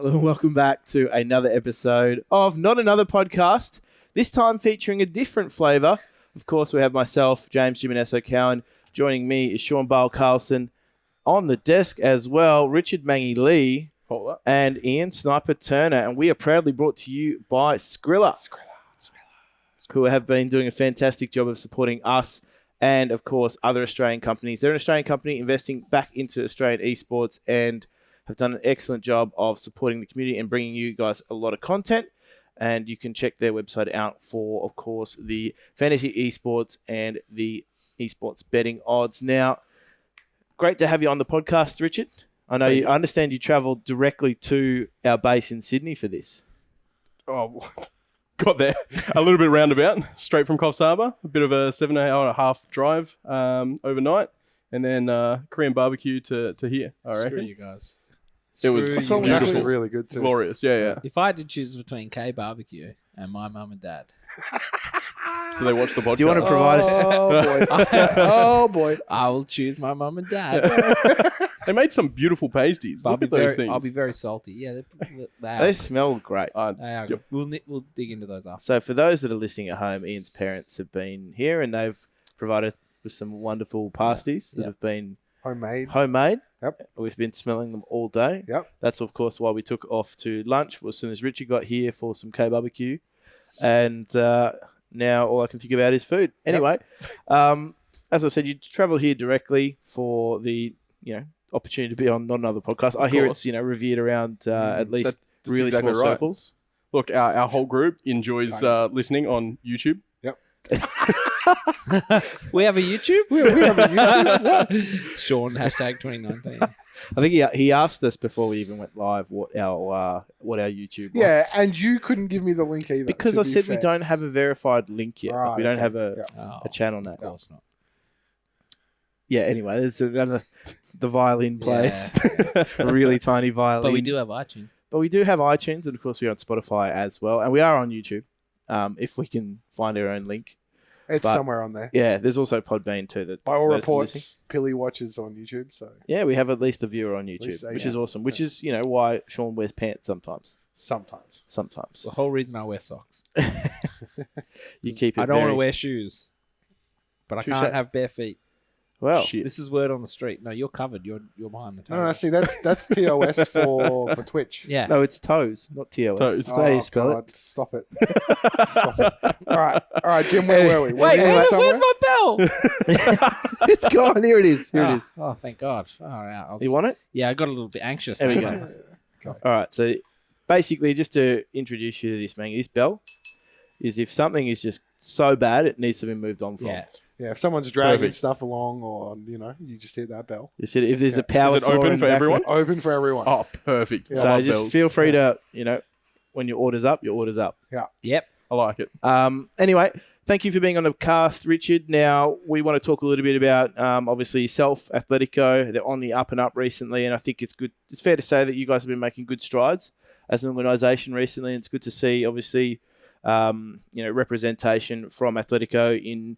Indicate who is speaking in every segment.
Speaker 1: Welcome back to another episode of Not Another Podcast, this time featuring a different flavour. Of course, we have myself, James Jimneso Cowan. Joining me is Baal Carlson. On the desk as well, Richard Mangy Lee and Iain Snyper Turner. And we are proudly brought to you by Skrilla, who have been doing a fantastic job of supporting us and, of course, other Australian companies. They're an Australian company investing back into Australian esports and have done an excellent job of supporting the community and bringing you guys a lot of content. And you can check their website out for, of course, the fantasy esports and the esports betting odds. Now, great to have you on the podcast, Richard. I understand you travelled directly to our base in Sydney for this.
Speaker 2: Oh, got there a little bit roundabout, straight from Coffs Harbour. A bit of a 7.5-hour drive overnight, and then Korean barbecue to here. I reckon.
Speaker 3: Screw you guys.
Speaker 2: It was
Speaker 4: actually really good too.
Speaker 2: Glorious, yeah.
Speaker 3: If I had to choose between K barbecue and my mum and dad,
Speaker 2: Do they watch the podcast?
Speaker 1: Do you want to provide us?
Speaker 4: Oh boy! Oh boy!
Speaker 3: I will choose my mum and dad.
Speaker 2: They made some beautiful pasties. Look at those things.
Speaker 3: I'll be very salty. Yeah,
Speaker 1: They smell great.
Speaker 3: they are good. We'll dig into those after.
Speaker 1: So for those that are listening at home, Ian's parents have been here and they've provided with some wonderful pasties that have been homemade.
Speaker 4: Yep.
Speaker 1: We've been smelling them all day.
Speaker 4: Yep.
Speaker 1: That's, of course, why we took off to lunch as soon as Richard got here for some K-barbecue. And now all I can think about is food. Anyway, as I said, you travel here directly for the opportunity to be on Not Another Podcast. I hear it's revered around at least
Speaker 2: that's
Speaker 1: really
Speaker 2: exactly
Speaker 1: small
Speaker 2: right.
Speaker 1: circles.
Speaker 2: Look, our whole group enjoys listening on YouTube.
Speaker 4: Yep.
Speaker 3: We have a YouTube?
Speaker 4: We have a YouTube.
Speaker 3: Sean, #2019.
Speaker 1: I think he asked us before we even went live what our YouTube was.
Speaker 4: Yeah, and you couldn't give me the link either.
Speaker 1: Because I said we don't have a verified link yet.
Speaker 4: Right,
Speaker 1: we don't have a
Speaker 3: Oh,
Speaker 1: channel now.
Speaker 3: of course not.
Speaker 1: Yeah, anyway, there's the violin plays.
Speaker 3: Yeah.
Speaker 1: A really tiny violin.
Speaker 3: But we do have iTunes.
Speaker 1: But we do have iTunes, and of course we're on Spotify as well. And we are on YouTube, if we can find our own link.
Speaker 4: It's somewhere on there.
Speaker 1: Yeah, there's also Podbean too. That
Speaker 4: By all
Speaker 1: those
Speaker 4: reports,
Speaker 1: listening.
Speaker 4: Pilly watches on YouTube. So
Speaker 1: Yeah, we have at least a viewer on YouTube,
Speaker 4: least,
Speaker 1: which is awesome. Which is, why Sean wears pants sometimes.
Speaker 4: sometimes.
Speaker 1: Sometimes.
Speaker 3: The whole reason I wear socks.
Speaker 1: You keep it
Speaker 3: I don't want
Speaker 1: very-
Speaker 3: to wear shoes. But I
Speaker 1: Touche.
Speaker 3: can't have bare feet.
Speaker 1: Well,
Speaker 2: Shit.
Speaker 3: This is word on the street. No, you're covered. You're behind the table.
Speaker 4: No, see, that's TOS for Twitch.
Speaker 3: Yeah.
Speaker 1: no, it's toes, not TOS.
Speaker 2: Toes.
Speaker 1: That's how you spell
Speaker 4: God,
Speaker 1: it.
Speaker 4: Stop it. Stop it. All right, Jim, where were we?
Speaker 3: Wait,
Speaker 4: Were we
Speaker 3: where's my bell?
Speaker 1: It's gone. Here it is. Here it is.
Speaker 3: Oh, thank God. Far out.
Speaker 1: You want it?
Speaker 3: Yeah, I got a little bit anxious.
Speaker 1: There we go. All right. So basically, just to introduce you to this, man, this bell is if something is just so bad, it needs to be moved on from.
Speaker 3: Yeah.
Speaker 4: Yeah, if someone's dragging
Speaker 2: Perfect.
Speaker 4: stuff along or, you just hit that bell.
Speaker 1: You see, if there's a power
Speaker 2: Is it
Speaker 1: saw
Speaker 2: open
Speaker 1: in
Speaker 2: for
Speaker 1: the
Speaker 2: everyone?
Speaker 1: background-
Speaker 4: Open for everyone.
Speaker 2: Oh, perfect.
Speaker 4: Yeah.
Speaker 2: I
Speaker 1: So
Speaker 2: love
Speaker 1: just
Speaker 2: bells.
Speaker 1: feel free to, when your order's up, your order's up.
Speaker 3: Yep.
Speaker 2: I like it.
Speaker 1: Anyway, thank you for being on the cast, Richard. Now, we want to talk a little bit about, obviously, yourself, Athletico. They're on the up and up recently, and I think it's good. It's fair to say that you guys have been making good strides as an organisation recently, and it's good to see, obviously, representation from Athletico in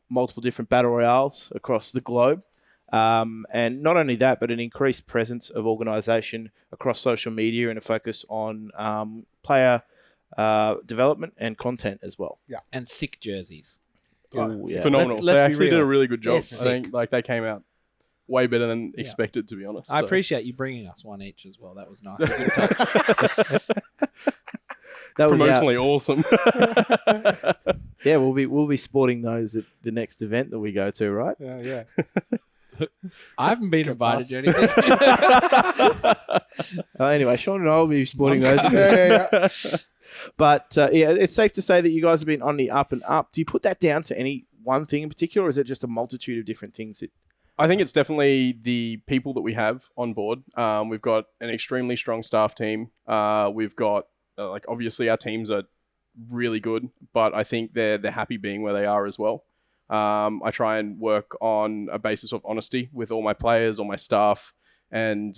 Speaker 1: multiple different battle royales across the globe. And not only that, but an increased presence of organisation across social media and a focus on player development and content as well.
Speaker 3: And sick jerseys.
Speaker 1: Ooh, yeah.
Speaker 2: Phenomenal.
Speaker 3: Let's
Speaker 2: they
Speaker 3: be
Speaker 2: actually did
Speaker 3: real.
Speaker 2: a really good job.
Speaker 3: They're
Speaker 2: I think they came out way better than expected, to be honest.
Speaker 3: I
Speaker 2: So.
Speaker 3: appreciate you bringing us one each as well. That was nice. A good touch.
Speaker 1: That was
Speaker 2: Promotionally awesome.
Speaker 1: yeah, we'll be sporting those at the next event that we go to, right?
Speaker 4: Yeah.
Speaker 3: I haven't been invited to anything.
Speaker 1: Anyway, Sean and I will be sporting those.
Speaker 4: Yeah.
Speaker 1: But it's safe to say that you guys have been on the up and up. Do you put that down to any one thing in particular, or is it just a multitude of different things?
Speaker 2: I think it's definitely the people that we have on board. We've got an extremely strong staff team. We've got obviously our teams are really good, but I think they're happy being where they are as well. I try and work on a basis of honesty with all my players, all my staff, and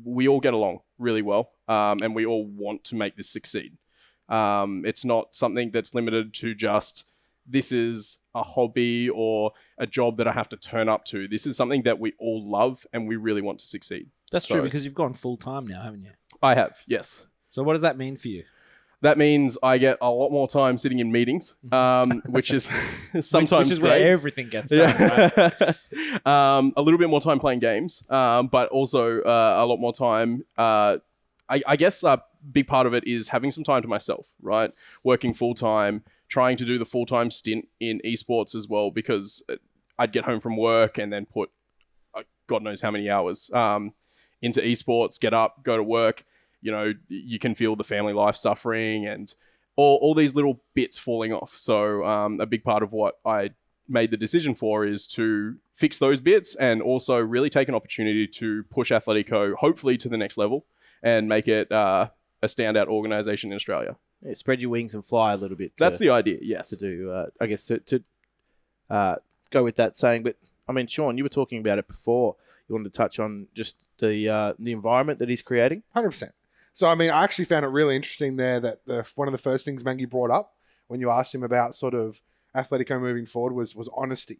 Speaker 2: we all get along really well, and we all want to make this succeed. It's not something that's limited to just this is a hobby or a job that I have to turn up to. This is something that we all love and we really want to succeed.
Speaker 3: That's
Speaker 2: So-
Speaker 3: true because you've gone full time now, haven't you?
Speaker 2: I have, yes.
Speaker 3: So what does that mean for you?
Speaker 2: That means I get a lot more time sitting in meetings, which is sometimes
Speaker 3: Which is
Speaker 2: great.
Speaker 3: where everything gets done, right?
Speaker 2: A little bit more time playing games, but also a lot more time. I guess a big part of it is having some time to myself, right? Working full time, trying to do the full time stint in esports as well, because I'd get home from work and then put God knows how many hours into esports, get up, go to work. You know, you can feel the family life suffering and all these little bits falling off. So a big part of what I made the decision for is to fix those bits and also really take an opportunity to push Athletico, hopefully to the next level, and make it a standout organisation in Australia.
Speaker 1: Yeah, spread your wings and fly a little bit.
Speaker 2: That's the idea, yes.
Speaker 1: To do, I guess, to go with that saying. But, I mean, Sean, you were talking about it before. You wanted to touch on just the environment that he's creating?
Speaker 4: 100%. So, I mean, I actually found it really interesting there that one of the first things Mangy brought up when you asked him about sort of Athletico moving forward was honesty,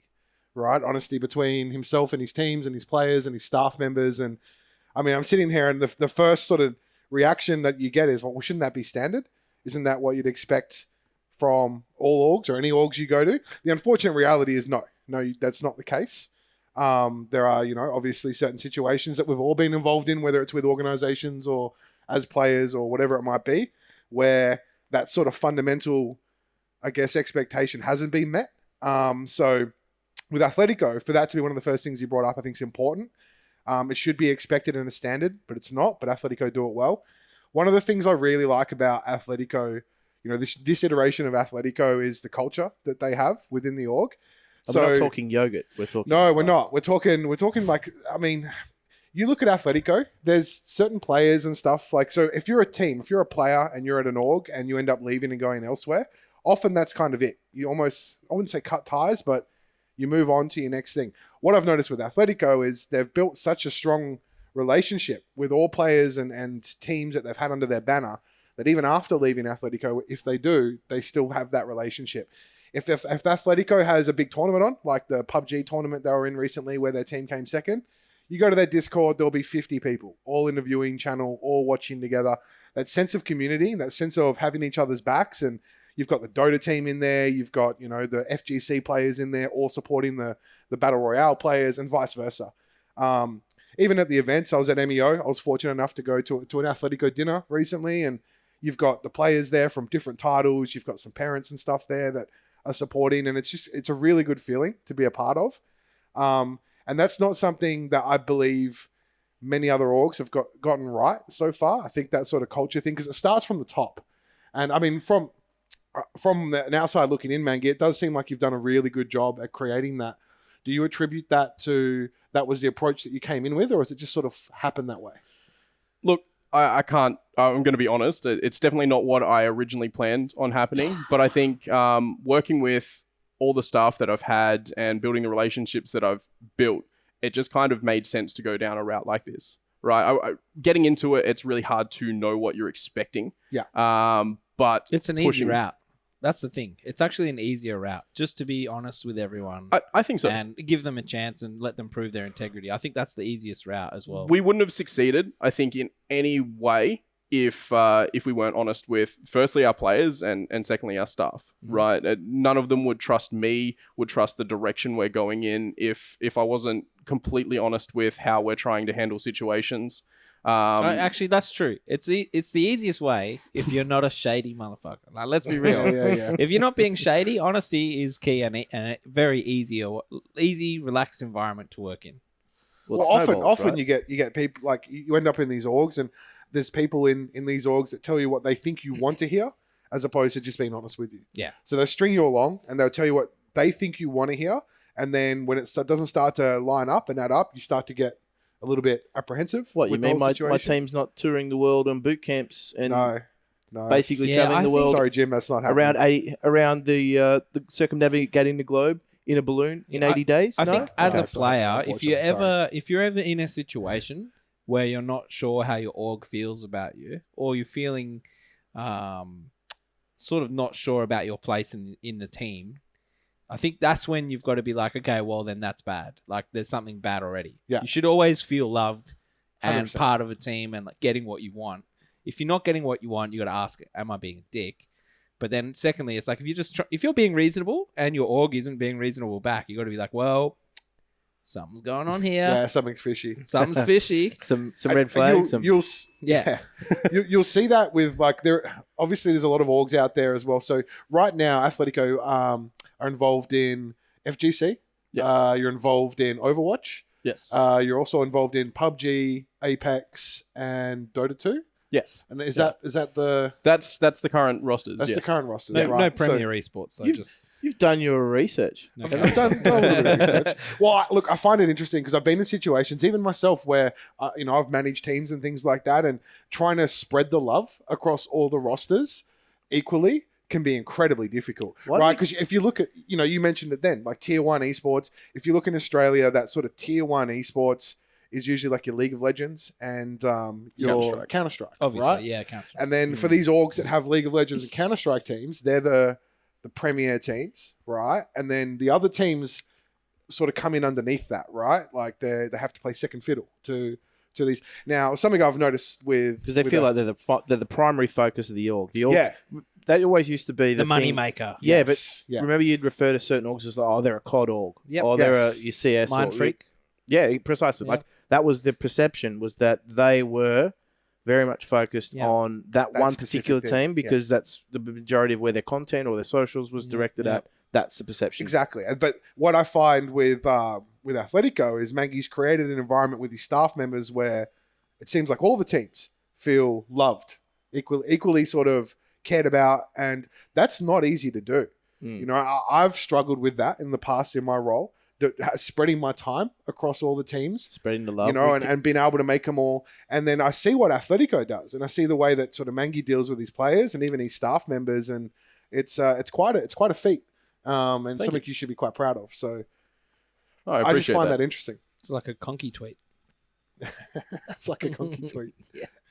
Speaker 4: right? Honesty between himself and his teams and his players and his staff members. And, I mean, I'm sitting here and the first sort of reaction that you get is, well, shouldn't that be standard? Isn't that what you'd expect from all orgs or any orgs you go to? The unfortunate reality is no, that's not the case. There are, obviously certain situations that we've all been involved in, whether it's with organizations or as players or whatever it might be, where that sort of fundamental, I guess, expectation hasn't been met. So with Athletico, for that to be one of the first things you brought up, I think is important. It should be expected in a standard, but it's not. But Athletico do it well. One of the things I really like about Athletico, this iteration of Athletico is the culture that they have within the org.
Speaker 1: We're not talking yogurt. We're talking.
Speaker 4: No, we're not. We're talking like, I mean, you look at Athletico, there's certain players and stuff like, so if you're a team, if you're a player and you're at an org and you end up leaving and going elsewhere, often that's kind of it. You almost, I wouldn't say cut ties, but you move on to your next thing. What I've noticed with Athletico is they've built such a strong relationship with all players and teams that they've had under their banner that even after leaving Athletico, if they do, they still have that relationship. If Athletico has a big tournament on, like the PUBG tournament they were in recently where their team came second, you go to their Discord, there'll be 50 people, all in the viewing channel, all watching together. That sense of community, that sense of having each other's backs, and you've got the Dota team in there, you've got, the FGC players in there, all supporting the Battle Royale players, and vice versa. Even at the events, I was at MEO, I was fortunate enough to go to an Athletico dinner recently, and you've got the players there from different titles, you've got some parents and stuff there that are supporting, and it's a really good feeling to be a part of. And that's not something that I believe many other orgs have gotten right so far. I think that sort of culture thing, because it starts from the top. And I mean, from an outside looking in, Mangy, it does seem like you've done a really good job at creating that. Do you attribute that to that was the approach that you came in with, or has it just sort of happened that way?
Speaker 2: Look, I can't, I'm going to be honest. It's definitely not what I originally planned on happening, but I think working with all the staff that I've had and building the relationships that I've built, it just kind of made sense to go down a route like this, right? Getting into it, it's really hard to know what you're expecting.
Speaker 4: Yeah.
Speaker 2: But
Speaker 3: it's an easy route. That's the thing. It's actually an easier route, just to be honest with everyone.
Speaker 2: I think so.
Speaker 3: And give them a chance and let them prove their integrity. I think that's the easiest route as well.
Speaker 2: We wouldn't have succeeded, I think, in any way if we weren't honest with, firstly, our players and secondly, our staff, right? None of them would trust me, would trust the direction we're going in if I wasn't completely honest with how we're trying to handle situations.
Speaker 3: Actually, that's true. It's the easiest way if you're not a shady motherfucker. Like, let's be real.
Speaker 4: Yeah.
Speaker 3: If you're not being shady, honesty is key and a very easy, relaxed environment to work in.
Speaker 4: Well, often right? you get people like you end up in these orgs and there's people in these orgs that tell you what they think you want to hear as opposed to just being honest with you.
Speaker 3: Yeah.
Speaker 4: So they'll string you along and they'll tell you what they think you want to hear. And then when it doesn't start to line up and add up, you start to get a little bit apprehensive.
Speaker 1: What, you mean my team's not touring the world on boot camps and
Speaker 4: no,
Speaker 1: basically traveling the world?
Speaker 4: Sorry, Jim, that's not happening.
Speaker 1: Around the circumnavigating the globe in a balloon in 80 days?
Speaker 3: I think as a player,
Speaker 4: sorry,
Speaker 3: if you're ever in a situation where you're not sure how your org feels about you, or you're feeling sort of not sure about your place in the team, I think that's when you've got to be like, okay, well, then that's bad. Like, there's something bad already.
Speaker 4: Yeah.
Speaker 3: You should always feel loved and
Speaker 4: 100%.
Speaker 3: part of a team and like getting what you want. if you're not getting what you want, you got to ask, am I being a dick? But then secondly, it's like if you're being reasonable and your org isn't being reasonable back, you got to be like, well, something's going on here.
Speaker 4: Yeah, something's fishy.
Speaker 3: Something's fishy.
Speaker 1: Some red flags.
Speaker 4: You'll
Speaker 3: Yeah.
Speaker 4: you'll see that with like there's a lot of orgs out there as well. So right now, Athletico are involved in FGC.
Speaker 2: Yes.
Speaker 4: You're involved in Overwatch.
Speaker 2: Yes.
Speaker 4: You're also involved in PUBG, Apex, and Dota 2.
Speaker 2: Yes.
Speaker 4: And is that the
Speaker 2: That's the current rosters.
Speaker 4: that's
Speaker 2: yes.
Speaker 4: the current rosters,
Speaker 3: No,
Speaker 4: right?
Speaker 3: no Premier Esports, so just
Speaker 1: You've done your research.
Speaker 3: no.
Speaker 4: I've done a little bit of research. Well, look, I find it interesting because I've been in situations, even myself, where I've managed teams and things like that, and trying to spread the love across all the rosters equally can be incredibly difficult, right? Because if you look at, you mentioned it then, like tier 1 esports. If you look in Australia, that sort of tier 1 esports is usually like your League of Legends and your Counter-Strike,
Speaker 3: Obviously,
Speaker 4: right?
Speaker 3: yeah, Counter-Strike.
Speaker 4: And then for these orgs that have League of Legends and Counter-Strike teams, they're the premier teams, right? And then the other teams sort of come in underneath that, right? Like they have to play second fiddle to these. Now, something I've noticed
Speaker 1: Because they feel like they're the primary focus of the org. The org,
Speaker 4: yeah,
Speaker 1: that always used to be
Speaker 3: The money
Speaker 1: thing.
Speaker 3: maker.
Speaker 1: Yeah,
Speaker 4: Yes.
Speaker 1: but remember you'd refer to certain orgs as like, oh, they're a COD org.
Speaker 3: Yep.
Speaker 1: Or they're
Speaker 4: Yes.
Speaker 1: your CS
Speaker 3: Mind
Speaker 1: org.
Speaker 3: freak.
Speaker 1: Yeah, precisely.
Speaker 3: Yeah.
Speaker 1: Like that was the perception, was that they were very much focused
Speaker 3: Yeah.
Speaker 1: on that one
Speaker 4: specific
Speaker 1: particular
Speaker 4: thing,
Speaker 1: team because that's the majority of where their content or their socials was directed
Speaker 3: Yeah.
Speaker 1: at. That's the perception.
Speaker 4: exactly. But what I find with Athletico is Mangy's created an environment with his staff members where it seems like all the teams feel loved, equally sort of cared about, and that's not easy to do. I've struggled with that in the past in my role, spreading my time across all the teams,
Speaker 1: Spreading the love.
Speaker 4: and being able to make them all. And then I see what Athletico does, and I see the way that sort of Mangy deals with his players and even his staff members, and it's quite a feat, and something you should be quite proud of. So
Speaker 2: Oh, I
Speaker 4: I just
Speaker 2: appreciate
Speaker 4: find that interesting.
Speaker 3: It's like a conky tweet.
Speaker 4: It's like a conky tweet.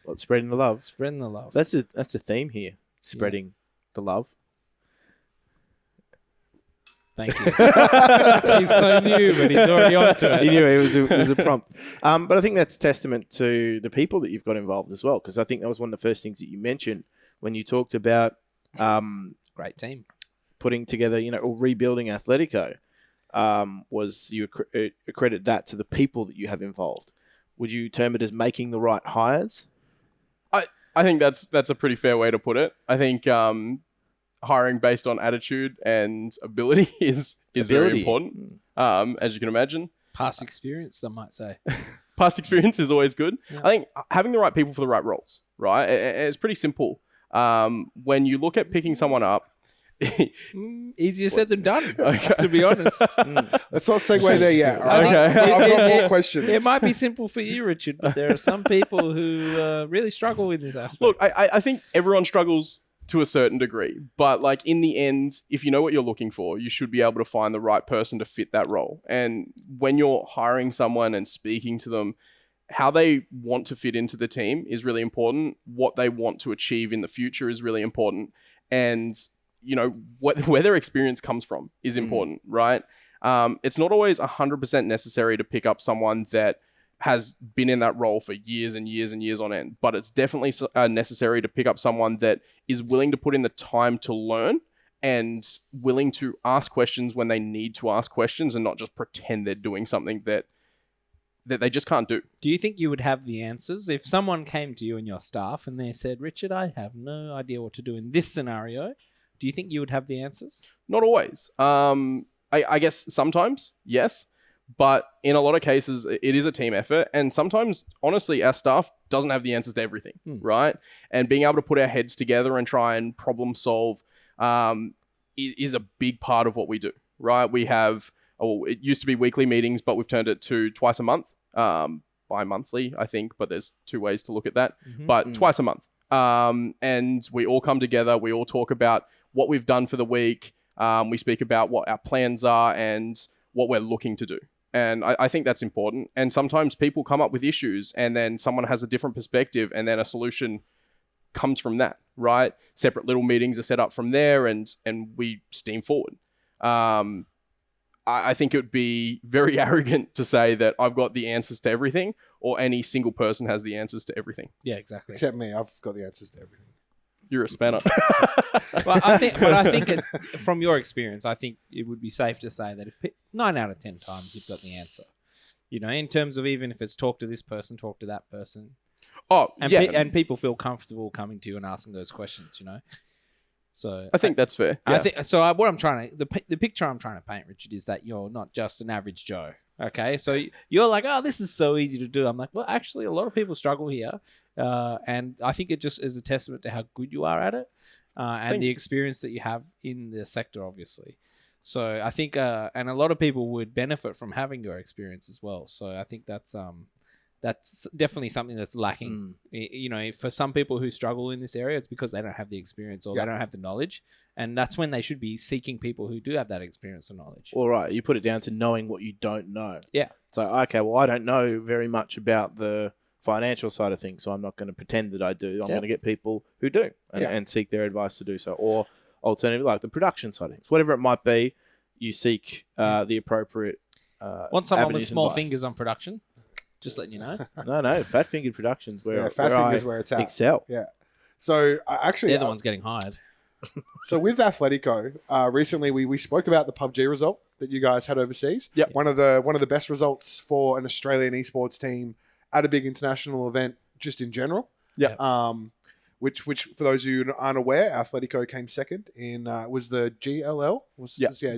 Speaker 1: What, spreading the love.
Speaker 3: Spreading the love.
Speaker 1: That's a theme here. Spreading the love.
Speaker 3: Thank you. He's so new, but he's already onto it.
Speaker 1: He knew it was a prompt. But I think that's testament to the people that you've got involved as well, because I think that was one of the first things that you mentioned when you talked about
Speaker 3: Great team.
Speaker 1: putting together, or rebuilding Athletico. Was you accredit that to the people that you have involved? Would you term it as making the right hires?
Speaker 2: I think that's a pretty fair way to put it. I think hiring based on attitude and ability is very important, as you can imagine.
Speaker 3: Past experience, some might say.
Speaker 2: Past experience is always good.
Speaker 3: Yeah.
Speaker 2: I think having the right people for the right roles, right? It's pretty simple. When you look at picking someone up,
Speaker 3: Easier said than done, to be honest.
Speaker 4: Let's not segue there yet. All right?
Speaker 2: Okay.
Speaker 4: I've got more questions.
Speaker 3: It might be simple for you, Richard, but there are some people who really struggle in this aspect.
Speaker 2: Look, I think everyone struggles to a certain degree, but like in the end, if you know what you're looking for, you should be able to find the right person to fit that role. And when you're hiring someone and speaking to them, how they want to fit into the team is really important. What they want to achieve in the future is really important. And where their experience comes from is important, right? It's not always 100% necessary to pick up someone that has been in that role for years and years and years on end, but it's definitely necessary to pick up someone that is willing to put in the time to learn and willing to ask questions when they need to ask questions and not just pretend they're doing something that they just can't do.
Speaker 3: Do you think you would have the answers if someone came to you and your staff and they said, Richard, I have no idea what to do in this scenario? Do you think you would have the answers?
Speaker 2: Not always. I guess sometimes, yes. But in a lot of cases, it is a team effort. And sometimes, honestly, our staff doesn't have the answers to everything, right? And being able to put our heads together and try and problem solve is a big part of what we do, right? We have, it used to be weekly meetings, but we've turned it to twice a month, bi-monthly, I think. But there's two ways to look at that. But twice a month. And we all come together. We all talk about what we've done for the week. We speak about what our plans are and what we're looking to do. And I think that's important. And sometimes people come up with issues and then someone has a different perspective and then a solution comes from that, right? Separate little meetings are set up from there and we steam forward. I think it would be very arrogant to say that I've got the answers to everything, or any single person has the answers to everything.
Speaker 3: Yeah, exactly.
Speaker 4: Except me, I've got the answers to everything.
Speaker 2: You're a spanner.
Speaker 3: Well, I think from your experience, I think it would be safe to say that if 9 out of 10 times you've got the answer, in terms of even if it's talk to this person, talk to that person.
Speaker 2: Oh,
Speaker 3: and
Speaker 2: yeah.
Speaker 3: And people feel comfortable coming to you and asking those questions, So
Speaker 2: I think that's fair. Yeah.
Speaker 3: I think so. What I'm trying to the picture I'm trying to paint, Richard, is that you're not just an average Joe. Okay, so you're like, oh, this is so easy to do. I'm like, well, actually, a lot of people struggle here, and I think it just is a testament to how good you are at it, and the experience that you have in the sector, obviously. So I think, and a lot of people would benefit from having your experience as well. So I think that's definitely something that's lacking. For some people who struggle in this area, it's because they don't have the experience or they don't have the knowledge. And that's when they should be seeking people who do have that experience and knowledge.
Speaker 1: All right, you put it down to knowing what you don't know.
Speaker 3: Yeah.
Speaker 1: So, okay, well, I don't know very much about the financial side of things, so I'm not going to pretend that I do. I'm going to get people who do and seek their advice to do so. Or alternatively, like the production side of things. Whatever it might be, you seek the appropriate
Speaker 3: Want someone with
Speaker 1: avenues
Speaker 3: small
Speaker 1: advice.
Speaker 3: fingers on production? Just letting you know.
Speaker 1: No, Fat Fingered Productions where
Speaker 4: Fat Finger's where it's at.
Speaker 1: excel.
Speaker 4: Yeah. So actually,
Speaker 3: They're the ones getting hired.
Speaker 4: So with Athletico, recently we spoke about the PUBG result that you guys had overseas.
Speaker 2: Yep.
Speaker 4: One of the best results for an Australian esports team at a big international event, just in general.
Speaker 2: Yeah.
Speaker 4: Which for those of you who aren't aware, Athletico came second in was the GLL.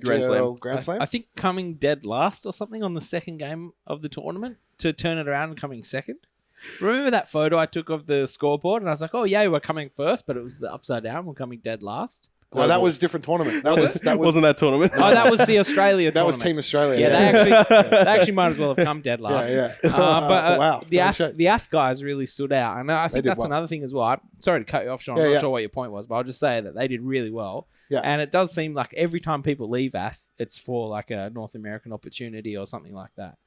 Speaker 2: Grand Slam.
Speaker 4: Grand Slam.
Speaker 3: I think coming dead last or something on the second game of the tournament to turn it around and coming second. Remember that photo I took of the scoreboard and I was like, oh yeah, we're coming first, but it was the upside down. We're coming dead last.
Speaker 4: No, that was a different tournament. That was
Speaker 2: Wasn't that tournament?
Speaker 3: Oh, that was the Australia
Speaker 4: that was
Speaker 3: tournament.
Speaker 4: Team Australia.
Speaker 3: Yeah, they actually might as well have come dead last.
Speaker 4: Yeah.
Speaker 3: But
Speaker 4: Wow,
Speaker 3: the
Speaker 4: don't shake.
Speaker 3: Ath guys really stood out. And I think
Speaker 4: did
Speaker 3: that's
Speaker 4: well.
Speaker 3: another thing as well. Sorry to cut you off, Sean. I'm not sure what your point was, but I'll just say that they did really well.
Speaker 4: Yeah.
Speaker 3: And it does seem like every time people leave Ath, it's for like a North American opportunity or something like that.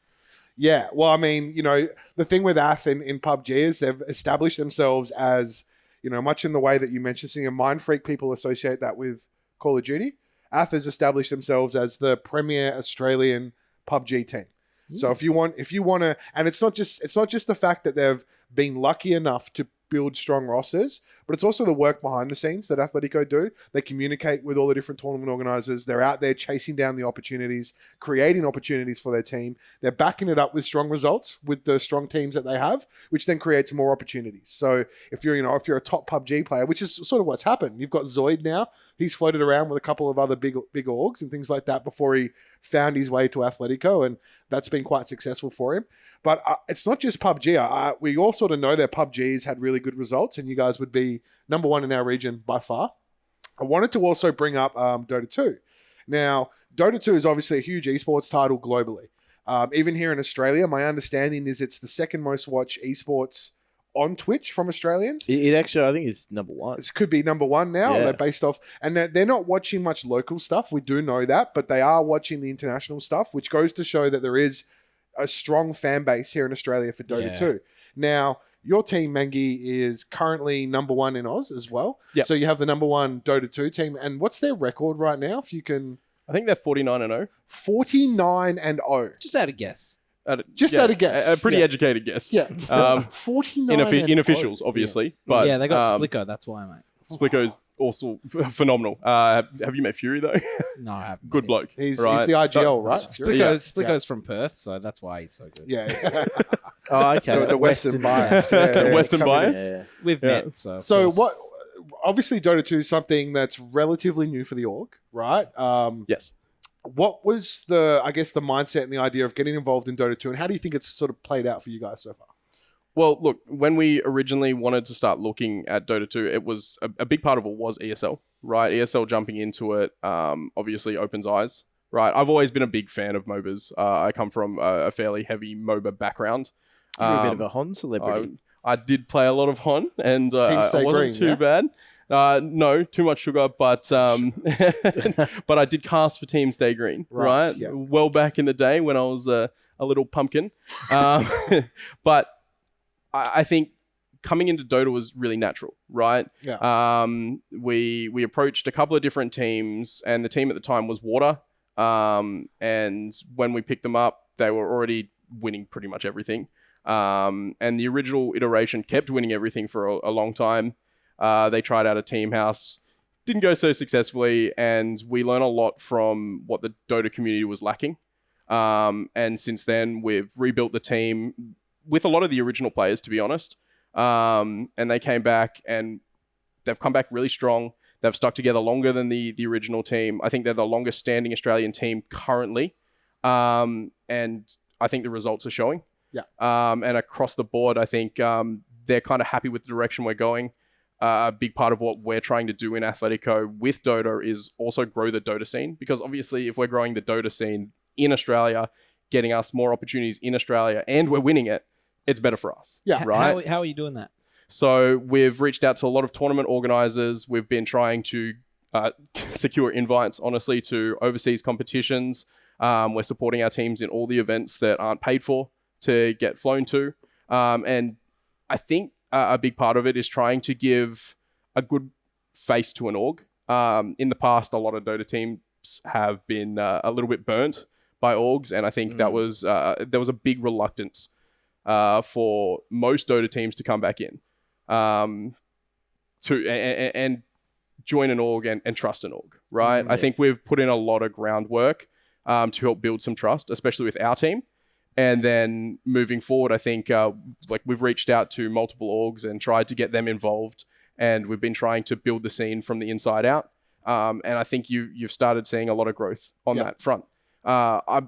Speaker 4: Yeah, well, I mean, the thing with Ath in PUBG is they've established themselves as, much in the way that you mentioned, seeing a Mind Freak people associate that with Call of Duty. Ath has established themselves as the premier Australian PUBG team. So if you want to, and it's not just the fact that they've been lucky enough to build strong rosters, but it's also the work behind the scenes that Athletico do. They communicate with all the different tournament organizers. They're out there chasing down the opportunities, creating opportunities for their team. They're backing it up with strong results with the strong teams that they have, which then creates more opportunities. So if you're a top PUBG player, which is sort of what's happened, you've got Zoid now. He's floated around with a couple of other big orgs and things like that before he found his way to Athletico, and that's been quite successful for him. But it's not just PUBG. We all sort of know that PUBG's had really good results, and you guys would be number one in our region by far. I wanted to also bring up Dota 2. Now, Dota 2 is obviously a huge esports title globally. Even here in Australia, my understanding is it's the second most watched esports on Twitch from Australians.
Speaker 1: It actually, I think, is number one.
Speaker 4: It could be number one now.
Speaker 1: Yeah.
Speaker 4: They're based off, and they're not watching much local stuff. We do know that, but they are watching the international stuff, which goes to show that there is a strong fan base here in Australia for Dota 2. Now, your team, Mangy, is currently number one in Oz as well.
Speaker 2: Yep.
Speaker 4: So you have the number one Dota 2 team. And what's their record right now, if you can?
Speaker 2: I think they're 49-0.
Speaker 4: 49-0.
Speaker 3: Just out of guess.
Speaker 4: Just out of guess.
Speaker 2: A pretty educated guess.
Speaker 4: Yeah. 49
Speaker 2: in officials, obviously. But
Speaker 3: Yeah, they got Splico. That's why, mate.
Speaker 2: Splico's also phenomenal. Have you met Fury, though?
Speaker 3: No, I haven't.
Speaker 2: Good bloke.
Speaker 4: He's
Speaker 2: right?
Speaker 4: the IGL, right?
Speaker 3: Splico's from Perth, so that's why he's so good.
Speaker 4: Yeah.
Speaker 1: Oh, okay.
Speaker 4: The Western bias.
Speaker 2: The Western
Speaker 4: coming in.
Speaker 2: bias?
Speaker 1: Yeah.
Speaker 3: We've met, so.
Speaker 4: So
Speaker 3: of course.
Speaker 4: obviously Dota 2 is something that's relatively new for the org, right?
Speaker 2: Yes.
Speaker 4: What was the mindset and the idea of getting involved in Dota 2, and how do you think it's sort of played out for you guys so far?
Speaker 2: Well, look, when we originally wanted to start looking at Dota 2, it was a big part of it was ESL, right? ESL jumping into it obviously opens eyes, right? I've always been a big fan of MOBAs. I come from a fairly heavy MOBA background.
Speaker 1: You're a bit of a Hon celebrity.
Speaker 2: I did play a lot of Hon, and
Speaker 4: Team Stay
Speaker 2: it wasn't
Speaker 4: Green,
Speaker 2: too
Speaker 4: yeah?
Speaker 2: bad. No, too much sugar, but but I did cast for Team Stay Green, right?
Speaker 4: yeah.
Speaker 2: Well back in the day when I was a little pumpkin. But I think coming into Dota was really natural, right?
Speaker 4: Yeah.
Speaker 2: We approached a couple of different teams, and the team at the time was Water. And when we picked them up, they were already winning pretty much everything. And the original iteration kept winning everything for a long time. They tried out a team house, didn't go so successfully, and we learned a lot from what the Dota community was lacking. And since then, we've rebuilt the team with a lot of the original players, to be honest. And they came back, and they've come back really strong. They've stuck together longer than the original team. I think they're the longest standing Australian team currently. And I think the results are showing.
Speaker 4: Yeah.
Speaker 2: And across the board, I think they're kind of happy with the direction we're going. A big part of what we're trying to do in Athletico with Dota is also grow the Dota scene. Because obviously, if we're growing the Dota scene in Australia, getting us more opportunities in Australia, and we're winning it, it's better for us.
Speaker 4: Yeah.
Speaker 2: Right?
Speaker 3: How are you doing that?
Speaker 2: So we've reached out to a lot of tournament organizers. We've been trying to secure invites, honestly, to overseas competitions. We're supporting our teams in all the events that aren't paid for to get flown to. And I think a big part of it is trying to give a good face to an org. In the past, a lot of Dota teams have been a little bit burnt by orgs, and I think that was there was a big reluctance for most Dota teams to come back in. And join an org and trust an org, right? I think we've put in a lot of groundwork to help build some trust, especially with our team. And then moving forward, I think we've reached out to multiple orgs and tried to get them involved, and we've been trying to build the scene from the inside out. And I think you've started seeing a lot of growth on that front. I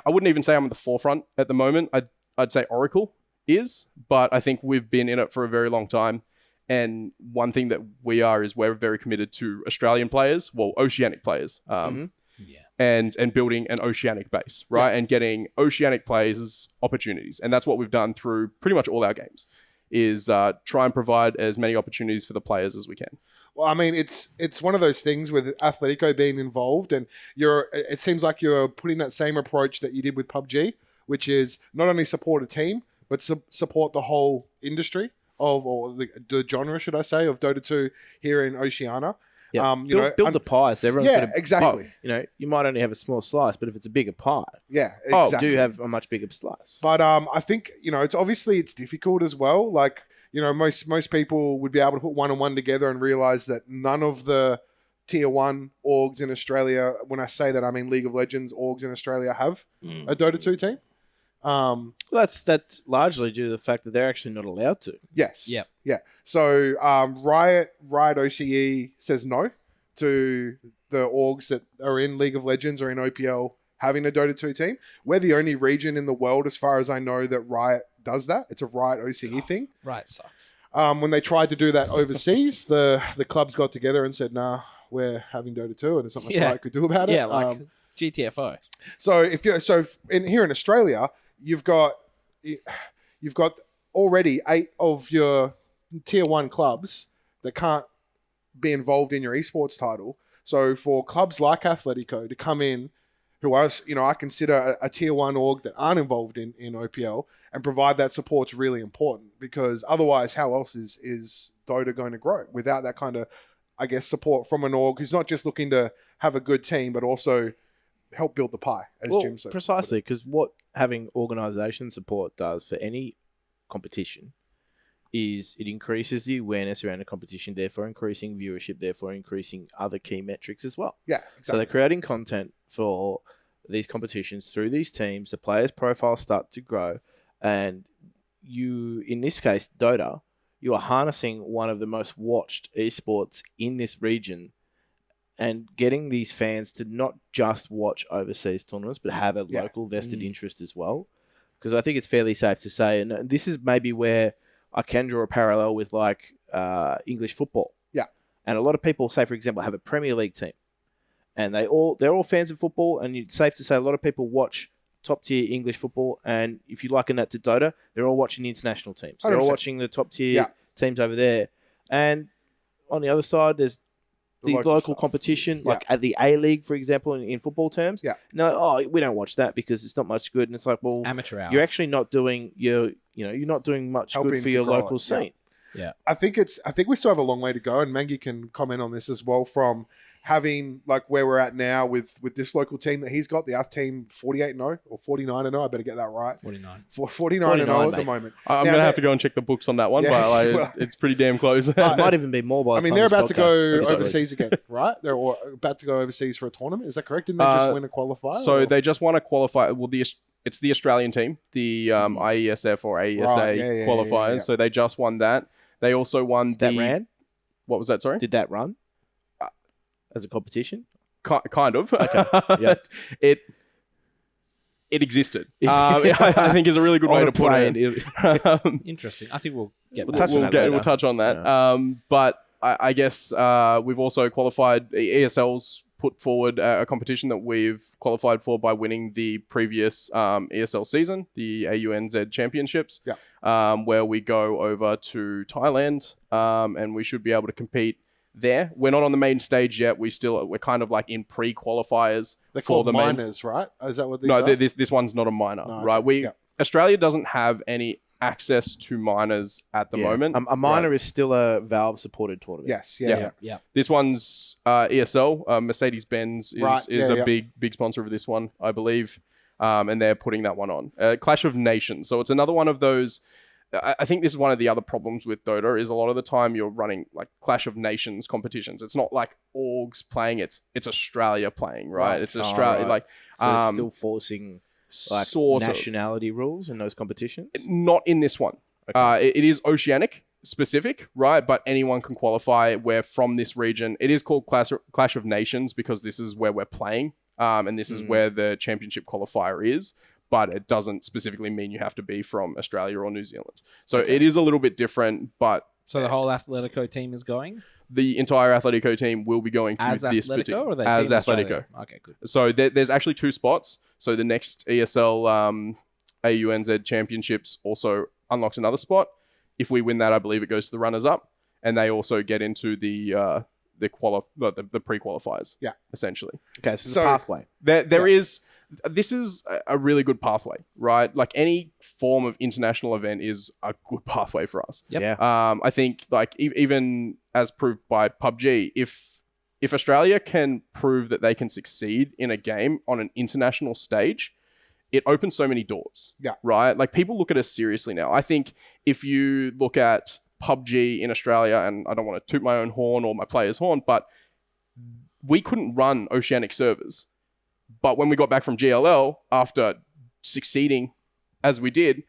Speaker 2: wouldn't even say I'm at the forefront at the moment. I'd say Oracle is, but I think we've been in it for a very long time. And one thing that we are is we're very committed to Australian players, well, Oceanic players, and building an Oceanic base, right? And getting Oceanic players opportunities. And that's what we've done through pretty much all our games, is try and provide as many opportunities for the players as we can.
Speaker 4: Well, I mean, it's one of those things with Athletico being involved, and it seems like you're putting that same approach that you did with PUBG, which is not only support a team, but support the whole industry or the genre, should I say, of Dota 2 here in Oceania.
Speaker 1: Yeah. Build the pie so everyone's
Speaker 4: Yeah,
Speaker 1: gonna,
Speaker 4: exactly.
Speaker 1: You might only have a small slice, but if it's a bigger pie,
Speaker 4: Yeah, exactly.
Speaker 1: do have a much bigger slice.
Speaker 4: But I think, it's difficult as well. Like, most people would be able to put one and one together and realize that none of the tier 1 orgs in Australia, when I say that, I mean League of Legends orgs in Australia, have a Dota 2 team.
Speaker 1: That's largely due to the fact that they're actually not allowed to.
Speaker 4: Yes.
Speaker 3: Yep.
Speaker 4: Yeah. So Riot OCE says no to the orgs that are in League of Legends or in OPL having a Dota 2 team. We're the only region in the world, as far as I know, that Riot does that. It's a Riot OCE thing.
Speaker 3: Right, sucks.
Speaker 4: When they tried to do that overseas, the clubs got together and said, nah, we're having Dota 2 and there's not much Riot could do about it.
Speaker 3: Yeah, like GTFO.
Speaker 4: So here in Australia, you've got already 8 of your tier 1 clubs that can't be involved in your esports title. So for clubs like Athletico to come in, who I consider a tier 1 org that aren't involved in OPL, and provide that support's really important, because otherwise how else is Dota going to grow without that kind of, I guess, support from an org who's not just looking to have a good team, but also help build the pie, as Jim said.
Speaker 1: Precisely, because what having organisation support does for any competition is it increases the awareness around the competition, therefore increasing viewership, therefore increasing other key metrics as well.
Speaker 4: Yeah, exactly.
Speaker 1: So they're creating content for these competitions through these teams. The players' profiles start to grow, and you, in this case, Dota, you are harnessing one of the most watched esports in this region, and getting these fans to not just watch overseas tournaments, but have a local vested interest as well. Because I think it's fairly safe to say, and this is maybe where I can draw a parallel with English football.
Speaker 4: Yeah.
Speaker 1: And a lot of people, say, for example, have a Premier League team, and they're all fans of football, and it's safe to say a lot of people watch top-tier English football, and if you liken that to Dota, they're all watching the international teams. They're
Speaker 4: 100%.
Speaker 1: all watching the top-tier teams over there. And on the other side, there's the local competition, like at the A-League, for example, in football terms.
Speaker 4: Yeah.
Speaker 1: No, we don't watch that because it's not much good. And it's like, well,
Speaker 3: amateur hour.
Speaker 1: You're actually not doing you're not doing much
Speaker 4: Helping
Speaker 1: good for
Speaker 4: to
Speaker 1: your
Speaker 4: grow
Speaker 1: local
Speaker 4: it,
Speaker 1: scene.
Speaker 3: Yeah.
Speaker 4: I think we still have a long way to go, and Mangy can comment on this as well, from having like where we're at now with this local team that he's got, the Ath team 48-0 or 49-0. I better get that right.
Speaker 3: 49.
Speaker 4: 49-0 at the
Speaker 1: mate.
Speaker 4: moment.
Speaker 2: I'm
Speaker 4: Now,
Speaker 2: going to have to go and check the books on that one,
Speaker 4: Yeah,
Speaker 2: but like,
Speaker 4: well-
Speaker 2: it's pretty damn close.
Speaker 1: It might even be more by the
Speaker 4: I mean,
Speaker 1: time
Speaker 4: they're
Speaker 1: this
Speaker 4: about to go
Speaker 1: podcast episode
Speaker 4: overseas again, right? They're about to go overseas for a tournament. Is that correct? Didn't they just win a qualifier?
Speaker 2: So
Speaker 4: or?
Speaker 2: they just want to qualify. Well, it's the Australian team, the IESF or AESA
Speaker 4: Right, yeah,
Speaker 2: qualifiers.
Speaker 4: yeah.
Speaker 2: So they just won that. They also won
Speaker 1: that ran?
Speaker 2: What was that? Sorry,
Speaker 1: Did that run as a competition?
Speaker 2: kind of.
Speaker 1: Yeah.
Speaker 2: It existed. I think is a really good way to put it.
Speaker 3: Interesting. I think we'll get
Speaker 1: We'll
Speaker 3: back
Speaker 1: touch
Speaker 3: to
Speaker 1: on
Speaker 3: that
Speaker 1: that later.
Speaker 2: We'll touch on that. But I guess we've also qualified. ESL's put forward a competition that we've qualified for by winning the previous ESL season, the AUNZ Championships, where we go over to Thailand, and we should be able to compete there. We're not on the main stage yet. We're kind of like in pre-qualifiers
Speaker 4: They're
Speaker 2: for
Speaker 4: called
Speaker 2: the main.
Speaker 4: minors, right? Is that what these
Speaker 2: No,
Speaker 4: are?
Speaker 2: this one's not a minor,
Speaker 4: No,
Speaker 2: right?
Speaker 4: okay.
Speaker 2: Australia doesn't have any access to minors at the moment.
Speaker 1: A minor is still a Valve supported tournament.
Speaker 4: Yes,
Speaker 2: Yeah.
Speaker 4: yeah.
Speaker 2: This one's ESL. Mercedes-Benz is,
Speaker 4: Right,
Speaker 2: is
Speaker 4: yeah,
Speaker 2: a
Speaker 4: yeah.
Speaker 2: big sponsor of this one, I believe. And they're putting that one on. Clash of Nations. So it's another one of those. I think this is one of the other problems with Dota is a lot of the time you're running like Clash of Nations competitions. It's not like orgs playing. It's Australia playing, right?
Speaker 4: Right.
Speaker 2: It's Australia.
Speaker 1: right.
Speaker 2: Like
Speaker 1: So it's still forcing like
Speaker 2: sort of.
Speaker 1: nationality rules in those competitions.
Speaker 2: Not in this one.
Speaker 1: Okay.
Speaker 2: It is oceanic specific, right? But anyone can qualify. We're from this region. It is called Clash of Nations because this is where we're playing. And this is where the championship qualifier is. But it doesn't specifically mean you have to be from Australia or New Zealand. So it is a little bit different, but
Speaker 3: So the whole Athletico team is going
Speaker 2: the entire Athletico team will be going to
Speaker 3: as
Speaker 2: this
Speaker 3: Athletico,
Speaker 2: particular
Speaker 3: or they
Speaker 2: as
Speaker 3: Team
Speaker 2: Athletico.
Speaker 3: Australia? Okay, good.
Speaker 2: So there's actually 2 spots. So the next ESL AUNZ Championships also unlocks another spot. If we win that, I believe it goes to the runners-up, and they also get into the pre-qualifiers.
Speaker 4: Yeah.
Speaker 2: Essentially.
Speaker 1: Okay, so it's
Speaker 4: So-
Speaker 1: a pathway.
Speaker 2: There is. This is a really good pathway, right? Like any form of international event is a good pathway for us.
Speaker 3: Yep.
Speaker 1: Yeah.
Speaker 2: I think like even as proved by PUBG, if Australia can prove that they can succeed in a game on an international stage, it opens so many doors.
Speaker 4: Yeah.
Speaker 2: Right? Like people look at us seriously now. I think if you look at PUBG in Australia, and I don't want to toot my own horn or my player's horn, but we couldn't run oceanic servers. But when we got back from GLL, after succeeding as we did,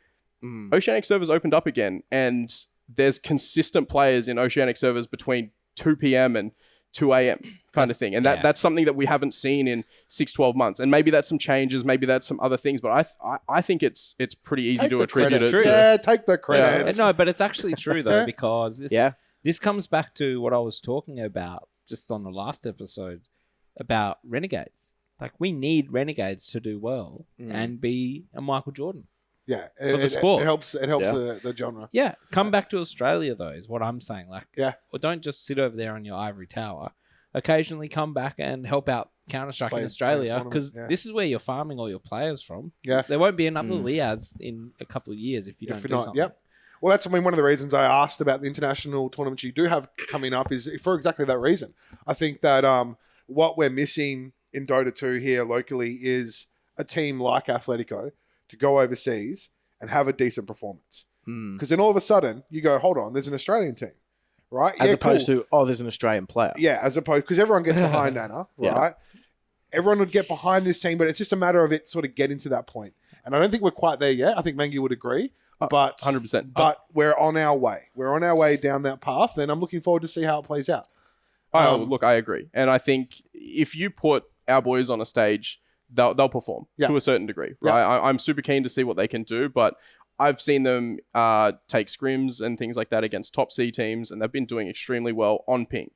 Speaker 2: Oceanic servers opened up again. And there's consistent players in Oceanic servers between 2 p.m. and 2 a.m. kind of thing. And that's something that we haven't seen in 6-12 months. And maybe that's some changes. Maybe that's some other things. But I think it's pretty easy to attribute it to.
Speaker 4: Yeah, take the credit.
Speaker 3: No, but it's actually true though, because this comes back to what I was talking about just on the last episode about Renegades. Like, we need Renegades to do well and be a Michael Jordan.
Speaker 4: Yeah,
Speaker 3: For the sport.
Speaker 4: It helps the genre.
Speaker 3: Yeah, come back to Australia though, is what I'm saying. Like,
Speaker 4: Yeah.
Speaker 3: or don't just sit over there on your ivory tower. Occasionally come back and help out Counter-Strike in Australia, because this is where you're farming all your players from.
Speaker 4: Yeah.
Speaker 3: There won't be another Liaz in a couple of years if you don't do something.
Speaker 4: Yep. Well, that's one of the reasons I asked about the international tournaments you do have coming up is for exactly that reason. I think that what we're missing in Dota 2 here locally is a team like Athletico to go overseas and have a decent performance. Because then all of a sudden you go, hold on, there's an Australian team, right?
Speaker 1: As opposed to, there's an Australian player.
Speaker 4: Yeah, as opposed, because everyone gets behind Anna, right? Everyone would get behind this team, but it's just a matter of it sort of getting to that point. And I don't think we're quite there yet. I think Mangy would agree. But
Speaker 2: 100%.
Speaker 4: But we're on our way. We're on our way down that path, and I'm looking forward to see how it plays out.
Speaker 2: Look, I agree. And I think if you put our boys on a stage, they'll perform to a certain degree, right? I'm super keen to see what they can do, but I've seen them take scrims and things like that against top C teams, and they've been doing extremely well on ping.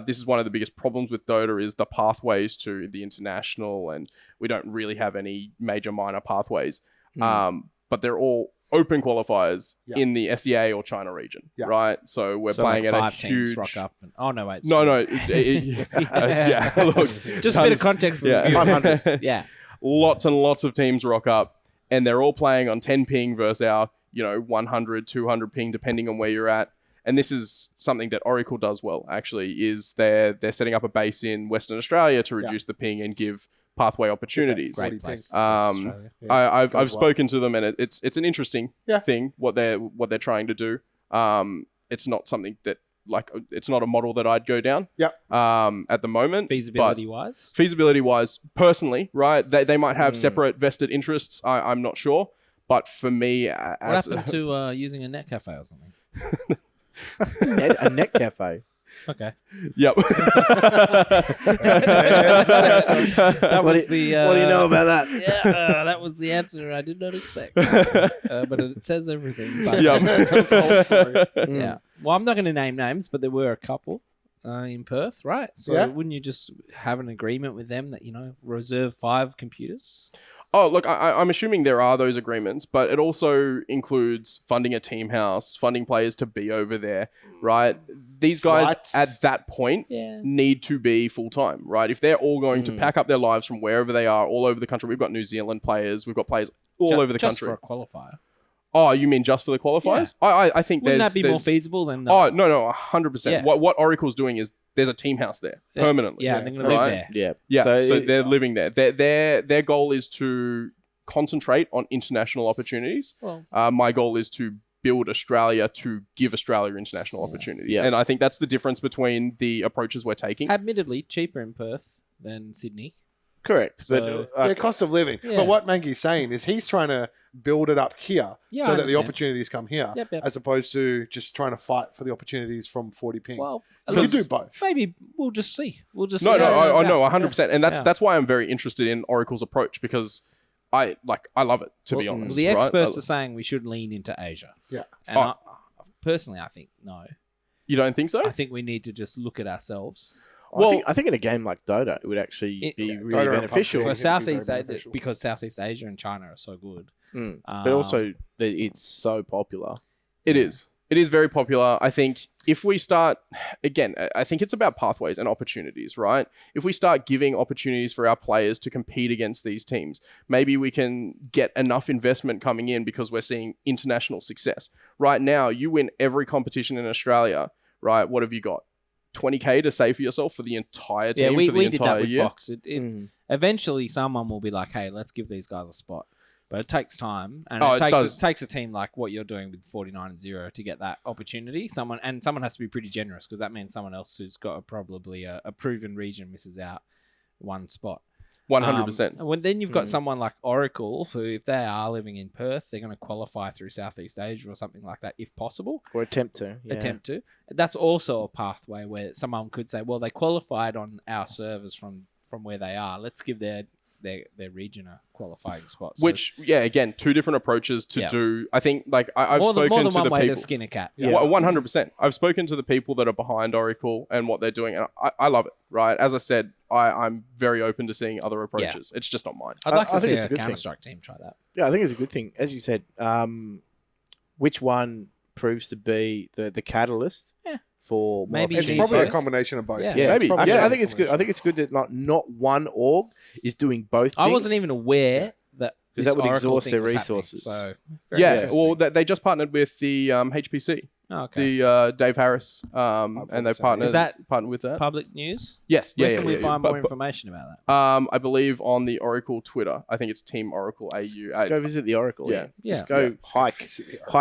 Speaker 2: This is one of the biggest problems with Dota is the pathways to the international, and we don't really have any major minor pathways. But they're all open qualifiers in the SEA or China region, right? So we're playing
Speaker 3: like
Speaker 2: at a
Speaker 3: 5 teams
Speaker 2: huge...
Speaker 3: rock up. And, no, wait.
Speaker 2: No. Yeah, look.
Speaker 3: Just a bit of context for the viewers. Yeah.
Speaker 2: Lots and lots of teams rock up, and they're all playing on 10 ping versus our, 100, 200 ping, depending on where you're at. and this is something that Oracle does well, actually, is they're setting up a base in Western Australia to reduce the ping and give pathway opportunities.
Speaker 3: Great place.
Speaker 2: I've spoken to them, and it's an interesting thing what they're trying to do. It's not something that it's not a model that I'd go down. At the moment,
Speaker 3: feasibility
Speaker 2: wise, personally, right? They might have separate vested interests. I'm not sure, but for me,
Speaker 3: what happened to using a net cafe or something?
Speaker 1: A net cafe.
Speaker 3: Okay.
Speaker 2: Yep.
Speaker 3: That was the.
Speaker 1: What do you know about that?
Speaker 3: Yeah, that was the answer I did not expect. But it says everything. But
Speaker 2: Tells the whole story.
Speaker 3: Yeah. Well, I'm not going to name names, but there were a couple in Perth, right? So wouldn't you just have an agreement with them that reserve 5 computers?
Speaker 2: Oh, look, I'm assuming there are those agreements, but it also includes funding a team house, funding players to be over there, right? These guys
Speaker 4: Flights.
Speaker 2: at that point need to be full-time, right? If they're all going to pack up their lives from wherever they are, all over the country, we've got New Zealand players, we've got players all over the country.
Speaker 3: Just for a qualifier.
Speaker 2: Oh, you mean just for the qualifiers? Yeah. I think
Speaker 3: Wouldn't that be more feasible than...
Speaker 2: Oh, no, 100%. Yeah. What Oracle's doing is there's a team house there permanently.
Speaker 3: Yeah, they're going to live there.
Speaker 2: Yeah, so they're living there. Their goal is to concentrate on international opportunities.
Speaker 3: Well,
Speaker 2: my goal is to build Australia to give Australia international opportunities. And I think that's the difference between the approaches we're taking.
Speaker 3: Admittedly, cheaper in Perth than Sydney.
Speaker 1: Correct.
Speaker 3: So,
Speaker 4: but cost of living.
Speaker 3: Yeah.
Speaker 4: But what Mangy's saying is he's trying to build it up here
Speaker 3: Yeah,
Speaker 4: so
Speaker 3: I
Speaker 4: that the
Speaker 3: understand.
Speaker 4: opportunities come here,
Speaker 3: Yep.
Speaker 4: as opposed to just trying to fight for the opportunities from 40 ping.
Speaker 3: Well,
Speaker 4: you do both.
Speaker 3: maybe we'll just see. We'll just
Speaker 2: No,
Speaker 3: see how it turns
Speaker 2: no,
Speaker 3: out.
Speaker 2: 100%. And that's why I'm very interested in Oracle's approach, because I love it, to be honest.
Speaker 3: The
Speaker 2: right?
Speaker 3: experts are saying we should lean into Asia.
Speaker 4: Yeah.
Speaker 3: And personally, I think no.
Speaker 2: You don't think so?
Speaker 3: I think we need to just look at ourselves.
Speaker 1: Well, I think in a game like Dota, it would actually be really
Speaker 4: Dota
Speaker 1: beneficial.
Speaker 4: Yeah,
Speaker 3: For
Speaker 4: it'd be very
Speaker 3: Southeast Asia,
Speaker 4: beneficial.
Speaker 3: because Southeast Asia and China are so good.
Speaker 1: But also, it's so popular.
Speaker 2: It is. It is very popular. I think if we start, again, I think it's about pathways and opportunities, right? If we start giving opportunities for our players to compete against these teams, maybe we can get enough investment coming in because we're seeing international success. Right now, you win every competition in Australia, right? What have you got? 20K to save for yourself for the entire team for the
Speaker 3: we did
Speaker 2: entire
Speaker 3: that with
Speaker 2: year?
Speaker 3: Fox. Eventually, someone will be like, hey, let's give these guys a spot. But it takes time, and it takes a team like what you're doing with 49-0 to get that opportunity. Someone has to be pretty generous, because that means someone else who's got probably a proven region misses out one spot.
Speaker 2: 100%.
Speaker 3: Then you've got someone like Oracle, who, if they are living in Perth, they're going to qualify through Southeast Asia or something like that, if possible.
Speaker 1: Or attempt to. Yeah.
Speaker 3: Attempt to. That's also a pathway where someone could say, well, they qualified on our servers from where they are. Let's give their region a qualifying spot. So
Speaker 2: Which, again, two different approaches to do. I think, I've spoken
Speaker 3: more than
Speaker 2: to
Speaker 3: one
Speaker 2: the
Speaker 3: way
Speaker 2: people.
Speaker 3: to skin a cat.
Speaker 2: Yeah. 100%. I've spoken to the people that are behind Oracle and what they're doing, and I love it, right? As I said, I'm very open to seeing other approaches. It's just not mine.
Speaker 3: I'd like
Speaker 1: I
Speaker 3: to
Speaker 1: think
Speaker 3: see
Speaker 1: it's
Speaker 3: a
Speaker 1: a good thing.
Speaker 3: Counter-Strike team try that.
Speaker 1: Yeah, I think it's a good thing. As you said, which one proves to be the catalyst for more
Speaker 3: Maybe
Speaker 4: It's
Speaker 1: opportunities?
Speaker 4: probably a
Speaker 3: both.
Speaker 4: combination of both.
Speaker 3: Yeah.
Speaker 1: Yeah,
Speaker 2: Maybe.
Speaker 1: Actually,
Speaker 2: Yeah.
Speaker 1: I think it's good. I think it's good that not one org is doing both.
Speaker 3: I
Speaker 1: things.
Speaker 3: wasn't even aware that
Speaker 1: Because
Speaker 3: this
Speaker 1: that would
Speaker 3: Oracle
Speaker 1: exhaust
Speaker 3: thing
Speaker 1: their
Speaker 3: was happening.
Speaker 1: resources.
Speaker 3: So
Speaker 2: Well, they just partnered with the HPC, the Dave Harris, and they've partnered
Speaker 3: Is that
Speaker 2: with that.
Speaker 3: public news.
Speaker 2: Yes,
Speaker 3: Where can we find more information about that?
Speaker 2: I believe on the Oracle Twitter. I think it's Team Oracle AU.
Speaker 1: Go visit the Oracle.
Speaker 2: Yeah.
Speaker 1: Just go hike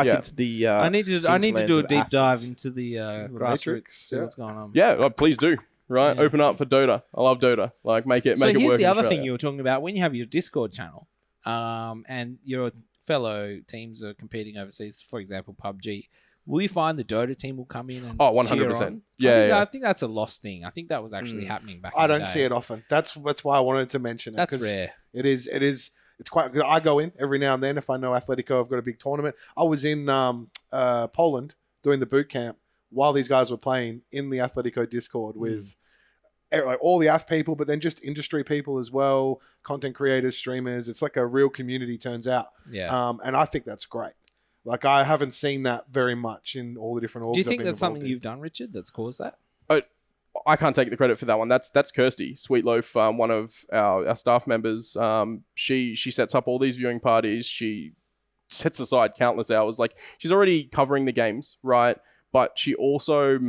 Speaker 2: Yeah.
Speaker 1: into the.
Speaker 3: I need to do a
Speaker 1: hinterlands
Speaker 3: deep
Speaker 1: of
Speaker 3: dive
Speaker 1: Athens.
Speaker 3: into the
Speaker 4: Matrix,
Speaker 3: grassroots. See
Speaker 4: yeah.
Speaker 3: what's going on.
Speaker 2: Yeah, please do. Right,
Speaker 3: Yeah.
Speaker 2: open up for Dota. I love Dota. Make it
Speaker 3: So
Speaker 2: work.
Speaker 3: here's the
Speaker 2: in
Speaker 3: other
Speaker 2: Australia.
Speaker 3: thing you were talking about. When you have your Discord channel, and your fellow teams are competing overseas, for example, PUBG, will you find the Dota team will come in and
Speaker 2: Oh,
Speaker 3: cheer
Speaker 2: 100%.
Speaker 3: on?
Speaker 2: Yeah,
Speaker 3: I think that's a lost thing. I think that was actually happening back.
Speaker 4: I
Speaker 3: in the
Speaker 4: don't
Speaker 3: day.
Speaker 4: see it often. That's why I wanted to mention it.
Speaker 3: That's
Speaker 4: 'cause
Speaker 3: rare.
Speaker 4: It is. It's quite good. I go in every now and then if I know Athletico have got a big tournament. I was in Poland doing the boot camp while these guys were playing in the Athletico Discord with all the AF people, but then just industry people as well, content creators, streamers. It's like a real community, turns out.
Speaker 3: Yeah.
Speaker 4: And I think that's great. I haven't seen that very much in all the different orgs.
Speaker 3: Do you
Speaker 4: I've
Speaker 3: think
Speaker 4: been
Speaker 3: that's something
Speaker 4: involved in.
Speaker 3: you've done, Richard, that's caused that?
Speaker 2: I can't take the credit for that one. That's Kirsty Sweetloaf, one of our staff members. She sets up all these viewing parties. She sets aside countless hours. She's already covering the games, right? but she also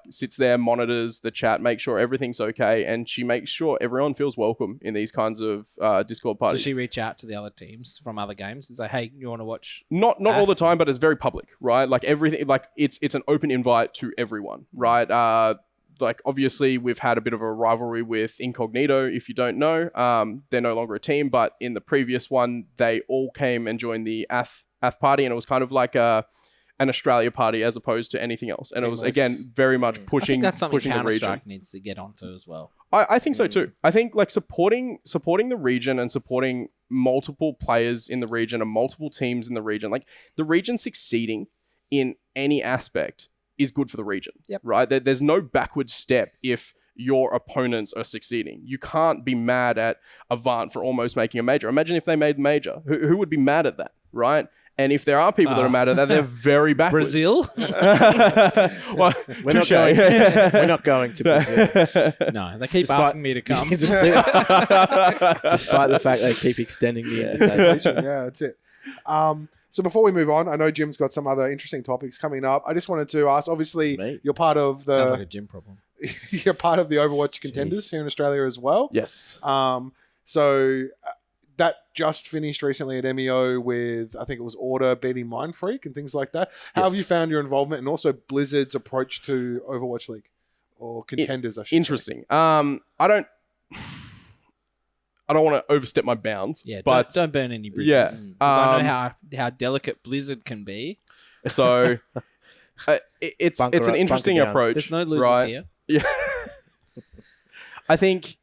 Speaker 2: sits there, monitors the chat, makes sure everything's okay, and she makes sure everyone feels welcome in these kinds of Discord parties.
Speaker 3: Does she reach out to the other teams from other games and say, "Hey, you want to watch?"
Speaker 2: Not all the time, but it's very public, right? Like everything, like it's an open invite to everyone, right? Like obviously we've had a bit of a rivalry with Incognito. If you don't know, they're no longer a team, but in the previous one, they all came and joined the Ath party, and it was kind of like an Australia party as opposed to anything else. And it was, again, very much pushing,
Speaker 3: I think that's something
Speaker 2: pushing the region.
Speaker 3: Counter-Strike needs to get onto as well.
Speaker 2: I think so too. I think like supporting the region and supporting multiple players in the region and multiple teams in the region, like the region succeeding in any aspect is good for the region, right? There's no backward step if your opponents are succeeding. You can't be mad at Avant for almost making a major. Imagine if they made major. Who would be mad at that, right? And if there are people that are mad at that, they're very backwards.
Speaker 3: Brazil?
Speaker 2: Well,
Speaker 1: We're not going to Brazil.
Speaker 3: No, they keep asking me to come.
Speaker 1: Despite the fact they keep extending the invitation.
Speaker 4: Yeah, that's it. So before we move on, I know Jim's got some other interesting topics coming up. I just wanted to ask, obviously, you're part of the...
Speaker 3: Sounds like a gym problem.
Speaker 4: You're part of the Overwatch contenders here in Australia as well.
Speaker 2: Yes.
Speaker 4: So that just finished recently at MEO with, I think it was Order beating Mind Freak and things like that. How have you found your involvement and also Blizzard's approach to Overwatch League or contenders, I should
Speaker 2: Interesting. I don't want to overstep my bounds.
Speaker 3: Yeah,
Speaker 2: but
Speaker 3: don't burn any bridges.
Speaker 2: Yeah.
Speaker 3: 'Cause I know how delicate Blizzard can be.
Speaker 2: So it's an interesting approach.
Speaker 3: There's no losers
Speaker 2: right?
Speaker 3: here.
Speaker 2: Yeah. I think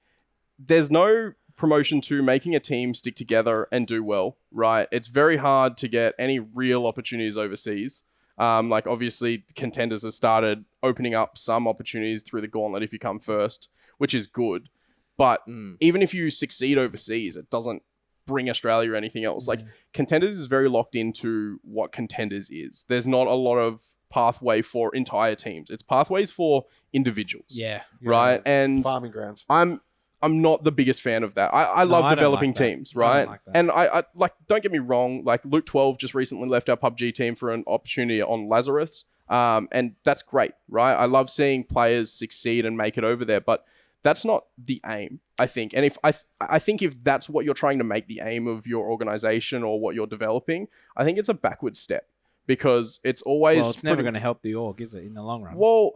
Speaker 2: there's no promotion to making a team stick together and do well, right? It's very hard to get any real opportunities overseas. Like obviously Contenders have started opening up some opportunities through the gauntlet if you come first, which is good. But even if you succeed overseas, it doesn't bring Australia or anything else. Like Contenders is very locked into what Contenders is. There's not a lot of pathway for entire teams. It's pathways for individuals.
Speaker 3: Yeah.
Speaker 2: Right. And
Speaker 4: farming grounds.
Speaker 2: I'm not the biggest fan of that. I love developing teams, right?
Speaker 3: like that.
Speaker 2: And I like, don't get me wrong, like Luke 12 just recently left our PUBG team for an opportunity on Lazarus. And that's great, right? I love seeing players succeed and make it over there, but that's not the aim, I think. And if I think if that's what you're trying to make the aim of your organization or what you're developing, I think it's a backward step because it's always...
Speaker 3: Well, it's never going to help the org, is it, in the long run?
Speaker 2: Well,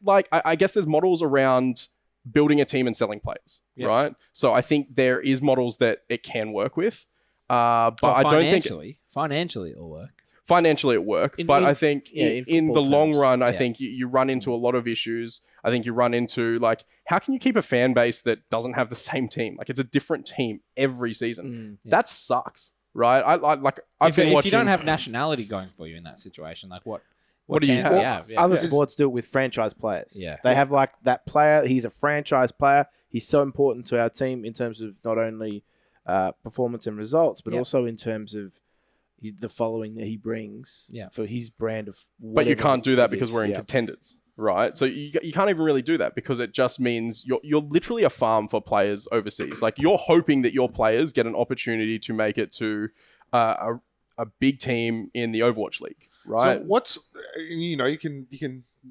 Speaker 2: like, I guess there's models around building a team and selling players, right? So I think there is models that it can work with. But I don't think...
Speaker 3: Financially it'll work.
Speaker 2: Financially it work, but I think in the long run, I
Speaker 3: yeah.
Speaker 2: think you run into a lot of issues. I think you run into, like, how can you keep a fan base that doesn't have the same team? Like, it's a different team every season.
Speaker 3: Yeah.
Speaker 2: That sucks, right? I've been
Speaker 3: If
Speaker 2: watching...
Speaker 3: you don't have nationality going for you in that situation, like what
Speaker 2: do you
Speaker 3: chance
Speaker 2: have?
Speaker 3: do you have? Yeah.
Speaker 1: Other sports do it with franchise players.
Speaker 3: Yeah.
Speaker 1: They have like that player. He's a franchise player. He's so important to our team in terms of not only performance and results, but also in terms of the following that he brings for his brand of whatever.
Speaker 2: But you can't do that because we're in
Speaker 1: Yeah.
Speaker 2: Contenders, right? So you can't even really do that because it just means you're literally a farm for players overseas. Like, you're hoping that your players get an opportunity to make it to a big team in the Overwatch League, right?
Speaker 4: So what's, you don't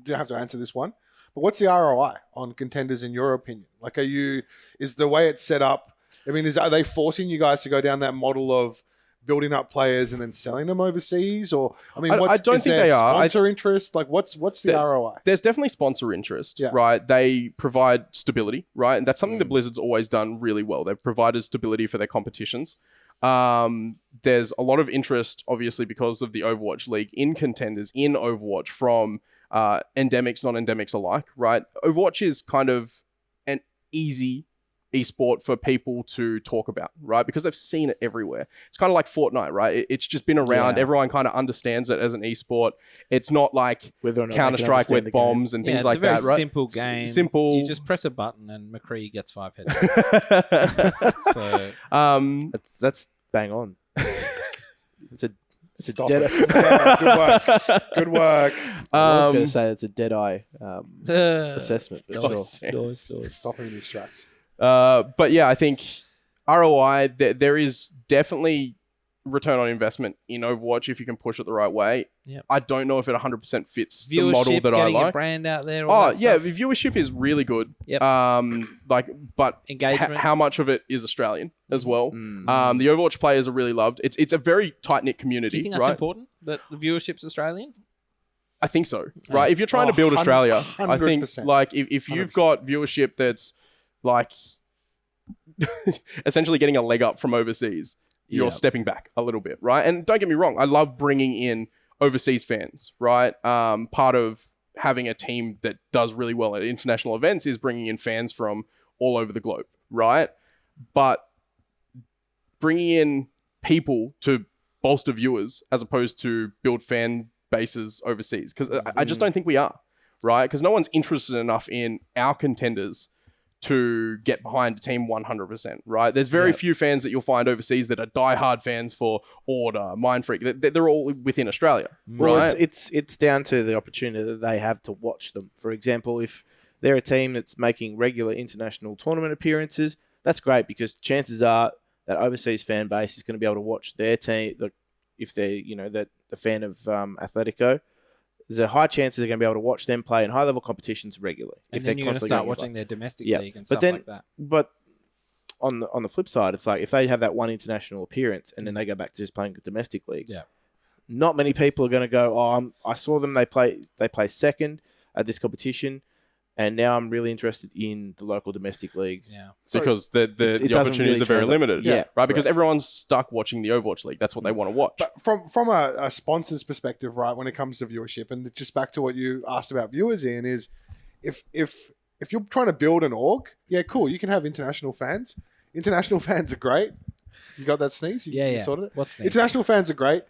Speaker 4: have to answer this one, but what's the ROI on Contenders in your opinion? Like, is the way it's set up, I mean, are they forcing you guys to go down that model of building up players and then selling them overseas? Or, I mean,
Speaker 2: I don't think they are.
Speaker 4: Sponsor interest? Like, what's the ROI?
Speaker 2: There's definitely sponsor interest, right? They provide stability, right? And that's something that Blizzard's always done really well. They've provided stability for their competitions. There's a lot of interest, obviously, because of the Overwatch League in Contenders, in Overwatch, from endemics, non-endemics alike, right? Overwatch is kind of an easy esport for people to talk about, right? Because they've seen it everywhere. It's kind of like Fortnite, right? It's just been around. Everyone kind of understands it as an esport. It's not like Counter-Strike with bombs and things like that, right?
Speaker 3: It's a very simple game.
Speaker 2: Simple.
Speaker 3: You just press a button and McCree gets 5 headshots. So
Speaker 1: that's bang on. It's a
Speaker 4: Stop
Speaker 1: dead.
Speaker 4: it. Good work.
Speaker 1: I was going to say it's a dead eye assessment. But sure.
Speaker 4: Stop in these tracks.
Speaker 2: But yeah, I think ROI, there is definitely return on investment in Overwatch if you can push it the right way.
Speaker 3: Yep.
Speaker 2: I don't know if it 100% fits the
Speaker 3: Viewership,
Speaker 2: model that I
Speaker 3: getting your
Speaker 2: like.
Speaker 3: brand out there. All
Speaker 2: Oh
Speaker 3: that
Speaker 2: yeah,
Speaker 3: stuff.
Speaker 2: the viewership is really good.
Speaker 3: Yep.
Speaker 2: But
Speaker 3: Engagement.
Speaker 2: how much of it is Australian as well?
Speaker 1: Mm.
Speaker 2: The Overwatch players are really loved. It's a very tight knit community.
Speaker 3: Do you think that's
Speaker 2: right?
Speaker 3: important that the viewership's Australian?
Speaker 2: I think so. Right. If you're trying to build Australia, I think
Speaker 4: 100%.
Speaker 2: like if you've got viewership that's like essentially getting a leg up from overseas, you're
Speaker 1: Yeah.
Speaker 2: stepping back a little bit, right? And don't get me wrong, I love bringing in overseas fans, right? Part of having a team that does really well at international events is bringing in fans from all over the globe, right? But bringing in people to bolster viewers as opposed to build fan bases overseas, because I just don't think we are, right? Because no one's interested enough in our contenders to get behind a team 100%, right? There's very few fans that you'll find overseas that are diehard fans for Order, Mindfreak. They're all within Australia,
Speaker 1: Well,
Speaker 2: right?
Speaker 1: it's down to the opportunity that they have to watch them. For example, if they're a team that's making regular international tournament appearances, that's great because chances are that overseas fan base is going to be able to watch their team. If they're the fan of Athletico, there's a high chance they're going to be able to watch them play in high level competitions regularly.
Speaker 3: And
Speaker 1: if
Speaker 3: then
Speaker 1: they're
Speaker 3: you're going to
Speaker 1: constantly
Speaker 3: start
Speaker 1: going
Speaker 3: watching their domestic
Speaker 1: Yeah.
Speaker 3: league and
Speaker 1: But
Speaker 3: stuff
Speaker 1: then-
Speaker 3: like that.
Speaker 1: But on the flip side, it's like if they have that one international appearance and then they go back to just playing the domestic league,
Speaker 3: Yeah.
Speaker 1: not many people are going to go, oh, I saw them, they play second at this competition, and now I'm really interested in the local domestic league.
Speaker 3: Yeah.
Speaker 2: Because the
Speaker 1: doesn't
Speaker 2: opportunities
Speaker 1: really
Speaker 2: are very
Speaker 1: translate.
Speaker 2: limited,
Speaker 1: Yeah,
Speaker 2: right? Because everyone's stuck watching the Overwatch League. That's what they want to watch.
Speaker 4: But from a sponsor's perspective, right, when it comes to viewership, and just back to what you asked about viewers, Ian, is if you're trying to build an org, yeah, cool, you can have international fans. International fans are great. You got that sneeze? You sorted it?
Speaker 3: What's next?
Speaker 4: International fans are great.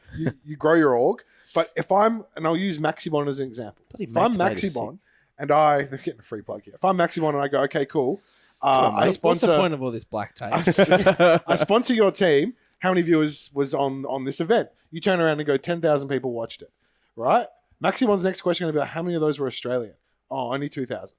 Speaker 4: You grow your org. But if and I'll use Maximon as an example.
Speaker 1: Bloody
Speaker 4: If I'm
Speaker 1: Max made us
Speaker 4: Maximon and they're getting a free plug here. If I'm Maximon and I go, okay, cool.
Speaker 1: on,
Speaker 4: I
Speaker 1: mate.
Speaker 3: What's the
Speaker 4: sponsor
Speaker 3: point of all this black tape?
Speaker 4: I sponsor your team. How many viewers was on this event? You turn around and go, 10,000 people watched it, right? Maximon's next question going to be like, how many of those were Australian? Oh, only 2,000,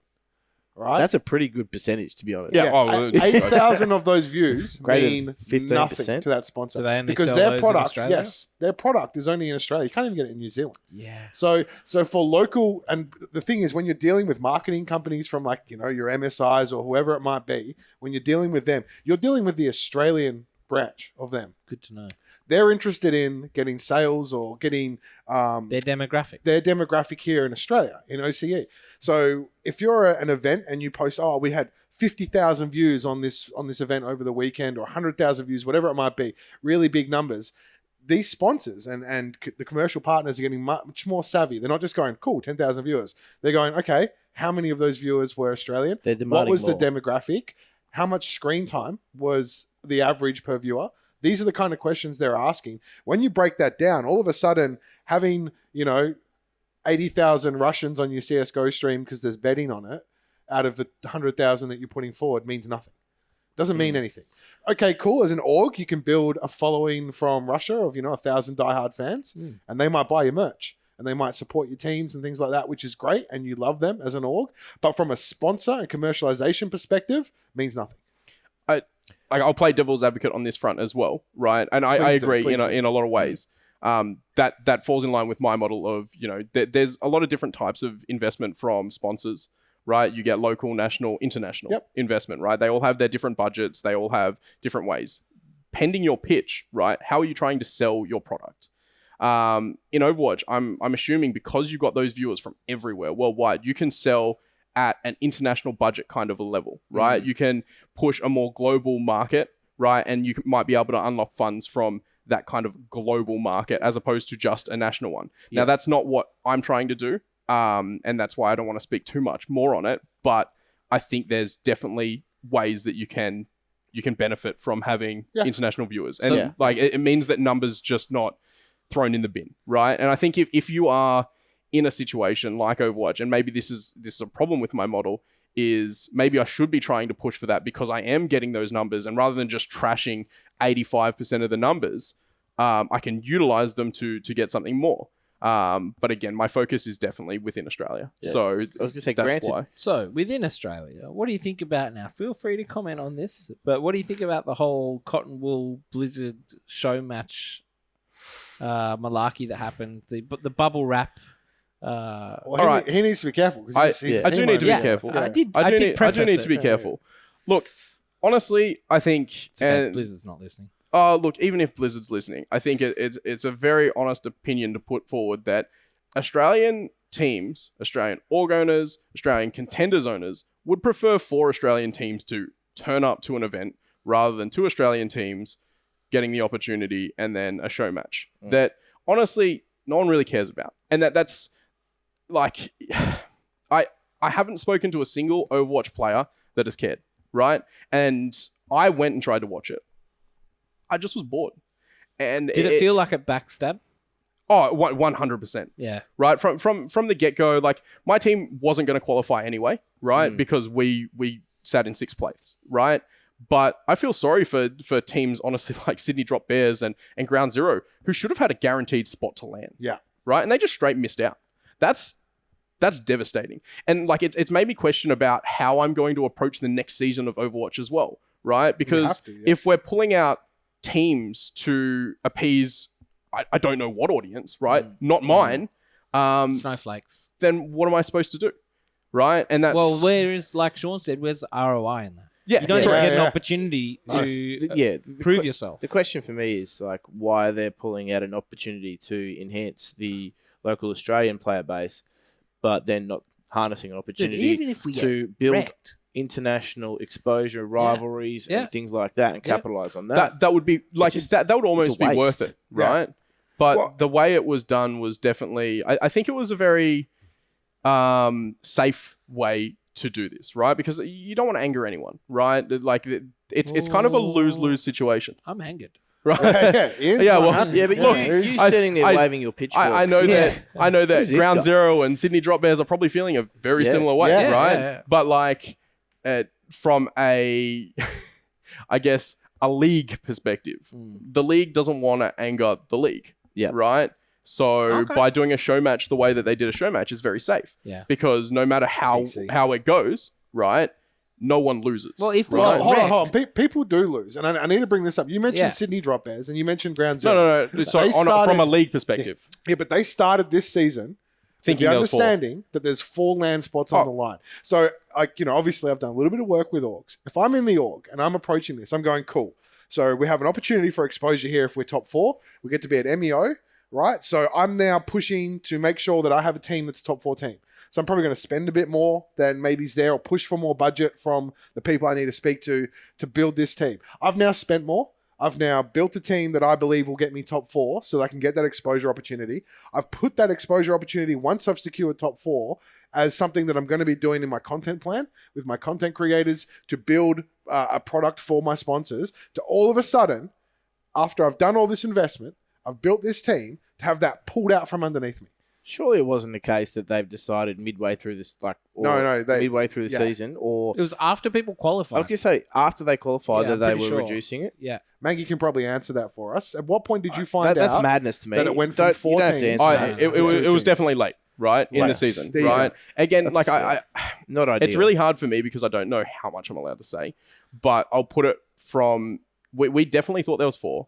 Speaker 4: right?
Speaker 1: That's a pretty good percentage, to be honest.
Speaker 2: Yeah. Oh,
Speaker 4: 8,000 of those views
Speaker 1: Greater
Speaker 4: mean
Speaker 1: than 15%.
Speaker 4: nothing to that sponsor
Speaker 3: Do they only
Speaker 4: because
Speaker 3: sell
Speaker 4: their
Speaker 3: those in
Speaker 4: product,
Speaker 3: Australia?
Speaker 4: yes, their product is only in Australia. You can't even get it in New Zealand.
Speaker 3: Yeah.
Speaker 4: So for local, and the thing is, when you're dealing with marketing companies from like your MSIs or whoever it might be, when you're dealing with them, you're dealing with the Australian branch of them.
Speaker 3: Good to know.
Speaker 4: They're interested in getting sales or getting
Speaker 3: Their demographic.
Speaker 4: their demographic here in Australia, in OCE. So if you're an event and you post, oh, we had 50,000 views on this event over the weekend, or 100,000 views, whatever it might be, really big numbers. These sponsors and the commercial partners are getting much more savvy. They're not just going, cool, 10,000 viewers. They're going, okay, how many of those viewers were Australian?
Speaker 1: They're
Speaker 4: What
Speaker 1: demanding
Speaker 4: was
Speaker 1: more.
Speaker 4: the demographic? How much screen time was the average per viewer? These are the kind of questions they're asking. When you break that down, all of a sudden having, 80,000 Russians on your CSGO stream because there's betting on it out of the 100,000 that you're putting forward means nothing. Doesn't mean anything. Okay, cool. As an org, you can build a following from Russia of, 1,000 diehard fans, and they might buy your merch and they might support your teams and things like that, which is great, and you love them as an org. But from a sponsor and commercialization perspective, means nothing.
Speaker 2: I'll play devil's advocate on this front as well, right? And I
Speaker 4: Please do,
Speaker 2: agree
Speaker 4: please
Speaker 2: in a lot of ways. That falls in line with my model of, there's a lot of different types of investment from sponsors, right? You get local, national, international investment, right? They all have their different budgets. They all have different ways. Pending your pitch, right? How are you trying to sell your product? In Overwatch, I'm assuming because you've got those viewers from everywhere worldwide, you can sell at an international budget kind of a level, right? You can push a more global market, right? And you might be able to unlock funds from that kind of global market as opposed to just a national one. Now, that's not what I'm trying to do. And that's why I don't want to speak too much more on it. But I think there's definitely ways that you can benefit from having international viewers. And it means that numbers just not thrown in the bin, right? And I think if you are in a situation like Overwatch, and maybe this is a problem with my model, is maybe I should be trying to push for that because I am getting those numbers, and rather than just trashing 85% of the numbers, I can utilize them to get something more. But again, my focus is definitely within Australia.
Speaker 1: Yeah.
Speaker 2: So
Speaker 1: I was going to say,
Speaker 2: that's
Speaker 1: granted,
Speaker 2: why.
Speaker 3: So, within Australia, what do you think about now? Feel free to comment on this, but what do you think about the whole cotton wool blizzard show match malarkey that happened. The bubble wrap.
Speaker 4: Well, he needs to be careful.
Speaker 2: I do need to be careful.
Speaker 3: I did
Speaker 2: I do
Speaker 3: preface
Speaker 2: need to be
Speaker 3: it.
Speaker 2: careful. Look, honestly, I think...
Speaker 3: It's okay, Blizzard's not listening.
Speaker 2: Look, even if Blizzard's listening, I think it's a very honest opinion to put forward that Australian teams, Australian org owners, Australian Contenders owners would prefer 4 Australian teams to turn up to an event rather than 2 Australian teams getting the opportunity and then a show match that honestly no one really cares about. And that's like, I haven't spoken to a single Overwatch player that has cared, right? And I went and tried to watch it. I just was bored. And
Speaker 3: Did it feel like a backstab?
Speaker 2: Oh, 100%.
Speaker 3: Yeah.
Speaker 2: Right? From the get-go, like, my team wasn't going to qualify anyway, right? Because we sat in 6th place, right? But I feel sorry for teams, honestly, like Sydney Drop Bears and Ground Zero, who should have had a guaranteed spot to land.
Speaker 4: Yeah.
Speaker 2: Right? And they just straight missed out. That's devastating. And, like, it's made me question about how I'm going to approach the next season of Overwatch as well, right? Because if we're pulling out teams to appease... I don't know what audience, right? Not mine.
Speaker 3: Snowflakes.
Speaker 2: Then what am I supposed to do? Right? And that's...
Speaker 3: Well, where is, like Sean said, where's the ROI in that?
Speaker 2: Yeah.
Speaker 3: You don't even get an
Speaker 4: Yeah.
Speaker 3: opportunity to
Speaker 1: the
Speaker 3: prove yourself.
Speaker 1: The question for me is like why they're pulling out an opportunity to enhance the local Australian player base, but then not harnessing an opportunity
Speaker 3: even if we
Speaker 1: to
Speaker 3: get
Speaker 1: build
Speaker 3: wrecked.
Speaker 1: international exposure, rivalries,
Speaker 3: Yeah.
Speaker 1: and things like that, and capitalize on that.
Speaker 2: That would be like that would almost be
Speaker 1: waste.
Speaker 2: worth it, right? But the way it was done was definitely I think it was a very safe way to do this, right? Because you don't want to anger anyone, right? Like it's kind of a lose-lose situation,
Speaker 3: I'm angered.
Speaker 2: right?
Speaker 4: Ian's
Speaker 2: Yeah,
Speaker 4: not
Speaker 2: well,
Speaker 4: happy.
Speaker 1: Yeah, but you standing there waving your pitchfork.
Speaker 2: I know that
Speaker 1: Who's this
Speaker 2: Ground
Speaker 1: guy?
Speaker 2: Zero and Sydney Drop Bears are probably feeling a very similar way,
Speaker 4: Yeah.
Speaker 2: right?
Speaker 3: Yeah.
Speaker 2: But like from a I guess a league perspective, the league doesn't want to anger the league.
Speaker 1: Yeah.
Speaker 2: Right? So
Speaker 3: Okay.
Speaker 2: by doing a show match the way that they did a show match is very safe.
Speaker 3: Yeah.
Speaker 2: Because no matter how
Speaker 4: Easy.
Speaker 2: it goes, right, no one loses.
Speaker 3: Well, if we
Speaker 2: right?
Speaker 3: got
Speaker 4: Hold on,
Speaker 3: wrecked-
Speaker 4: hold on. People do lose, and I need to bring this up. You mentioned
Speaker 3: Yeah.
Speaker 4: Sydney Drop Bears, and you mentioned Ground Zero.
Speaker 2: No. So
Speaker 4: They
Speaker 2: from
Speaker 4: started-
Speaker 2: a league perspective,
Speaker 4: Yeah, but they started this season
Speaker 2: thinking
Speaker 4: with the
Speaker 2: there was 4.
Speaker 4: understanding that there's 4 land spots on the line. So, like, obviously I've done a little bit of work with orgs. If I'm in the org and I'm approaching this, I'm going, cool. So we have an opportunity for exposure here if we're top 4. We get to be at MEO, right? So I'm now pushing to make sure that I have a team that's a top 4 team. So I'm probably going to spend a bit more than maybe's there or push for more budget from the people I need to speak to build this team. I've now spent more. I've now built a team that I believe will get me top 4 so that I can get that exposure opportunity. I've put that exposure opportunity once I've secured top 4 as something that I'm going to be doing in my content plan with my content creators to build a product for my sponsors to all of a sudden, after I've done all this investment, I've built this team to have that pulled out from underneath me.
Speaker 1: Surely it wasn't the case that they've decided midway through this, midway through the season, or
Speaker 3: It was after people
Speaker 1: I
Speaker 3: qualified.
Speaker 1: was just say after they qualified
Speaker 3: Yeah,
Speaker 1: that
Speaker 3: I'm
Speaker 1: they
Speaker 3: pretty
Speaker 1: were
Speaker 3: sure.
Speaker 1: reducing it.
Speaker 3: Yeah.
Speaker 4: Mangy can probably answer that for us. At what point did you find
Speaker 1: That's
Speaker 4: out
Speaker 1: madness to me.
Speaker 4: that it went from
Speaker 1: You
Speaker 4: 4
Speaker 1: don't have to
Speaker 4: teams?
Speaker 1: answer that.
Speaker 2: it was
Speaker 4: teams.
Speaker 2: definitely late, right? In the
Speaker 4: Yes.
Speaker 2: season,
Speaker 4: There you
Speaker 2: right?
Speaker 4: go.
Speaker 2: Again,
Speaker 1: That's,
Speaker 2: like I
Speaker 1: Not ideal.
Speaker 2: it's really hard for me because I don't know how much I'm allowed to say, but I'll put it from we definitely thought there was 4.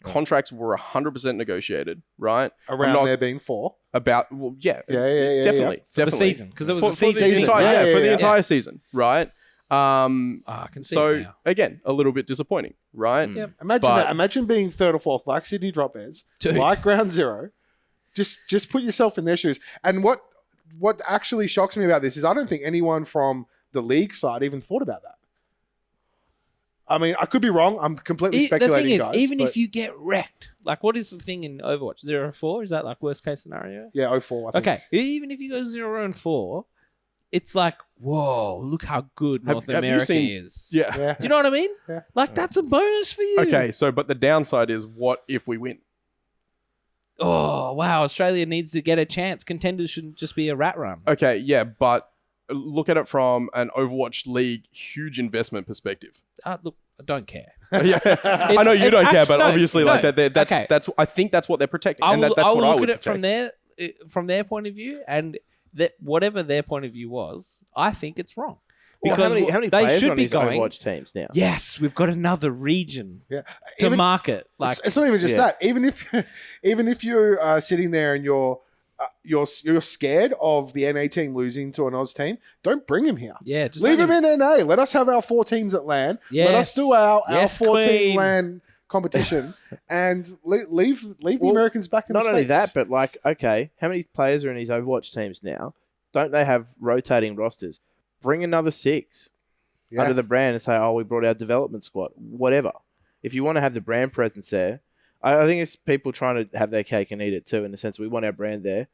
Speaker 2: Contracts were 100% negotiated, right?
Speaker 4: around
Speaker 2: not-
Speaker 4: there being 4?
Speaker 2: About well, yeah,
Speaker 4: Yeah.
Speaker 2: definitely,
Speaker 3: For the
Speaker 2: definitely.
Speaker 3: season. Because it was
Speaker 2: For
Speaker 3: a season.
Speaker 2: the entire,
Speaker 4: Yeah,
Speaker 2: for the
Speaker 4: yeah.
Speaker 2: entire season, right?
Speaker 3: I can see it
Speaker 2: So
Speaker 3: now.
Speaker 2: again, a little bit disappointing, right?
Speaker 3: Yep.
Speaker 4: Imagine
Speaker 2: But-
Speaker 4: that. Imagine being 3rd or 4th, like Sydney Drop Bears,
Speaker 3: Dude.
Speaker 4: like Ground Zero. Just put yourself in their shoes. And what actually shocks me about this is I don't think anyone from the league side even thought about that. I mean, I could be wrong. I'm completely
Speaker 3: The
Speaker 4: speculating,
Speaker 3: thing is,
Speaker 4: guys.
Speaker 3: even
Speaker 4: but-
Speaker 3: if you get wrecked, like what is the thing in Overwatch? 0-4? Is that like worst case scenario?
Speaker 4: yeah, 04, I think.
Speaker 3: Okay. Even if you go 0-4, it's like, whoa, look how good North
Speaker 2: have you
Speaker 3: America
Speaker 2: seen-
Speaker 3: is.
Speaker 2: Yeah.
Speaker 4: Yeah.
Speaker 3: Do you know what I mean?
Speaker 4: Yeah.
Speaker 3: Like that's a bonus for you.
Speaker 2: Okay, so but the downside is what if we win?
Speaker 3: Oh, wow. Australia needs to get a chance. Contenders shouldn't just be a rat run.
Speaker 2: Okay, yeah, but look at it from an Overwatch League huge investment perspective.
Speaker 3: Look, I don't care.
Speaker 2: Yeah, I know you
Speaker 3: it's
Speaker 2: don't care, but
Speaker 3: no,
Speaker 2: obviously, like
Speaker 3: no.
Speaker 2: that's
Speaker 3: Okay.
Speaker 2: that's I think that's what they're protecting,
Speaker 3: I
Speaker 2: and
Speaker 3: will,
Speaker 2: that's
Speaker 3: I will
Speaker 2: what I
Speaker 3: look
Speaker 2: would
Speaker 3: at it
Speaker 2: protect.
Speaker 3: from their point of view, and that whatever their point of view was, I think it's wrong.
Speaker 1: Well,
Speaker 3: because
Speaker 1: how many
Speaker 3: they
Speaker 1: players
Speaker 3: should
Speaker 1: are on
Speaker 3: be
Speaker 1: these
Speaker 3: going.
Speaker 1: Overwatch teams now?
Speaker 3: Yes, we've got another region
Speaker 4: Yeah.
Speaker 3: to
Speaker 4: Even-
Speaker 3: market. Like
Speaker 4: it's not even just
Speaker 1: Yeah.
Speaker 4: that. Even if you're sitting there and you're scared of the NA team losing to an Oz team, don't bring him here.
Speaker 3: yeah, just
Speaker 4: Leave
Speaker 3: don't
Speaker 4: him in NA. Let us have our 4 teams at LAN. Let us
Speaker 3: Yes.
Speaker 4: do our
Speaker 3: Yes,
Speaker 4: 14
Speaker 3: Queen.
Speaker 4: LAN competition and leave the
Speaker 1: Well,
Speaker 4: Americans back in
Speaker 1: Not
Speaker 4: the
Speaker 1: only
Speaker 4: States.
Speaker 1: that, but like, okay, how many players are in these Overwatch teams now? Don't they have rotating rosters? Bring another 6
Speaker 4: Yeah.
Speaker 1: under the brand and say, oh, we brought our development squad. Whatever. If you want to have the brand presence there, I think it's people trying to have their cake and eat it too, in the sense we want our brand there,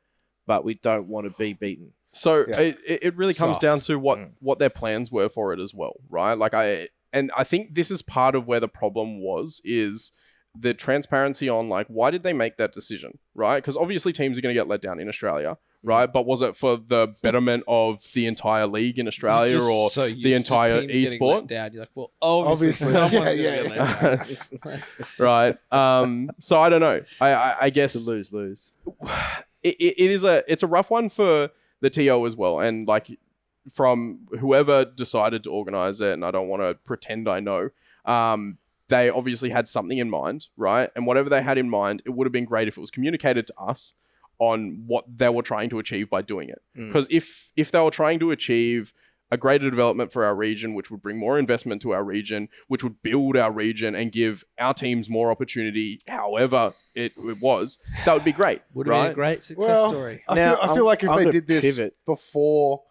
Speaker 1: but we don't want to be beaten.
Speaker 2: So
Speaker 4: Yeah.
Speaker 2: it really comes
Speaker 3: Soft.
Speaker 2: down to what their plans were for it as well, right? Like I think this is part of where the problem is the transparency on like why did they make that decision, right? Because obviously teams are going to get let down in Australia, right? But was it for the betterment of the entire league in Australia
Speaker 3: Just
Speaker 2: or
Speaker 3: so
Speaker 2: the
Speaker 3: used to
Speaker 2: entire
Speaker 3: teams getting
Speaker 2: esport?
Speaker 3: let down. You're like, well, obviously
Speaker 4: Obviously.
Speaker 3: someone's
Speaker 4: Yeah,
Speaker 3: gonna
Speaker 4: yeah,
Speaker 3: get let down.
Speaker 2: Right. So I don't know. I guess
Speaker 1: It's a lose-lose.
Speaker 2: it's a rough one for the TO as well, and like from whoever decided to organize it, and I don't want to pretend I know. They obviously had something in mind, right? And whatever they had in mind, it would have been great if it was communicated to us on what they were trying to achieve by doing it. Because if they were trying to achieve a greater development for our region, which would bring more investment to our region, which would build our region and give our teams more opportunity, however it was, that would be great.
Speaker 3: Would have
Speaker 2: right?
Speaker 3: been a great success
Speaker 4: Well,
Speaker 3: story.
Speaker 4: I feel like if
Speaker 1: I'm
Speaker 4: they
Speaker 1: gonna
Speaker 4: did this
Speaker 1: pivot.
Speaker 4: before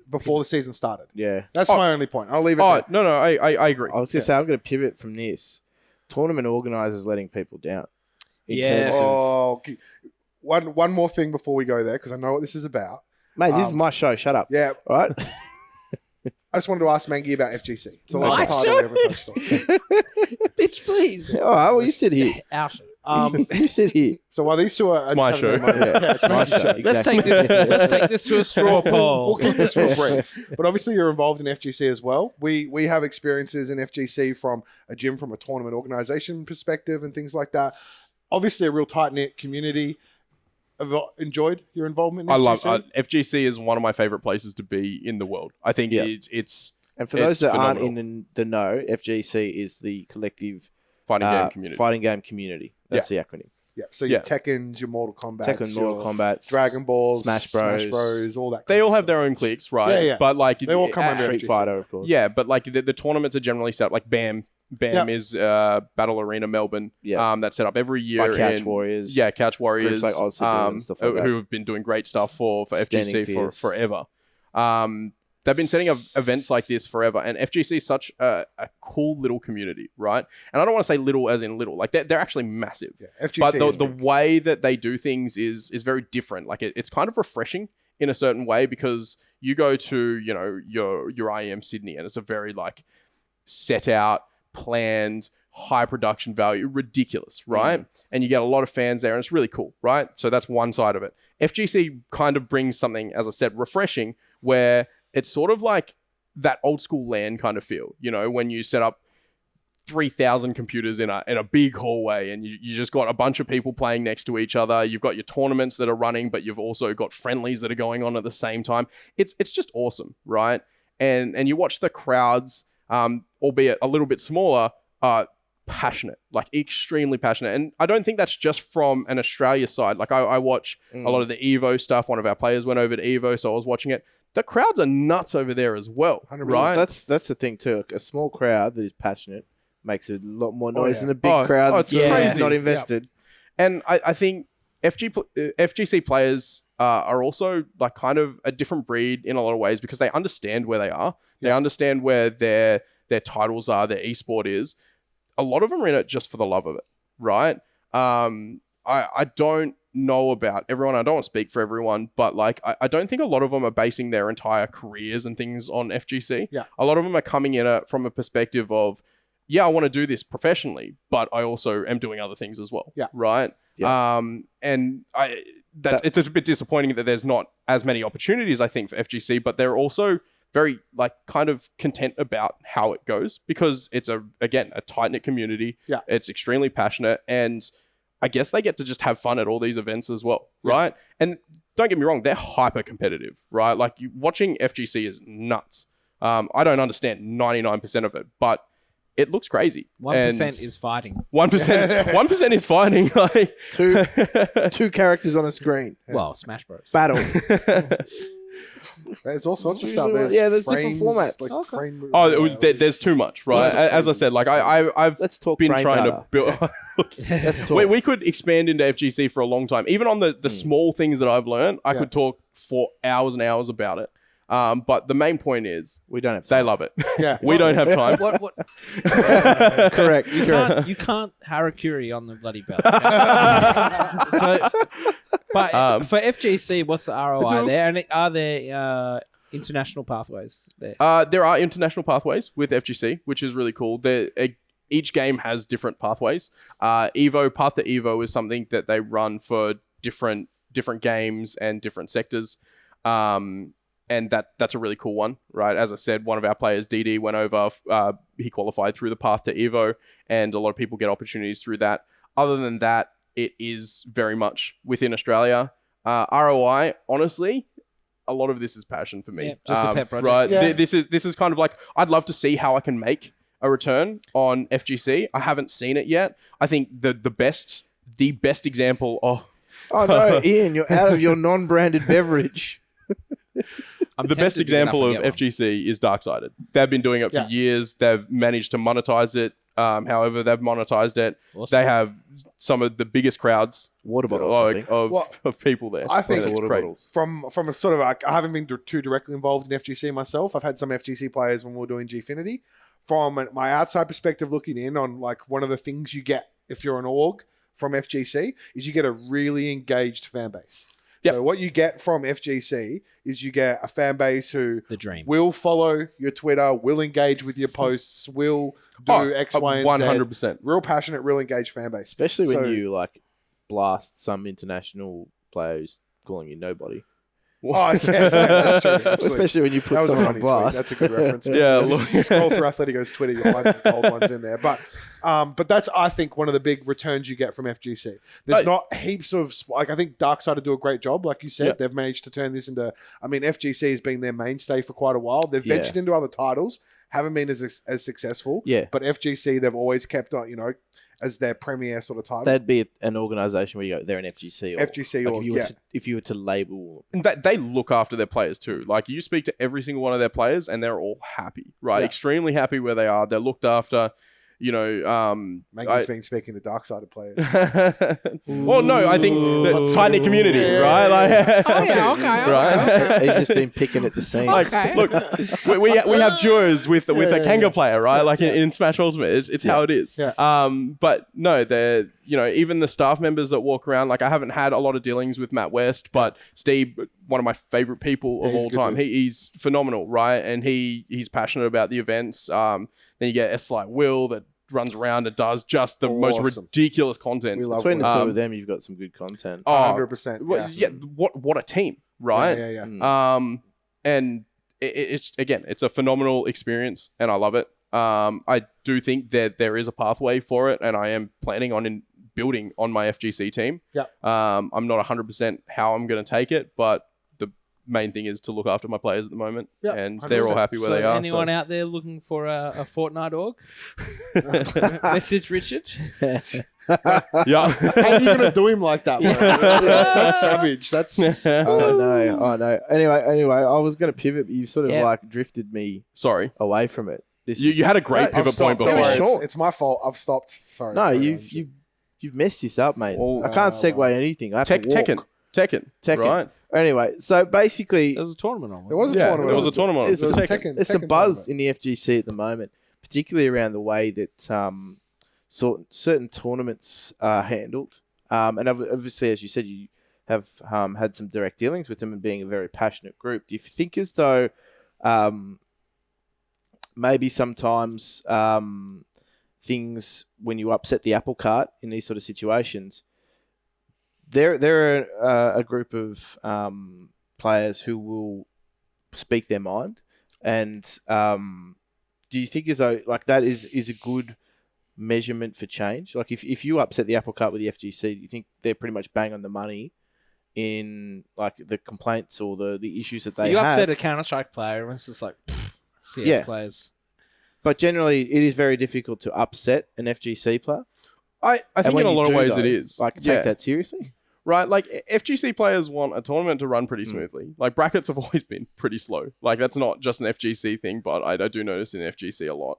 Speaker 4: the season started,
Speaker 1: Yeah.
Speaker 4: that's my only point. I'll leave it
Speaker 2: Oh,
Speaker 4: there.
Speaker 2: no, I agree.
Speaker 1: I was going to say, I'm going to pivot from this. Tournament organisers letting people down. In
Speaker 3: Yeah.
Speaker 1: terms of-
Speaker 4: Oh, one more thing before we go there, because I know what this is about.
Speaker 1: Mate, this is my show. Shut up.
Speaker 4: Yeah,
Speaker 1: All right?
Speaker 4: I just wanted to ask Mangy about FGC. It's a
Speaker 3: My
Speaker 4: last title we haven't touched on.
Speaker 3: Bitch, please.
Speaker 1: All right, well, you sit here.
Speaker 3: Our show.
Speaker 1: You sit here.
Speaker 4: So while these two are,
Speaker 2: It's my show.
Speaker 4: Yeah, it's my show.
Speaker 3: Let's take this. Let's take this to a straw poll.
Speaker 4: We'll keep this real brief. But obviously, you're involved in FGC as well. We have experiences in FGC from a gym, from a tournament organization perspective, and things like that. Obviously, a real tight knit community. Have you enjoyed your involvement in
Speaker 2: I
Speaker 4: FGC?
Speaker 2: love FGC is one of my favorite places to be in the world. I think
Speaker 1: Yeah.
Speaker 2: it's
Speaker 1: And for those that aren't
Speaker 2: phenomenal.
Speaker 1: in the know, FGC is the collective
Speaker 2: fighting game community.
Speaker 1: Fighting game community. That's the acronym.
Speaker 4: Yeah. So your
Speaker 2: Yeah.
Speaker 4: Tekkens, your Mortal Kombat,
Speaker 1: Tekken, Mortal Kombat,
Speaker 4: Dragon Balls,
Speaker 1: Smash
Speaker 4: Smash
Speaker 1: Bros.
Speaker 4: Bros, all that.
Speaker 2: They
Speaker 4: kind
Speaker 2: all
Speaker 4: of
Speaker 2: have
Speaker 4: stuff.
Speaker 2: their own cliques, right?
Speaker 4: Yeah, yeah.
Speaker 2: But like
Speaker 4: They all come under
Speaker 1: Street
Speaker 4: FGC.
Speaker 1: Fighter, of course.
Speaker 2: Yeah, but like the tournaments are generally set up like BAM. BAM
Speaker 4: Yeah.
Speaker 2: is Battle Arena Melbourne.
Speaker 1: Yeah.
Speaker 2: That's set up every year.
Speaker 1: By Couch
Speaker 2: in-
Speaker 1: Warriors.
Speaker 2: Yeah, Couch Warriors.
Speaker 1: like Oz Hippo and stuff like that.
Speaker 2: who have been doing great stuff for
Speaker 1: Standing
Speaker 2: FGC for
Speaker 1: Fierce.
Speaker 2: forever. They've been setting up events like this forever, and FGC is such a cool little community, right? And I don't want to say little as in little, like they're actually massive.
Speaker 4: Yeah, FGC
Speaker 2: But
Speaker 4: is
Speaker 2: the
Speaker 4: big.
Speaker 2: way that they do things is very different. Like it's kind of refreshing in a certain way because you go to your IEM Sydney and it's a very like set out, planned, high production value, ridiculous, right? And you get a lot of fans there and it's really cool, right? So that's one side of it. FGC kind of brings something, as I said, refreshing, where it's sort of like that old school LAN kind of feel, when you set up 3,000 computers in a big hallway and you just got a bunch of people playing next to each other. You've got your tournaments that are running, but you've also got friendlies that are going on at the same time. It's just awesome, right? And you watch the crowds, albeit a little bit smaller, passionate, like extremely passionate. And I don't think that's just from an Australia side. Like I watch a lot of the Evo stuff. One of our players went over to Evo, so I was watching it. The crowds are nuts over there as well,
Speaker 4: 100%.
Speaker 2: right?
Speaker 1: That's the thing too. A small crowd that is passionate makes a lot more noise
Speaker 4: yeah.
Speaker 1: than a big crowd
Speaker 2: it's
Speaker 1: that's
Speaker 2: crazy.
Speaker 1: not invested.
Speaker 2: And I think FGC players are also like kind of a different breed in a lot of ways because they understand where they are. They understand where their titles are, their esport is. A lot of them are in it just for the love of it, right? I don't know about everyone. I don't want to speak for everyone, but like I don't think a lot of them are basing their entire careers and things on FGC.
Speaker 4: Yeah.
Speaker 2: A lot of them are coming in it from a perspective of, yeah, I want to do this professionally, but I also am doing other things as well.
Speaker 4: Yeah.
Speaker 2: Right.
Speaker 1: Yeah.
Speaker 2: And it's a bit disappointing that there's not as many opportunities, I think, for FGC, but they're also very like kind of content about how it goes because it's a tight-knit community.
Speaker 4: Yeah.
Speaker 2: It's extremely passionate, and I guess they get to just have fun at all these events as well, right? And don't get me wrong, they're hyper competitive, right? Like watching FGC is nuts. I don't understand 99% of it, but it looks crazy.
Speaker 3: 1% is fighting.
Speaker 2: 1% is fighting. Like
Speaker 1: Two characters on a screen.
Speaker 3: Well, Smash Bros.
Speaker 1: Battle.
Speaker 4: There's all sorts of
Speaker 1: Usually
Speaker 4: stuff.
Speaker 1: like-
Speaker 4: There's
Speaker 1: yeah, there's different
Speaker 4: frames,
Speaker 1: formats.
Speaker 4: Like
Speaker 3: Okay.
Speaker 4: frame
Speaker 2: there's too much, right? As I said, like I've
Speaker 1: Let's talk
Speaker 2: been
Speaker 1: frame
Speaker 2: trying
Speaker 1: data.
Speaker 2: to build.
Speaker 1: Let's talk.
Speaker 2: we could expand into FGC for a long time. Even on the small things that I've learned, I could talk for hours and hours about it. But the main point is
Speaker 1: We don't have
Speaker 2: they
Speaker 1: time.
Speaker 2: love it.
Speaker 4: Yeah.
Speaker 2: We don't have time.
Speaker 3: What?
Speaker 1: Correct.
Speaker 3: You can't harakiri on the bloody belt. Okay? But for FGC, what's the ROI there? And are there international pathways there?
Speaker 2: There are international pathways with FGC, which is really cool. Each game has different pathways. Path to Evo is something that they run for different games and different sectors. And that's a really cool one, right? As I said, one of our players, DD, went over. He qualified through the Path to Evo, and a lot of people get opportunities through that. Other than that, it is very much within Australia. ROI, honestly, a lot of this is passion for me.
Speaker 3: Yeah, just a pet project.
Speaker 2: Right?
Speaker 1: Yeah.
Speaker 2: This is kind of like, I'd love to see how I can make a return on FGC. I haven't seen it yet. I think the best example of
Speaker 1: Oh no, Ian, you're out of your non-branded beverage.
Speaker 3: I'm
Speaker 2: the best
Speaker 3: tempted to get up
Speaker 2: example
Speaker 3: and
Speaker 2: of
Speaker 3: get one.
Speaker 2: FGC is Darksided. They've been doing it for years. They've managed to monetize it. However, they've monetized it.
Speaker 3: Awesome.
Speaker 2: They have some of the biggest crowds
Speaker 1: Water bottles, I think.
Speaker 2: of people there.
Speaker 4: I think
Speaker 2: And it's
Speaker 1: water
Speaker 2: great.
Speaker 1: bottles.
Speaker 4: from a sort of like, I haven't been too directly involved in FGC myself. I've had some FGC players when we were doing Gfinity. From my outside perspective, looking in on like one of the things you get if you're an org from FGC is you get a really engaged fan base.
Speaker 2: Yep.
Speaker 4: So what you get from FGC is you get a fan base who
Speaker 3: The dream.
Speaker 4: will follow your Twitter, will engage with your posts, will do X, Y, and
Speaker 2: 100%.
Speaker 4: Z. Real passionate, real engaged fan base.
Speaker 1: Especially when
Speaker 4: So-
Speaker 1: you like blast some international players calling you nobody.
Speaker 4: Oh, yeah, that's true. Absolutely.
Speaker 1: Especially when you
Speaker 4: That
Speaker 1: put
Speaker 4: was a
Speaker 1: someone
Speaker 4: funny
Speaker 1: on
Speaker 4: tweet.
Speaker 1: blast.
Speaker 4: That's a good reference.
Speaker 2: Yeah,
Speaker 4: If you
Speaker 2: look.
Speaker 4: scroll through Athletico's Twitter, you'll find the old ones in there. But that's, I think, one of the big returns you get from FGC. There's not heaps of, like, I think Darksided do a great job. Like you said,
Speaker 2: Yeah.
Speaker 4: they've managed to turn this into, I mean, FGC has been their mainstay for quite a while. They've
Speaker 1: Yeah.
Speaker 4: ventured into other titles, haven't been as successful.
Speaker 1: Yeah.
Speaker 4: But FGC, they've always kept on, as their premier sort of title.
Speaker 1: That'd be an organisation where you go, they're an FGC. Or,
Speaker 4: FGC
Speaker 1: like
Speaker 4: or,
Speaker 1: if you were
Speaker 4: yeah.
Speaker 1: if you were to label.
Speaker 2: And they look after their players too. Like you speak to every single one of their players and they're all happy, right?
Speaker 4: Yeah.
Speaker 2: Extremely happy where they are. They're looked after.
Speaker 4: Mangy's been speaking to Darksided players.
Speaker 2: Well, no, I think the tight-knit community,
Speaker 4: Yeah.
Speaker 2: right? Like,
Speaker 3: Oh, yeah, okay,
Speaker 2: right?
Speaker 1: He's just been picking at the seams.
Speaker 2: Like,
Speaker 3: Okay.
Speaker 2: look, we have duos with a Kanga player, right? Like in Smash Ultimate, it's how it is.
Speaker 4: Yeah.
Speaker 2: But no, they're even the staff members that walk around. Like I haven't had a lot of dealings with Matt West, but Steve, one of my favorite people of
Speaker 4: he's
Speaker 2: all
Speaker 4: good
Speaker 2: time.
Speaker 4: dude.
Speaker 2: He's phenomenal, right? And he's passionate about the events. Then you get S like Will that runs around and does just the most
Speaker 4: Awesome.
Speaker 2: ridiculous content.
Speaker 4: We love
Speaker 1: Between the two
Speaker 2: Um,
Speaker 1: of them, you've got some good content.
Speaker 2: Oh,
Speaker 4: 100%.
Speaker 2: well,
Speaker 4: Yeah.
Speaker 2: what a team, right?
Speaker 4: Yeah.
Speaker 2: And it's a phenomenal experience, and I love it. I do think that there is a pathway for it, and I am planning on building on my FGC team.
Speaker 4: Yeah.
Speaker 2: I'm not 100% how I'm going to take it, but the main thing is to look after my players at the moment,
Speaker 4: Yeah,
Speaker 2: and they're all
Speaker 4: 100%.
Speaker 2: happy where they are.
Speaker 3: Anyone
Speaker 2: so.
Speaker 3: out there looking for a Fortnite org? Message Richard.
Speaker 2: Yeah.
Speaker 4: How are you going to do him like that, bro? That's savage. That's
Speaker 1: Oh no. Anyway, I was going to pivot, but you sort of
Speaker 3: Yeah.
Speaker 1: like drifted me
Speaker 2: Sorry.
Speaker 1: away from it. This
Speaker 2: You had a great
Speaker 4: I've
Speaker 2: pivot point
Speaker 4: stopped. Don't
Speaker 2: before.
Speaker 4: worry,
Speaker 1: Sure.
Speaker 4: it's my fault. I've stopped. Sorry.
Speaker 1: No,
Speaker 4: Carry
Speaker 1: you've messed this up, mate.
Speaker 2: Well,
Speaker 1: I can't segue anything. I have to walk.
Speaker 2: Tekken. Right?
Speaker 1: Anyway, so basically,
Speaker 3: There was a tournament on.
Speaker 4: There was a
Speaker 2: Yeah,
Speaker 4: tournament.
Speaker 2: there was a tournament.
Speaker 1: There's
Speaker 2: It was
Speaker 1: some,
Speaker 2: Tekken.
Speaker 1: there's some
Speaker 4: Tekken
Speaker 1: buzz
Speaker 4: tournament.
Speaker 1: in the FGC at the moment, particularly around the way that certain tournaments are handled. And obviously, as you said, you have had some direct dealings with them and being a very passionate group. Do you think as though maybe sometimes things, when you upset the apple cart in these sort of situations, there are a group of players who will speak their mind, and do you think as though like that is a good measurement for change? Like if you upset the apple cart with the FGC, do you think they're pretty much bang on the money in like the complaints or the issues that they
Speaker 3: You
Speaker 1: have?
Speaker 3: upset a Counter-Strike player, and it's just like, CS
Speaker 1: Yeah.
Speaker 3: players.
Speaker 1: But generally, it is very difficult to upset an FGC player.
Speaker 2: I
Speaker 1: And
Speaker 2: think
Speaker 1: when
Speaker 2: in a
Speaker 1: you
Speaker 2: lot of
Speaker 1: do,
Speaker 2: ways
Speaker 1: though,
Speaker 2: it is.
Speaker 1: Like, take
Speaker 2: Yeah.
Speaker 1: that seriously.
Speaker 2: Right, like FGC players want a tournament to run pretty smoothly. Like brackets have always been pretty slow. Like that's not just an FGC thing, but I do notice in FGC a lot.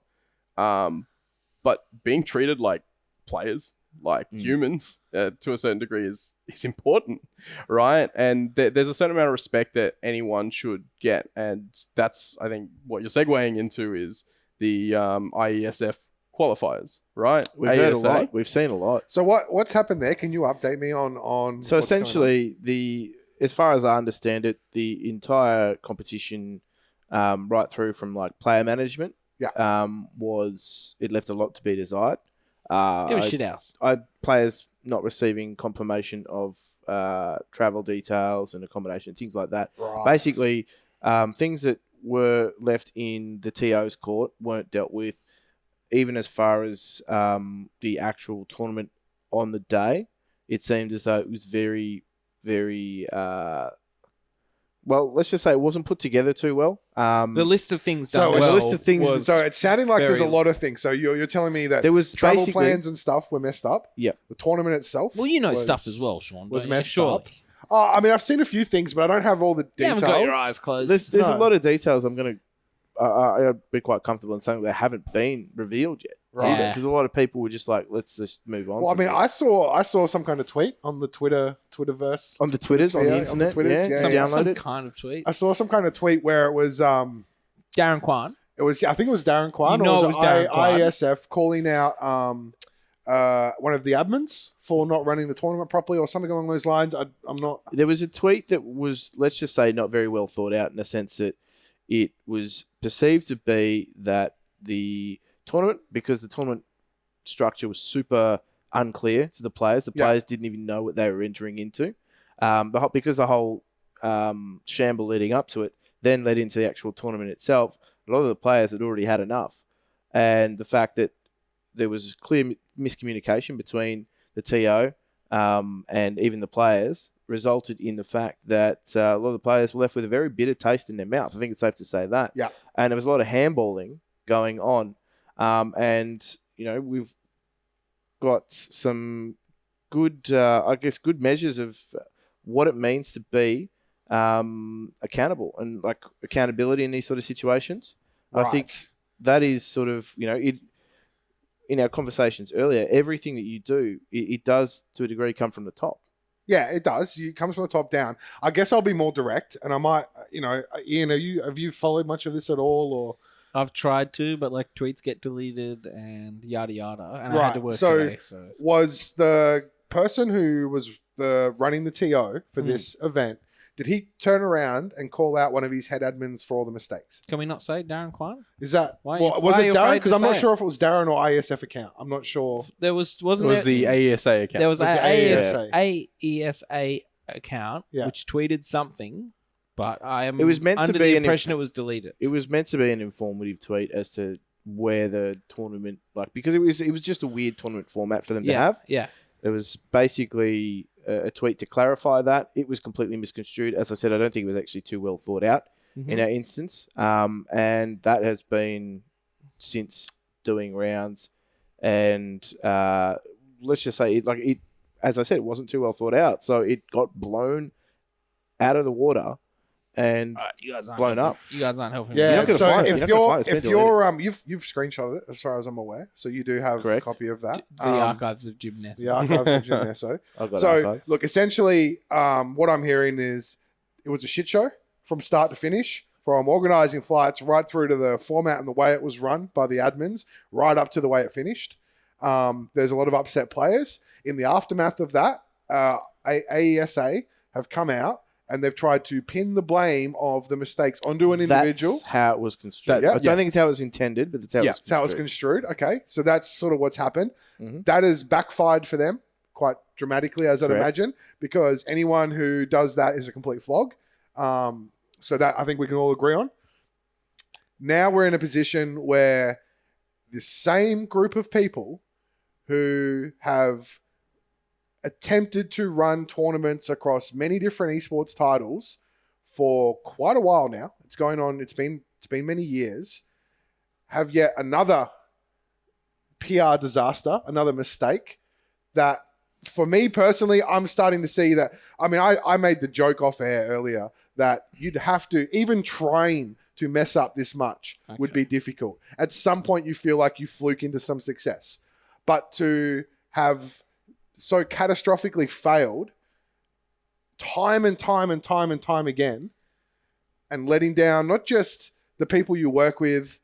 Speaker 2: But being treated like players, like humans, to a certain degree is important, right? And there's a certain amount of respect that anyone should get, and that's I think what you're segueing into is the Iesf qualifiers, right?
Speaker 1: We've heard a
Speaker 2: ASA.
Speaker 1: lot. We've seen a lot.
Speaker 4: So what's happened there? Can you update me on
Speaker 1: So
Speaker 4: what's going on?
Speaker 1: essentially, as far as I understand it, the entire competition, right through from like player management, it left a lot to be desired.
Speaker 3: It was shit house.
Speaker 1: Players not receiving confirmation of travel details and accommodation, things like that.
Speaker 4: Right.
Speaker 1: Basically, things that were left in the TO's court weren't dealt with. Even as far as the actual tournament on the day, it seemed as though it was very, very, well, let's just say it wasn't put together too well.
Speaker 3: The list of things
Speaker 4: So
Speaker 3: done
Speaker 4: the
Speaker 3: well
Speaker 1: list of things
Speaker 3: was
Speaker 4: So it's sounding like there's a
Speaker 3: very-
Speaker 4: lot of things. So you're telling me that
Speaker 1: There was
Speaker 4: travel
Speaker 1: basically-
Speaker 4: plans and stuff were messed up.
Speaker 1: Yep.
Speaker 4: The tournament itself.
Speaker 3: well, you know
Speaker 4: was-
Speaker 3: stuff as well, Sean.
Speaker 4: Was
Speaker 3: don't you?
Speaker 4: messed
Speaker 3: Surely.
Speaker 4: up. Oh, I mean, I've seen a few things, but I don't have all the
Speaker 3: You
Speaker 4: details.
Speaker 3: haven't got your eyes closed.
Speaker 1: There's
Speaker 4: No.
Speaker 1: a lot of details I'm going to... I'd be quite comfortable in saying that haven't been revealed yet.
Speaker 4: Right.
Speaker 3: Yeah.
Speaker 1: Because a lot of people were just like, let's just move on.
Speaker 4: Well, I
Speaker 1: from
Speaker 4: mean,
Speaker 1: this.
Speaker 4: I saw some kind of tweet on the Twitterverse.
Speaker 1: On the Twitters, on the
Speaker 4: sphere,
Speaker 1: internet,
Speaker 4: Twitters,
Speaker 1: yeah.
Speaker 3: some,
Speaker 1: download
Speaker 3: some
Speaker 1: it.
Speaker 3: kind of tweet.
Speaker 4: I saw some kind of tweet where it was
Speaker 3: Darren Kwan.
Speaker 4: I think it was Darren Kwan
Speaker 3: You know
Speaker 4: or
Speaker 3: it was Darren Kwan.
Speaker 4: ISF calling out one of the admins for not running the tournament properly or something along those lines. I'm not.
Speaker 1: There was a tweet that was, let's just say, not very well thought out in the sense that it was perceived to be that the tournament, because the tournament structure was super unclear to the players didn't even know what they were entering into. Because the whole shamble leading up to it then led into the actual tournament itself, a lot of the players had already had enough. And the fact that there was clear miscommunication between the TO and even the players resulted in the fact that a lot of the players were left with a very bitter taste in their mouth. I think it's safe to say that.
Speaker 4: Yeah.
Speaker 1: And there was a lot of handballing going on. And, you know, we've got some good, good measures of what it means to be accountable and like accountability in these sort of situations.
Speaker 4: Right.
Speaker 1: I think that is sort of, you know, in our conversations earlier, everything that you do, it does to a degree come from the top.
Speaker 4: Yeah, it does. It comes from the top down. I guess I'll be more direct, and I might, you know, Ian, have you followed much of this at all, or?
Speaker 3: I've tried to, but like tweets get deleted and yada yada, and I
Speaker 4: Right,
Speaker 3: had to work
Speaker 4: so-
Speaker 3: today. So
Speaker 4: Was the person who was running the TO for this event, did he turn around and call out one of his head admins for all the mistakes?
Speaker 3: can we not say Darren Kwan?
Speaker 4: Is that
Speaker 3: Why are you-
Speaker 4: was
Speaker 3: why are
Speaker 4: it
Speaker 3: you
Speaker 4: Darren?
Speaker 3: afraid
Speaker 4: Because
Speaker 3: to
Speaker 4: I'm not
Speaker 3: say
Speaker 4: sure if it was Darren or ISF account. I'm not sure.
Speaker 3: There was
Speaker 2: It
Speaker 3: wasn't
Speaker 2: was
Speaker 3: there,
Speaker 2: the AESA account.
Speaker 3: there was
Speaker 4: Was
Speaker 3: an
Speaker 4: it
Speaker 3: AESA account
Speaker 4: Yeah.
Speaker 3: which tweeted something, but I am
Speaker 1: It was meant to
Speaker 3: under
Speaker 1: be
Speaker 3: the
Speaker 1: an
Speaker 3: impression it was deleted.
Speaker 1: It was meant to be an informative tweet as to where the tournament, like, because it was just a weird tournament format for them to have.
Speaker 3: Yeah.
Speaker 1: It was basically a tweet to clarify that. It was completely misconstrued. As I said, I don't think it was actually too well thought out in our instance. And that has been since doing rounds. And let's just say, as I said, it wasn't too well thought out. So it got blown out of the water and
Speaker 3: You guys aren't
Speaker 1: blown
Speaker 3: helping.
Speaker 1: up.
Speaker 3: You guys aren't helping.
Speaker 1: You're
Speaker 4: Yeah.
Speaker 1: not gonna
Speaker 4: So
Speaker 1: find it. You're
Speaker 4: if
Speaker 1: not gonna
Speaker 4: you're
Speaker 1: find it. It's
Speaker 4: if
Speaker 1: been
Speaker 4: you're you've screenshotted it as far as I'm aware, so you do have
Speaker 1: Correct.
Speaker 4: a copy of that.
Speaker 3: the archives of Jimneso.
Speaker 4: The archives of Jimneso.
Speaker 1: I've got
Speaker 4: So
Speaker 1: archives.
Speaker 4: look, essentially, what I'm hearing is it was a shit show from start to finish, from organising flights right through to the format and the way it was run by the admins, right up to the way it finished. There's a lot of upset players. In the aftermath of that, AESA have come out and they've tried to pin the blame of the mistakes onto an individual.
Speaker 1: That's how it was construed.
Speaker 4: Yeah.
Speaker 1: I don't think it's how it was intended, but that's how it was
Speaker 4: That's how it's
Speaker 1: construed.
Speaker 4: construed. Okay, so that's sort of what's happened.
Speaker 1: Mhm.
Speaker 4: That has backfired for them quite dramatically, as I'd
Speaker 1: Correct.
Speaker 4: imagine, because anyone who does that is a complete flog. So that I think we can all agree on. Now we're in a position where the same group of people who have attempted to run tournaments across many different esports titles for quite a while now. It's going on. It's been it's been many years, have yet another PR disaster, another mistake that, for me personally, I'm starting to see that. I mean, I made the joke off air earlier that you'd have to, even train to mess up this much would be difficult. At some point, you feel like you fluke into some success. But to have so catastrophically failed time and time and time and time again, and letting down not just the people you work with,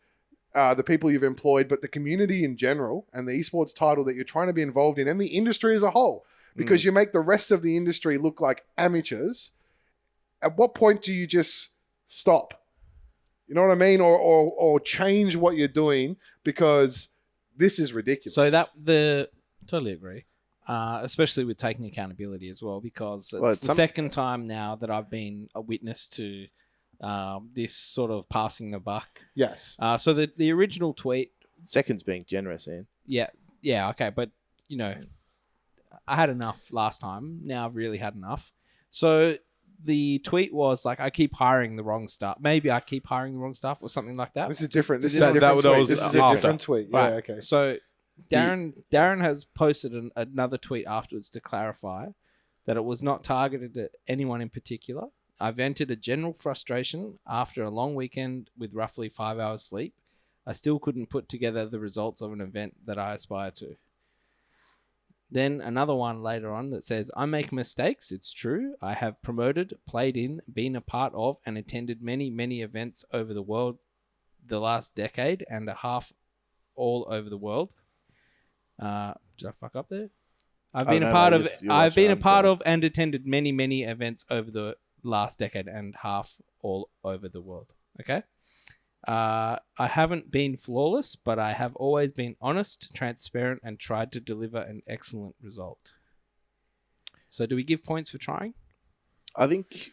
Speaker 4: the people you've employed, but the community in general, and the esports title that you're trying to be involved in, and the industry as a whole, because you make the rest of the industry look like amateurs. At what point do you just stop? You know what I mean? Or change what you're doing, because this is ridiculous.
Speaker 3: So totally agree. Especially with taking accountability as well, because it's the second time now that I've been a witness to this sort of passing the buck.
Speaker 4: Yes.
Speaker 3: So the original tweet...
Speaker 1: Second's being generous, Ian.
Speaker 3: Yeah, okay. But, I had enough last time. Now I've really had enough. So the tweet was like, I keep hiring the wrong stuff. Maybe I keep hiring the wrong stuff or something like that.
Speaker 4: This is different. This is a different tweet. This is a different tweet. Yeah,
Speaker 3: right.
Speaker 4: okay.
Speaker 3: So Darren has posted another tweet afterwards to clarify that it was not targeted at anyone in particular. I vented a general frustration after a long weekend with roughly 5 hours sleep. I still couldn't put together the results of an event that I aspire to. Then another one later on that says, I make mistakes, it's true. I have promoted, played in, been a part of, and attended many, many events over the world the last decade and a half all over the world. Did I fuck up there? I've been a part of and attended many, many events over the last decade and half all over the world. Okay? I haven't been flawless, but I have always been honest, transparent, and tried to deliver an excellent result. So do we give points for trying?
Speaker 1: I think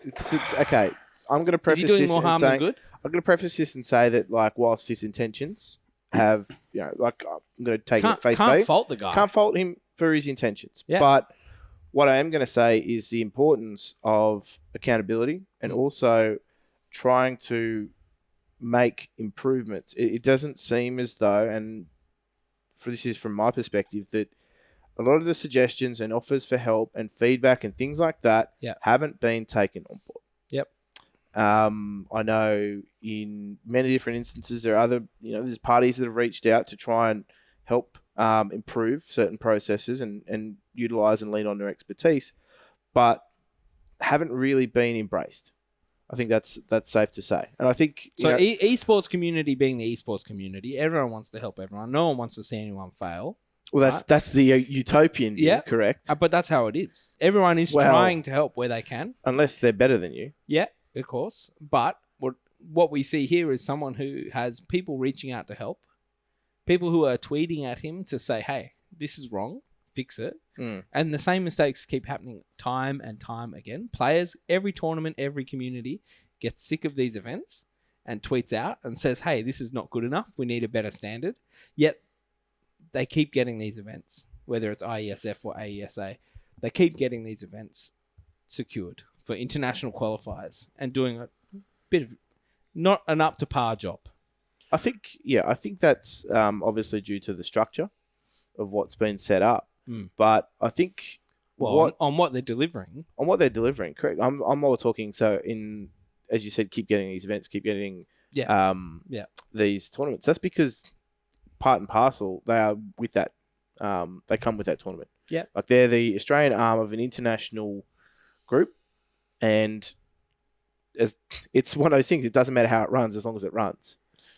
Speaker 1: it's okay. I'm going to preface
Speaker 3: Is he doing
Speaker 1: this
Speaker 3: more harm than good?
Speaker 1: I'm going to preface this and say that, like, whilst his intentions have, like, I'm going to take it at face value.
Speaker 3: Can't fault the guy.
Speaker 1: Can't fault him for his intentions.
Speaker 3: Yeah.
Speaker 1: But what I am going to say is the importance of accountability and also trying to make improvements. It doesn't seem as though, and this is from my perspective, that a lot of the suggestions and offers for help and feedback and things like that haven't been taken on board.
Speaker 3: Yep.
Speaker 1: I know in many different instances there are other, there's parties that have reached out to try and help improve certain processes and utilize and lean on their expertise, but haven't really been embraced. I think that's safe to say. And I think...
Speaker 3: esports community being the esports community, everyone wants to help everyone. No one wants to see anyone fail.
Speaker 1: Well, that's the utopian view, correct?
Speaker 3: But that's how it is. Everyone is trying to help where they can.
Speaker 1: Unless they're better than you.
Speaker 3: Yeah, of course. But what we see here is someone who has people reaching out to help. People who are tweeting at him to say, hey, this is wrong. Fix it. And the same mistakes keep happening time and time again. Players, every tournament, every community gets sick of these events and tweets out and says, hey, this is not good enough. We need a better standard. Yet they keep getting these events, whether it's Iesf or AESA. They keep getting these events secured for international qualifiers and doing a bit of not an up to par job.
Speaker 1: I think that's obviously due to the structure of what's been set up. But I think
Speaker 3: on what they're delivering.
Speaker 1: On what they're delivering, correct. I'm more talking, as you said, keep getting these events, keep getting these tournaments. That's because part and parcel, they are with that. They come with that tournament.
Speaker 3: Yeah.
Speaker 1: Like they're the Australian arm of an international group, and it's one of those things. It doesn't matter how it runs as long as it runs.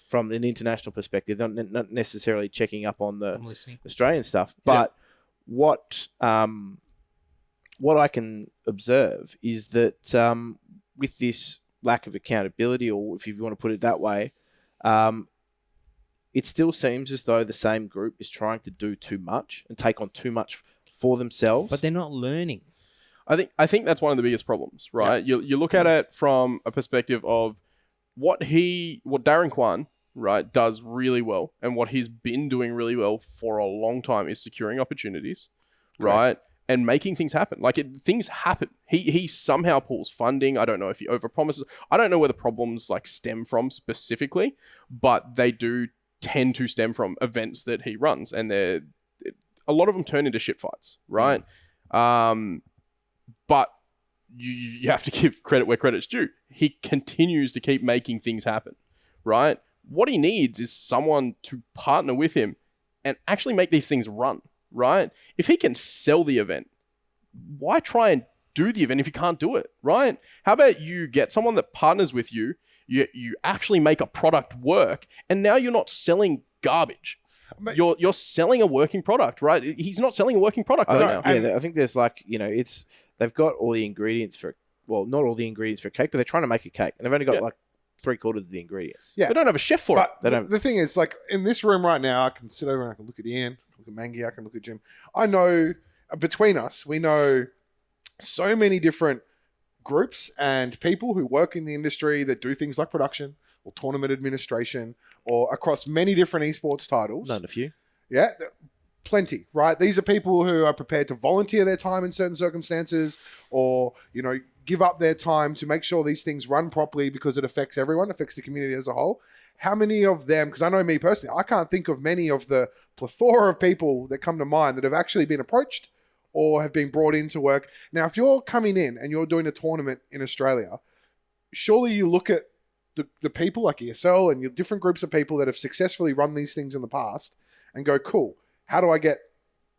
Speaker 1: From an international perspective, they're not necessarily checking up on the Australian stuff, but what I can observe is that with this lack of accountability, or if you want to put it that way, it still seems as though the same group is trying to do too much and take on too much for themselves.
Speaker 3: But they're not learning.
Speaker 2: I think that's one of the biggest problems, right? Yeah. You look at it from a perspective of what Darren Kwan, right, does really well, and what he's been doing really well for a long time is securing opportunities, right? and making things happen. Like things happen. He somehow pulls funding. I don't know if he overpromises. I don't know where the problems like stem from specifically, but they do tend to stem from events that he runs, and a lot of them turn into shit fights, right? But you have to give credit where credit's due. He continues to keep making things happen, right? What he needs is someone to partner with him and actually make these things run, right? If he can sell the event, why try and do the event if you can't do it, right? How about you get someone that partners with you, you actually make a product work, and now you're not selling garbage. You're selling a working product, right? He's not selling a working product right now.
Speaker 1: Yeah, I think there's like, they've got all the ingredients for, well, not all the ingredients for a cake, but they're trying to make a cake, and they've only got like 3/4 of the ingredients.
Speaker 4: Yeah.
Speaker 2: They don't have a chef for it.
Speaker 4: But the thing is, like, in this room right now, I can sit over and I can look at Iain, I can look at Mangy, I can look at Jim. I know, between us, we know so many different groups and people who work in the industry that do things like production or tournament administration or across many different esports titles.
Speaker 1: Not a few.
Speaker 4: Yeah, plenty, right? These are people who are prepared to volunteer their time in certain circumstances or, give up their time to make sure these things run properly because it affects everyone, affects the community as a whole. How many of them, because I know me personally, I can't think of many of the plethora of people that come to mind that have actually been approached or have been brought into work. Now, if you're coming in and you're doing a tournament in Australia, surely you look at the people like ESL and your different groups of people that have successfully run these things in the past and go, cool, how do I get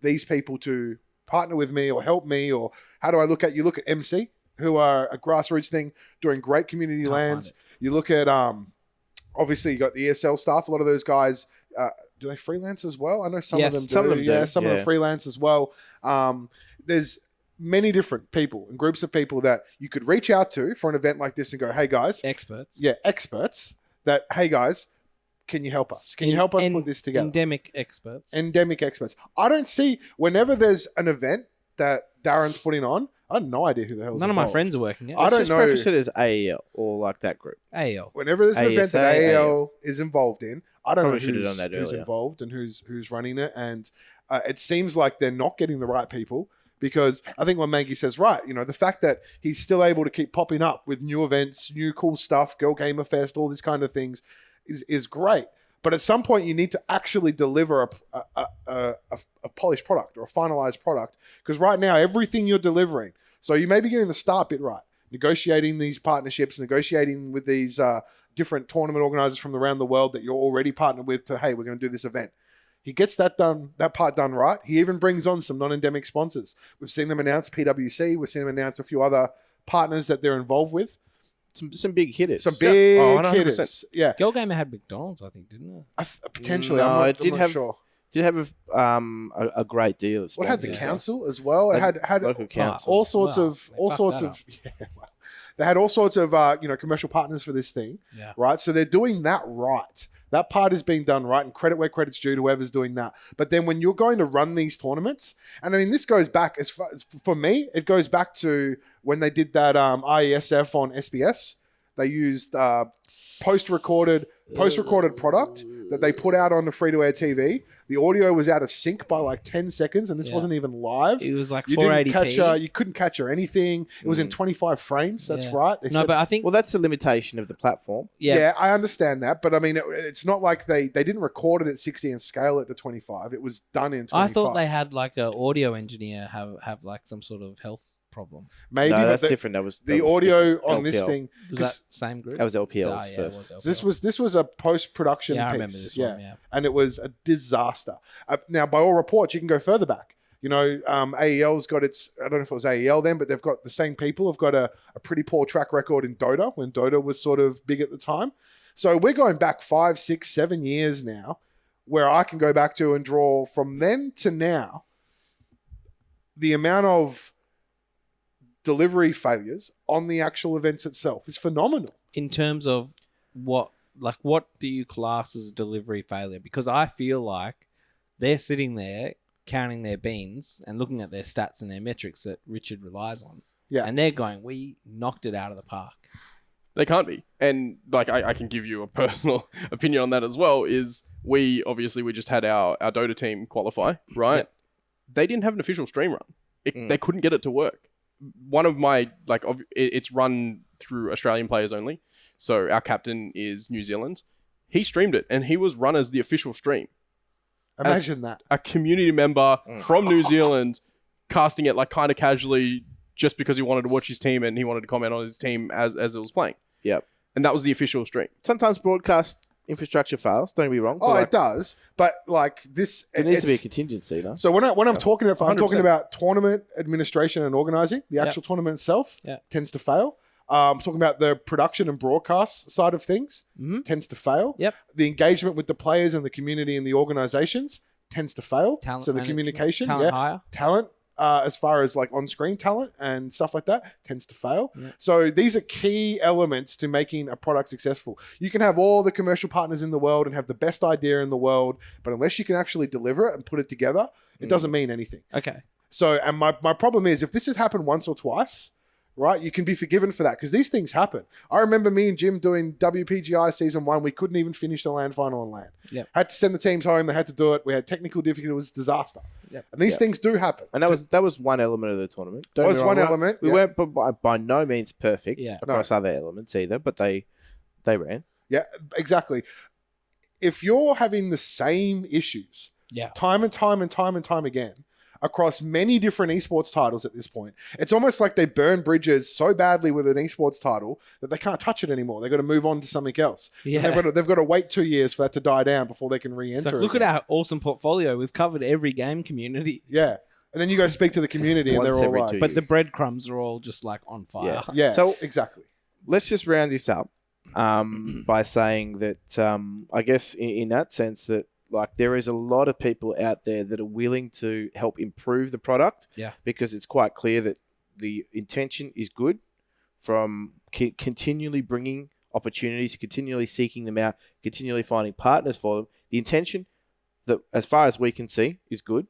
Speaker 4: these people to partner with me or help me? Or how do I look at MC, who are a grassroots thing doing great community lands. You look at, obviously you got the ESL staff. A lot of those guys, do they freelance as well? I know some of them do.
Speaker 1: Some of them do.
Speaker 4: Yeah, some of them freelance as well. There's many different people and groups of people that you could reach out to for an event like this and go, hey guys.
Speaker 3: Experts.
Speaker 4: Yeah, experts that, hey guys, can you help us? Can you help us put this together?
Speaker 3: Endemic experts.
Speaker 4: I don't see, whenever there's an event that Darren's putting on, I have no idea who the hell's
Speaker 3: None
Speaker 4: involved.
Speaker 3: of my friends are working it.
Speaker 4: I don't
Speaker 1: Just
Speaker 4: know.
Speaker 1: preface it as AEL or like that group.
Speaker 3: AEL.
Speaker 4: Whenever there's an event that
Speaker 1: ASA,
Speaker 4: AEL is involved in, I don't
Speaker 1: Probably
Speaker 4: know
Speaker 1: should have done that
Speaker 4: who's
Speaker 1: earlier.
Speaker 4: involved and who's running it. And it seems like they're not getting the right people because I think what Mangy says, right, the fact that he's still able to keep popping up with new events, new cool stuff, Girl Gamer Fest, all these kind of things is great. But at some point, you need to actually deliver a polished product or a finalized product. Because right now, everything you're delivering, so you may be getting the start bit right, negotiating these partnerships, negotiating with these different tournament organizers from around the world that you're already partnered with to, hey, we're going to do this event. He gets that part done right. He even brings on some non-endemic sponsors. We've seen them announce PwC. We've seen them announce a few other partners that they're involved with.
Speaker 1: Some big hitters.
Speaker 4: Some big
Speaker 2: 100%.
Speaker 4: hitters. Yeah.
Speaker 3: Girl Gamer had McDonald's, I think, didn't it?
Speaker 4: Potentially.
Speaker 1: No,
Speaker 4: I'm
Speaker 1: it did
Speaker 4: not
Speaker 1: have
Speaker 4: sure.
Speaker 1: Did have a great deal of
Speaker 4: What had the
Speaker 1: sponsors.
Speaker 4: council as well? It had
Speaker 1: local council.
Speaker 4: all sorts
Speaker 3: Wow,
Speaker 4: of they had all sorts of commercial partners for this thing,
Speaker 3: Yeah.
Speaker 4: right? So they're doing that right. That part is being done right, and credit where credit's due to whoever's doing that. But then when you're going to run these tournaments, and I mean this goes back as far as, for me, it goes back to when they did that IESF on SBS. They used post-recorded product that they put out on the free-to-air TV. The audio was out of sync by like 10 seconds, and this wasn't even live.
Speaker 3: It was like
Speaker 4: You didn't
Speaker 3: 480p.
Speaker 4: catch her. You couldn't catch her anything. It was in 25 frames. That's
Speaker 3: Yeah.
Speaker 4: right. They
Speaker 3: No,
Speaker 4: said-
Speaker 3: but I think
Speaker 1: Well, that's the limitation of the platform.
Speaker 4: yeah, I understand that, but I mean, it's not like they didn't record it at 60 and scale it to 25. It was done in 25.
Speaker 3: I thought they had like an audio engineer have like some sort of health problem.
Speaker 4: maybe,
Speaker 1: No,
Speaker 4: but
Speaker 1: that's different. That was
Speaker 4: the
Speaker 1: that was
Speaker 4: audio
Speaker 1: different.
Speaker 4: on this
Speaker 1: LPL.
Speaker 4: thing.
Speaker 3: Was
Speaker 4: 'cause
Speaker 3: that same group?
Speaker 1: That was LPL's
Speaker 3: Ah, yeah, it
Speaker 1: first.
Speaker 3: was LPL.
Speaker 4: this was a post production
Speaker 3: Yeah, I
Speaker 4: piece.
Speaker 3: remember this one. Yeah.
Speaker 4: And it was a disaster. Now, by all reports, you can go further back. AEL's got its, I don't know if it was AEL then, but they've got the same people have got a pretty poor track record in Dota when Dota was sort of big at the time. So we're going back 5, 6, 7 years now where I can go back to and draw from then to now the amount of delivery failures on the actual events itself is phenomenal.
Speaker 3: In terms of what do you class as a delivery failure? Because I feel like they're sitting there counting their beans and looking at their stats and their metrics that Richard relies on.
Speaker 4: Yeah.
Speaker 3: And they're going, we knocked it out of the park.
Speaker 2: They can't be. And like I can give you a personal opinion on that as well, is we just had our Dota team qualify, right? They didn't have an official stream run. they couldn't get it to work. One of my it's run through Australian players only. So our captain is New Zealand. He streamed it, and he was run as the official stream.
Speaker 4: Imagine that.
Speaker 2: A community member from New Zealand casting it like kind of casually just because he wanted to watch his team and he wanted to comment on his team as it was playing.
Speaker 1: Yep.
Speaker 2: And that was the official stream.
Speaker 1: Sometimes broadcast infrastructure fails. Don't get me wrong.
Speaker 4: Oh, it does. But like this,
Speaker 1: There needs to be a contingency, though.
Speaker 4: So when I'm talking about, I'm
Speaker 2: 100%.
Speaker 4: talking about tournament administration and organizing. The actual tournament itself tends to fail. I'm talking about the production and broadcast side of things tends to fail.
Speaker 3: Yep.
Speaker 4: The engagement with the players and the community and the organizations tends to fail.
Speaker 3: Talent
Speaker 4: so the
Speaker 3: management,
Speaker 4: communication,
Speaker 3: talent hire.
Speaker 4: talent, as far as like on-screen talent and stuff like that, tends to fail.
Speaker 3: Yeah.
Speaker 4: So these are key elements to making a product successful. You can have all the commercial partners in the world and have the best idea in the world, but unless you can actually deliver it and put it together, it doesn't mean anything.
Speaker 3: Okay.
Speaker 4: So, and my problem is, if this has happened once or twice, right, you can be forgiven for that because these things happen. I remember me and Jim doing WPGI Season 1. We couldn't even finish the land final on land.
Speaker 3: Yep.
Speaker 4: Had to send the teams home. They had to do it. We had technical difficulties. It was a disaster.
Speaker 3: Yep.
Speaker 4: And these things do happen.
Speaker 1: And that was one element of the tournament.
Speaker 4: That was one element.
Speaker 1: We weren't by no means perfect
Speaker 3: Yeah.
Speaker 1: across other elements either, but they ran.
Speaker 4: Yeah, exactly. If you're having the same issues time and time and time and time again across many different esports titles at this point, it's almost like they burn bridges so badly with an esports title that they can't touch it anymore. They've got to move on to something else.
Speaker 3: Yeah.
Speaker 4: And they've got to wait 2 years for that to die down before they can re-enter.
Speaker 3: So look
Speaker 4: again.
Speaker 3: at our awesome portfolio. We've covered every game community.
Speaker 4: Yeah. And then you go speak to the community and
Speaker 1: Once
Speaker 4: they're all
Speaker 1: every
Speaker 4: like...
Speaker 1: 2
Speaker 3: But the
Speaker 1: years.
Speaker 3: breadcrumbs are all just like on fire.
Speaker 4: Yeah,
Speaker 1: So-
Speaker 4: exactly.
Speaker 1: Let's just round this up by saying that I guess in that sense that like there is a lot of people out there that are willing to help improve the product.
Speaker 3: Yeah.
Speaker 1: Because it's quite clear that the intention is good from continually bringing opportunities, continually seeking them out, continually finding partners for them. The intention, that as far as we can see, is good.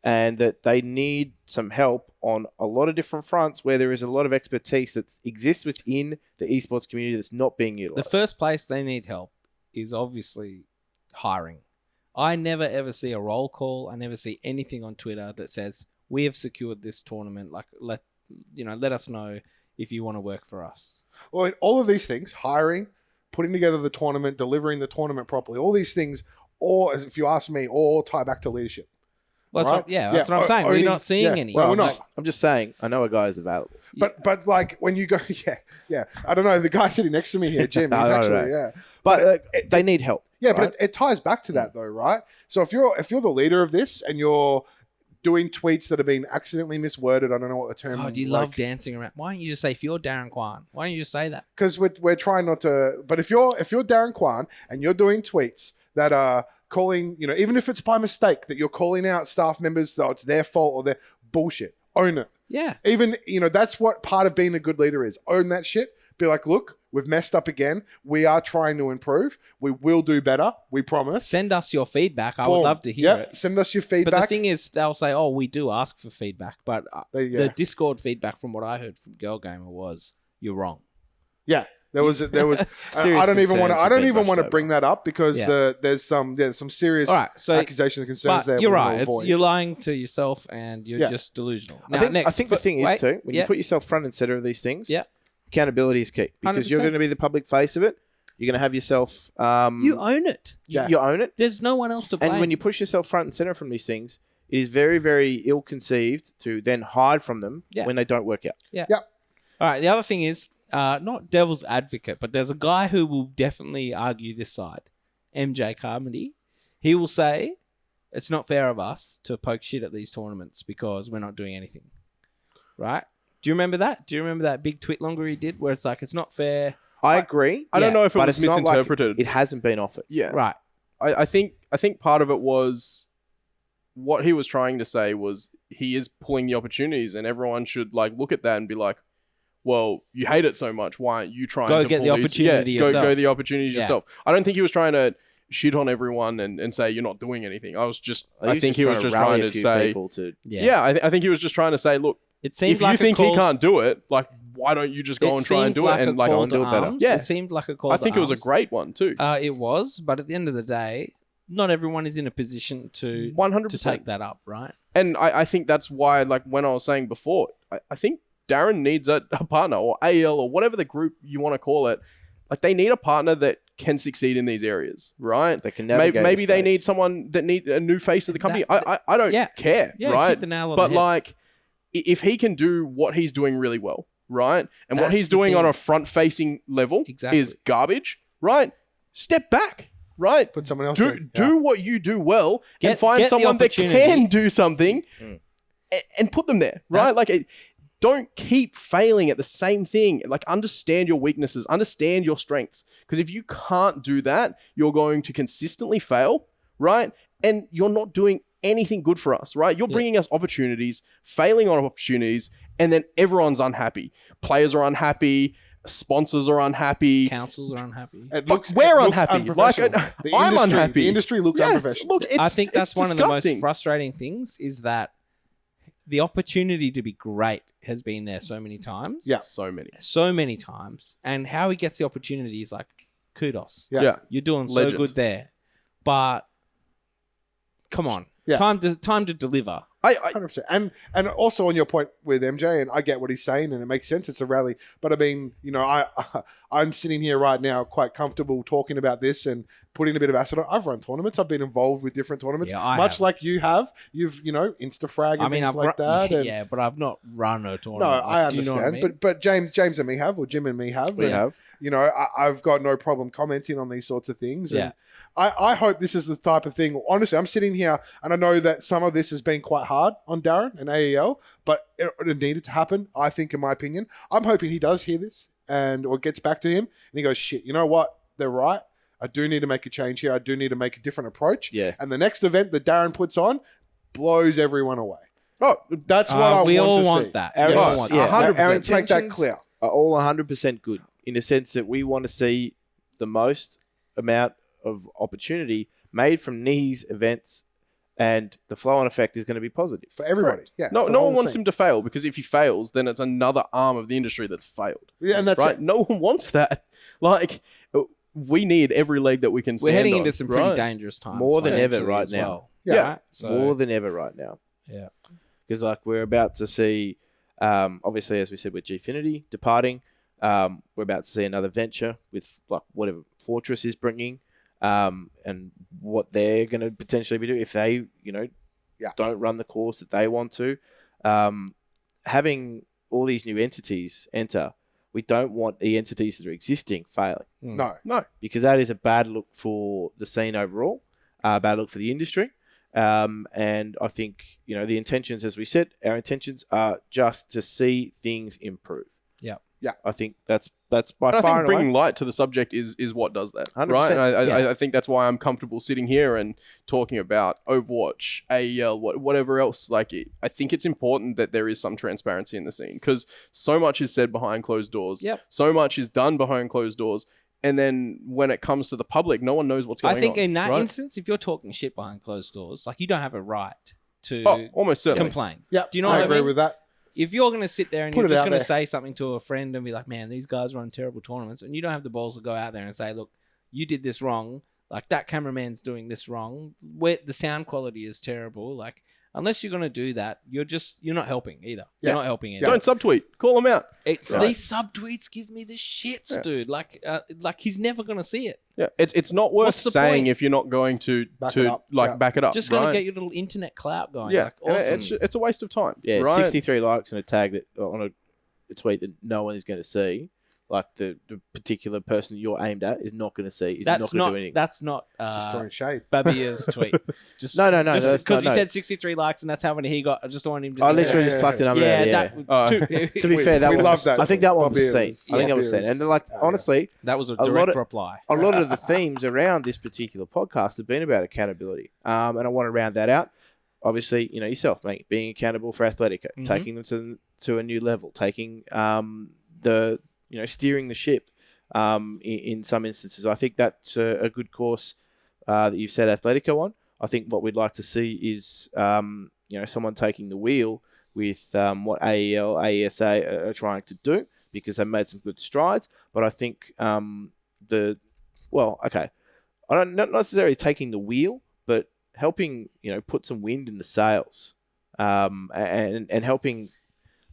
Speaker 1: And that they need some help on a lot of different fronts where there is a lot of expertise that exists within the esports community that's not being
Speaker 3: The
Speaker 1: utilized.
Speaker 3: first place they need help is obviously hiring. I never ever see a roll call. I never see anything on Twitter that says we have secured this tournament. Like let us know if you want to work for us.
Speaker 4: Well, in all of these things, hiring, putting together the tournament, delivering the tournament properly, all these things, or if you ask me, all tie back to leadership.
Speaker 3: Well, that's
Speaker 4: Right?
Speaker 3: that's what I'm saying.
Speaker 4: Owning-
Speaker 3: We're not seeing any.
Speaker 4: Well,
Speaker 1: Well,
Speaker 4: we're
Speaker 1: I'm just saying, I know a guy is available.
Speaker 4: But like when you go, I don't know. The guy sitting next to me here, Jim, he's
Speaker 1: I don't
Speaker 4: actually,
Speaker 1: know. But they need help.
Speaker 4: Yeah,
Speaker 1: right?
Speaker 4: but it ties back to that though, right? So if you're the leader of this and you're doing tweets that have been accidentally misworded, I don't know what the term.
Speaker 3: God, you love dancing around. Why don't you just say if you're Darren Kwan? Why don't you just say that?
Speaker 4: Because we're trying not to. But if you're Darren Kwan and you're doing tweets that are calling, even if it's by mistake that you're calling out staff members that it's their fault or their bullshit, own it.
Speaker 3: Yeah.
Speaker 4: Even that's what part of being a good leader is. Own that shit. Be like, look, we've messed up again. We are trying to improve. We will do better. We promise.
Speaker 3: Send us your feedback. I
Speaker 4: Boom.
Speaker 3: would love to hear
Speaker 4: Yep.
Speaker 3: it.
Speaker 4: Send us your
Speaker 3: But
Speaker 4: feedback.
Speaker 3: the thing is, they'll say, "Oh, we do ask for feedback." But
Speaker 4: Yeah.
Speaker 3: the Discord feedback, from what I heard from Girl Gamer, was you're wrong.
Speaker 4: Yeah, there was. I don't even want to.
Speaker 1: concerns
Speaker 4: I
Speaker 1: have
Speaker 4: don't
Speaker 1: been
Speaker 4: even want to
Speaker 1: brushed
Speaker 4: bring that up because
Speaker 3: Yeah.
Speaker 4: there's some serious
Speaker 3: All right, so
Speaker 4: accusations and concerns
Speaker 3: but
Speaker 4: there.
Speaker 3: you're
Speaker 4: we
Speaker 3: right.
Speaker 4: will avoid.
Speaker 3: You're lying to yourself, and you're
Speaker 4: Yeah.
Speaker 3: just delusional.
Speaker 1: I think the thing is too, when you put yourself front and center of these things,
Speaker 3: Yeah.
Speaker 1: accountability is key because you're
Speaker 3: 100%.
Speaker 1: going to be the public face of it. You're going to have yourself.
Speaker 3: you own it.
Speaker 4: Yeah.
Speaker 1: You own it.
Speaker 3: There's no one else to blame.
Speaker 1: And when you push yourself front and center from these things, it is very, very ill-conceived to then hide from them
Speaker 3: Yeah.
Speaker 1: when they don't work out.
Speaker 3: All right. The other thing is, not devil's advocate, but there's a guy who will definitely argue this side. MJ Carmody. He will say it's not fair of us to poke shit at these tournaments because we're not doing anything. Right? Do you remember that? Do you remember that big tweet longer he did where it's like, it's not fair?
Speaker 1: I agree.
Speaker 2: I don't know if it
Speaker 1: but
Speaker 2: was
Speaker 1: it's not like
Speaker 2: misinterpreted.
Speaker 1: it hasn't been offered.
Speaker 2: Yeah.
Speaker 3: Right.
Speaker 2: I think part of it was what he was trying to say was he is pulling the opportunities and everyone should look at that and be like, well, you hate it so much. Why aren't you trying
Speaker 3: Go
Speaker 2: to
Speaker 3: get
Speaker 2: pull
Speaker 3: the
Speaker 2: these-
Speaker 3: opportunity
Speaker 2: Yeah,
Speaker 3: yourself.
Speaker 2: go the opportunities
Speaker 3: Yeah.
Speaker 2: yourself. I don't think he was trying to shit on everyone and say you're not doing anything. I think he was just trying to say,
Speaker 1: people to.
Speaker 2: yeah, I think he was just trying to say, look,
Speaker 3: It seemed
Speaker 2: if you
Speaker 3: like
Speaker 2: think
Speaker 3: a
Speaker 2: he
Speaker 3: call.
Speaker 2: can't do it, why don't you just go and try and do it and
Speaker 3: call
Speaker 1: do it better.
Speaker 3: arms.
Speaker 2: Yeah.
Speaker 3: It seemed like a call.
Speaker 2: I think
Speaker 3: to
Speaker 2: it was a
Speaker 3: arms.
Speaker 2: great one too.
Speaker 3: It was, but at the end of the day, not everyone is in a position to
Speaker 2: 100%.
Speaker 3: to take that up, right?
Speaker 2: And I think that's why, like when I was saying before, I think Darren needs a partner or AL or whatever the group you want to call it. Like they need a partner that can succeed in these areas, right?
Speaker 1: They can navigate
Speaker 2: Maybe
Speaker 1: the
Speaker 2: they
Speaker 1: space.
Speaker 2: need someone that need a new face of the company. I don't care,
Speaker 3: Yeah,
Speaker 2: right?
Speaker 3: hit the nail on
Speaker 2: But
Speaker 3: the head.
Speaker 2: like, if he can do what he's doing really well, right, and what
Speaker 3: That's
Speaker 2: he's
Speaker 3: the
Speaker 2: doing on
Speaker 3: thing.
Speaker 2: a front-facing level
Speaker 3: Exactly.
Speaker 2: is garbage, right? Step back, right?
Speaker 4: Put someone else
Speaker 2: do
Speaker 4: in.
Speaker 2: do what you do well and
Speaker 3: Get
Speaker 2: find
Speaker 3: the
Speaker 2: someone that
Speaker 3: opportunity.
Speaker 2: can do something
Speaker 1: Mm.
Speaker 2: and put them there, right? Don't keep failing at the same thing. Like, understand your weaknesses, understand your strengths. Because if you can't do that, you're going to consistently fail, right? And you're not doing anything good for us, right? You're bringing us opportunities, failing on opportunities, and then everyone's unhappy. Players are unhappy. Sponsors are unhappy.
Speaker 3: Councils are unhappy.
Speaker 2: We're unhappy. Like, I'm unhappy.
Speaker 4: The industry looks unprofessional.
Speaker 2: Look,
Speaker 3: I think that's
Speaker 2: it's
Speaker 3: one of the most
Speaker 2: disgusting.
Speaker 3: frustrating things is that the opportunity to be great has been there so many times.
Speaker 4: Yeah.
Speaker 2: So many.
Speaker 3: So many times. And how he gets the opportunity is like, kudos.
Speaker 4: Yeah.
Speaker 2: Yeah.
Speaker 3: You're doing
Speaker 2: Legend.
Speaker 3: so good there. But come on.
Speaker 4: Yeah.
Speaker 3: Time to deliver.
Speaker 4: 100%. And also on your point with MJ, and I get what he's saying, and it makes sense. It's a rally, but I mean, you know, I'm sitting here right now quite comfortable talking about this and putting a bit of acid on. I've run tournaments. I've been involved with different tournaments,
Speaker 3: Yeah, I
Speaker 4: much
Speaker 3: have.
Speaker 4: like you have. You've Instafrag and things like that. And,
Speaker 3: yeah, but I've not run a
Speaker 4: no,
Speaker 3: tournament.
Speaker 4: I
Speaker 3: Like, do you know
Speaker 4: understand.
Speaker 3: what I mean?
Speaker 4: But James and me have, or Jim and me have.
Speaker 1: We
Speaker 4: and,
Speaker 1: have.
Speaker 4: You know, I've got no problem commenting on these sorts of things.
Speaker 3: Yeah.
Speaker 4: And I hope this is the type of thing. Honestly, I'm sitting here and I know that some of this has been quite hard on Darren and AEL, but it needed to happen, I think, in my opinion. I'm hoping he does hear this or gets back to him and he goes, shit, you know what? They're right. I do need to make a change here. I do need to make a different approach.
Speaker 1: Yeah.
Speaker 4: And the next event that Darren puts on blows everyone away.
Speaker 2: Oh,
Speaker 4: That's what I
Speaker 3: we
Speaker 4: want
Speaker 3: all
Speaker 4: to
Speaker 3: want
Speaker 4: see.
Speaker 3: that.
Speaker 1: Our,
Speaker 3: We all
Speaker 4: Yes.
Speaker 3: want
Speaker 1: yeah,
Speaker 3: that.
Speaker 4: 100%.
Speaker 1: our
Speaker 4: Let's make that
Speaker 1: intentions
Speaker 4: clear.
Speaker 1: are all 100% good in the sense that we want to see the most amount of opportunity made from these events, and the flow-on effect is going to be positive.
Speaker 4: For everybody.
Speaker 2: Correct.
Speaker 4: Yeah.
Speaker 2: no
Speaker 4: for the
Speaker 2: one
Speaker 4: whole
Speaker 2: wants
Speaker 4: scene.
Speaker 2: him to fail, because if he fails, then it's another arm of the industry that's failed.
Speaker 4: Yeah, and that's
Speaker 2: right?
Speaker 4: it.
Speaker 2: No one wants that. Like, we need every leg that we can stand
Speaker 3: We're heading
Speaker 2: on,
Speaker 3: into some pretty
Speaker 2: right?
Speaker 3: dangerous times.
Speaker 1: More than ever
Speaker 3: financially
Speaker 1: right
Speaker 3: as
Speaker 1: now.
Speaker 3: well.
Speaker 4: Yeah.
Speaker 3: Right? So,
Speaker 1: More than ever right now.
Speaker 3: yeah.
Speaker 1: Because like we're about to see, obviously as we said with Gfinity departing, we're about to see another venture with like whatever Fortress is bringing, and what they're going to potentially be doing if they don't run the course that they want to. Having all these new entities enter, we don't want the entities that are existing failing,
Speaker 4: No.
Speaker 1: because that is a bad look for the scene overall, bad look for the industry. And I think, the intentions, as we said, our intentions are just to see things improve.
Speaker 3: Yeah.
Speaker 4: Yeah.
Speaker 1: I think that's by
Speaker 2: And I
Speaker 1: far
Speaker 2: think
Speaker 1: and
Speaker 2: bringing
Speaker 1: away.
Speaker 2: light to the subject is what does that,
Speaker 1: 100%,
Speaker 2: right? And
Speaker 1: yeah.
Speaker 2: I think that's why I'm comfortable sitting here and talking about Overwatch, AEL, whatever else. Like, I think it's important that there is some transparency in the scene, because so much is said behind closed doors.
Speaker 3: Yep.
Speaker 2: So much is done behind closed doors. And then when it comes to the public, no one knows what's going on.
Speaker 3: I think in that
Speaker 2: right?
Speaker 3: instance, if you're talking shit behind closed doors, like you don't have a right to
Speaker 2: Oh, almost certainly.
Speaker 3: complain.
Speaker 4: Yeah.
Speaker 3: Do you know
Speaker 4: I
Speaker 3: what I
Speaker 4: agree
Speaker 3: mean?
Speaker 4: with that.
Speaker 3: If you're going to sit there and
Speaker 4: Put
Speaker 3: you're
Speaker 4: it
Speaker 3: just
Speaker 4: out
Speaker 3: going to
Speaker 4: there.
Speaker 3: say something to a friend and be like, man, these guys run terrible tournaments, and you don't have the balls to go out there and say, look, you did this wrong. Like, that cameraman's doing this wrong. The sound quality is terrible. Like, unless you're going to do that, you're not helping either.
Speaker 4: Yeah.
Speaker 3: You're not helping either.
Speaker 2: Don't subtweet. Call them out.
Speaker 3: It's
Speaker 2: Right.
Speaker 3: these subtweets give me the shits,
Speaker 2: Yeah.
Speaker 3: dude. Like he's never going to see it.
Speaker 2: Yeah, it's not worth
Speaker 3: What's the
Speaker 2: saying
Speaker 3: point?
Speaker 2: if you're not going to
Speaker 4: Back it up. Yeah.
Speaker 2: back it up.
Speaker 3: Just going
Speaker 2: right?
Speaker 3: to get your little internet clout going.
Speaker 2: Yeah,
Speaker 3: Like,
Speaker 2: and
Speaker 3: awesome.
Speaker 2: it's a waste of time.
Speaker 1: Yeah,
Speaker 2: right?
Speaker 1: 63 likes and a tag that on a tweet that no one is going to see. Like the particular person that you're aimed at is not going to see. Is not
Speaker 3: That's
Speaker 1: going to
Speaker 3: not.
Speaker 1: do anything.
Speaker 3: That's not.
Speaker 4: Just throwing shade.
Speaker 3: Babia's tweet. Just
Speaker 1: No, that's
Speaker 3: because
Speaker 1: not-
Speaker 3: he
Speaker 1: no.
Speaker 3: said 63 likes and that's how many he got. I just don't want him to.
Speaker 1: I
Speaker 3: think
Speaker 1: literally
Speaker 3: that.
Speaker 1: just plucked a number out of the air. To be fair, that
Speaker 4: we
Speaker 1: one
Speaker 4: love
Speaker 1: was,
Speaker 4: that.
Speaker 1: I think that one was
Speaker 4: Bobby
Speaker 1: seen.
Speaker 4: was-
Speaker 1: I think
Speaker 4: yeah.
Speaker 1: that was seen. And like,
Speaker 4: Oh, yeah.
Speaker 1: honestly,
Speaker 3: That was a
Speaker 1: lot
Speaker 3: direct
Speaker 1: of-
Speaker 3: reply.
Speaker 1: a lot of the themes around this particular podcast have been about accountability. And I want to round that out. Obviously, yourself, mate, being accountable for Athletico,
Speaker 3: Mhm.
Speaker 1: taking them to a new level, taking steering the ship in some instances. I think that's a good course that you've set Athletico on. I think what we'd like to see is someone taking the wheel with what AEL, AESA are trying to do, because they've made some good strides. But I think not necessarily taking the wheel, but helping, put some wind in the sails, and helping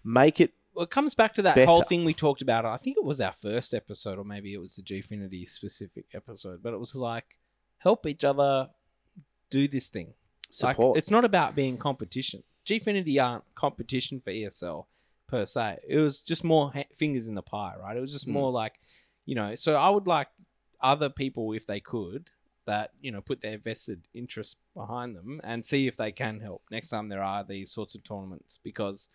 Speaker 1: make it.
Speaker 3: Well, it comes back to that
Speaker 1: better.
Speaker 3: whole thing we talked about. I think it was our first episode, or maybe it was the Gfinity specific episode. But it was like, help each other do this thing.
Speaker 1: Support.
Speaker 3: Like, it's not about being competition. Gfinity aren't competition for ESL per se. It was just more fingers in the pie, right? It was just more like, So I would like other people, if they could, that put their vested interest behind them and see if they can help next time there are these sorts of tournaments, because.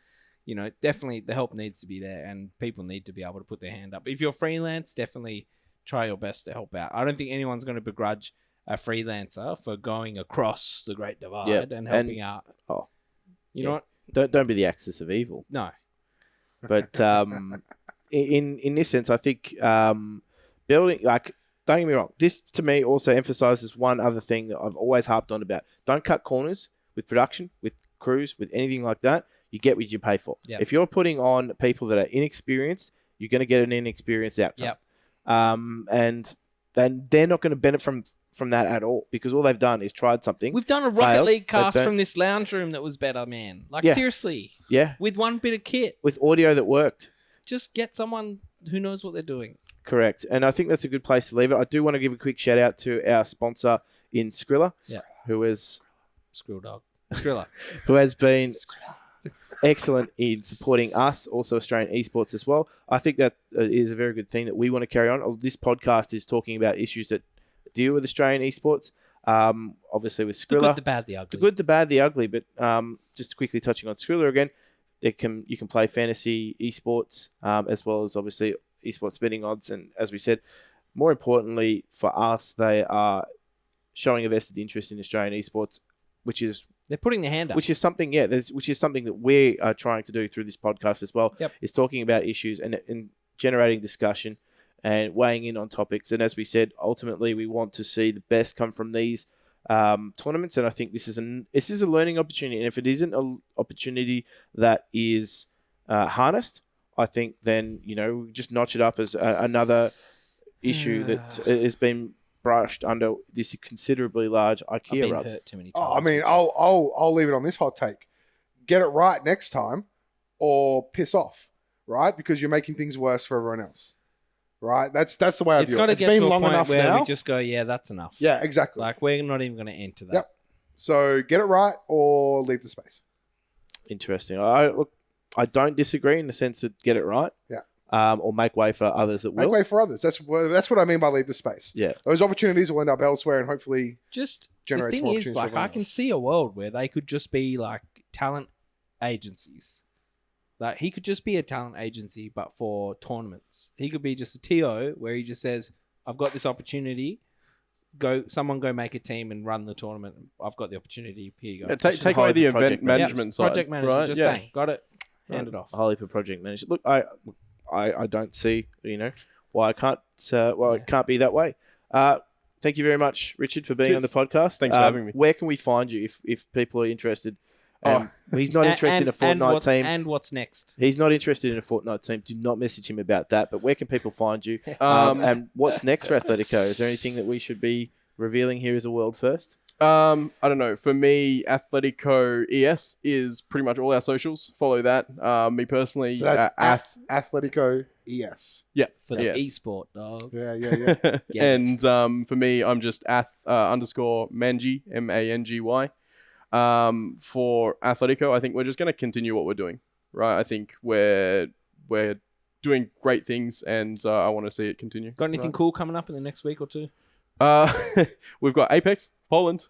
Speaker 3: Definitely the help needs to be there and people need to be able to put their hand up. If you're freelance, definitely try your best to help out. I don't think anyone's going to begrudge a freelancer for going across the Great Divide and helping out.
Speaker 1: Oh,
Speaker 3: you know what?
Speaker 1: Don't be the axis of evil.
Speaker 3: No.
Speaker 1: But in this sense, I think building, like, don't get me wrong, this to me also emphasizes one other thing that I've always harped on about. Don't cut corners with production, with crews, with anything like that. You get what you pay for.
Speaker 3: Yep.
Speaker 1: If you're putting on people that are inexperienced, you're going to get an inexperienced outcome.
Speaker 3: Yep.
Speaker 1: And then they're not going to benefit from that at all, because all they've done is tried something.
Speaker 3: We've done a Rocket League cast from this lounge room that was better, man. Like, seriously.
Speaker 1: Yeah.
Speaker 3: With one bit of kit.
Speaker 1: With audio that worked.
Speaker 3: Just get someone who knows what they're doing.
Speaker 1: Correct. And I think that's a good place to leave it. I do want to give a quick shout out to our sponsor in Skrilla, who has been excellent in supporting us, also Australian esports as well. I think that is a very good thing that we want to carry on. This podcast is talking about issues that deal with Australian esports, obviously with Skrilla.
Speaker 3: The good, the bad, the ugly.
Speaker 1: The good, the bad, the ugly. But just quickly touching on Skrilla again, you can play fantasy esports, as well as obviously esports betting odds. And as we said, more importantly for us, they are showing a vested interest in Australian esports, which is...
Speaker 3: They're putting their hand up.
Speaker 1: Which is something, which is something that we are trying to do through this podcast as well, is talking about issues and generating discussion and weighing in on topics. And as we said, ultimately we want to see the best come from these tournaments. And I think this is a learning opportunity. And if it isn't an opportunity that is harnessed, I think then, just notch it up as another issue that has been brushed under this considerably large IKEA
Speaker 3: I've been
Speaker 1: rug.
Speaker 3: hurt too many times.
Speaker 4: I mean, I'll leave it on this hot take. Get it right next time, or piss off, right? Because you're making things worse for everyone else, right? That's the way I view it. It's been long enough now.
Speaker 3: We just go, that's enough.
Speaker 4: Yeah, exactly.
Speaker 3: Like, we're not even going to enter that.
Speaker 4: Yep. So get it right or leave the space.
Speaker 1: Interesting. I don't disagree in the sense that get it right.
Speaker 4: Yeah.
Speaker 1: Or make way for others that will.
Speaker 4: Make way for others. That's what I mean by leave the space.
Speaker 1: Yeah.
Speaker 4: Those opportunities will end up elsewhere and hopefully
Speaker 3: just
Speaker 4: generate
Speaker 3: the
Speaker 4: more
Speaker 3: thing is,
Speaker 4: opportunities.
Speaker 3: like, I can see a world where they could just be like talent agencies. Like, he could just be a talent agency, but for tournaments. He could be just a TO where he just says, I've got this opportunity. Someone go make a team and run the tournament. I've got the opportunity. Here you go.
Speaker 2: Yeah, take away the event management side.
Speaker 3: Project management.
Speaker 2: Right?
Speaker 3: Just bang. Got it. Hand it off.
Speaker 1: Highly for project management. Look, I don't see, why I can't it can't be that way. Thank you very much, Richard, for being on the podcast.
Speaker 2: Thanks for having me.
Speaker 1: Where can we find you if people are interested? He's not interested in a Fortnite team.
Speaker 3: And what's next?
Speaker 1: He's not interested in a Fortnite team. Do not message him about that. But where can people find you? And what's next for Athletico? Is there anything that we should be revealing here as a world first?
Speaker 2: I don't know. For me, Athletico ES is pretty much all our socials. Follow that. Me personally,
Speaker 4: So that's Athletico ES.
Speaker 2: yeah,
Speaker 3: For the
Speaker 2: yes.
Speaker 3: esport, dog.
Speaker 4: Yeah.
Speaker 2: And for me, I'm just _Mangy, Mangy. For Athletico, I think we're just going to continue what we're doing, right? I think we're doing great things, and I want to see it continue.
Speaker 3: Got anything cool coming up in the next week or two?
Speaker 2: We've got Apex, Poland,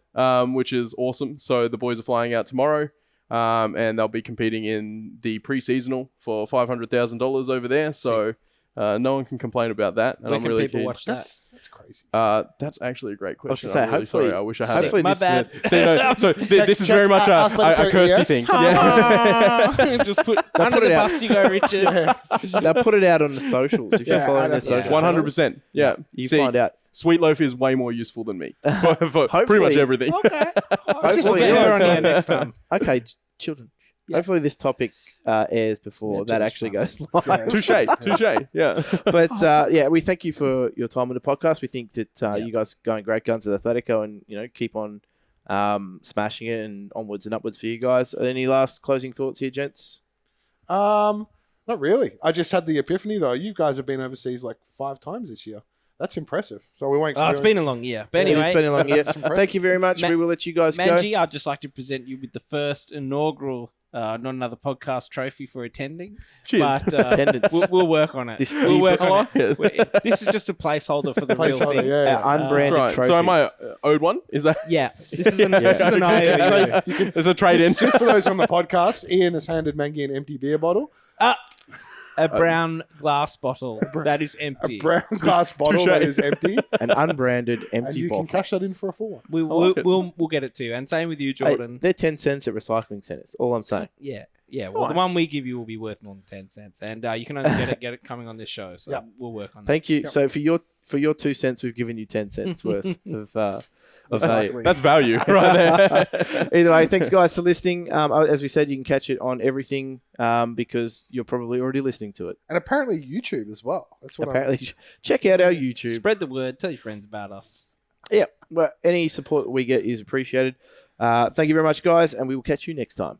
Speaker 2: which is awesome. So the boys are flying out tomorrow, and they'll be competing in the pre-seasonal for $500,000 over there. So no one can complain about that. And
Speaker 3: Where
Speaker 2: I'm
Speaker 3: can
Speaker 2: really
Speaker 3: people
Speaker 2: keen.
Speaker 3: watch that?
Speaker 4: That's crazy.
Speaker 2: That's actually a great question.
Speaker 1: say,
Speaker 2: I'm really
Speaker 1: hopefully-
Speaker 2: sorry. I wish I had
Speaker 1: hopefully
Speaker 2: it.
Speaker 3: My
Speaker 1: this-
Speaker 3: bad.
Speaker 2: So this is very much a Kirsty thing. Yeah.
Speaker 3: Just put under the bus you go, Richard.
Speaker 1: They'll put it out on the socials. If you're following their socials,
Speaker 2: 100%. Yeah.
Speaker 1: you
Speaker 2: See,
Speaker 1: find out.
Speaker 2: Sweet Loaf is way more useful than me for pretty much
Speaker 1: Hopefully-
Speaker 2: everything.
Speaker 3: Okay. Just
Speaker 1: Hopefully
Speaker 3: get
Speaker 1: it's-
Speaker 3: her on here next time.
Speaker 1: Okay, children. Hopefully this topic airs before that actually goes live.
Speaker 2: Touche. Yeah.
Speaker 1: But we thank you for your time on the podcast. We think that you guys are going great guns with Athletico, and keep on smashing it and onwards and upwards for you guys. Any last closing thoughts here, gents?
Speaker 4: Not really. I just had the epiphany though. You guys have been overseas like 5 times this year. That's impressive. So we won't.
Speaker 3: It's been a long year. But anyway,
Speaker 1: it's been a long year. Thank you very much. We will let you guys
Speaker 3: Mangy,
Speaker 1: go.
Speaker 3: I'd just like to present you with the first inaugural Not Another Podcast trophy for attending.
Speaker 2: Cheers.
Speaker 3: But
Speaker 1: Attendance.
Speaker 3: we'll work on it.
Speaker 1: This
Speaker 3: We'll work on it.
Speaker 2: it.
Speaker 3: This is just a placeholder for the real
Speaker 4: Placeholder,
Speaker 3: thing.
Speaker 4: yeah.
Speaker 1: Unbranded
Speaker 2: Right.
Speaker 1: trophy.
Speaker 2: So am I owed one? Is that?
Speaker 3: Yeah. This is an IOU.
Speaker 2: There's a trade in.
Speaker 4: Just for those on the podcast, Ian has handed Mangy an empty beer bottle.
Speaker 3: A brown glass bottle that is empty.
Speaker 4: A brown glass bottle that is empty.
Speaker 1: An unbranded
Speaker 4: And
Speaker 1: empty
Speaker 4: you
Speaker 1: bottle.
Speaker 4: can cash that in for a full one.
Speaker 3: We'll get it to you. And same with you,
Speaker 1: Hey,
Speaker 3: Jordan.
Speaker 1: they're 10 cents at recycling centres. All I'm saying.
Speaker 3: Yeah. Well, the one we give you will be worth more than 10 cents. And you can only get it coming on this show. So we'll work on that.
Speaker 1: Thank you. So for your 2 cents, we've given you 10 cents worth of value.
Speaker 2: That's value right there.
Speaker 1: Either way, thanks guys for listening. As we said, you can catch it on everything because you're probably already listening to it.
Speaker 4: And apparently YouTube as well. That's what
Speaker 1: Apparently, check out our YouTube.
Speaker 3: Spread the word. Tell your friends about us.
Speaker 1: Yeah, well, any support that we get is appreciated. Thank you very much, guys, and we will catch you next time.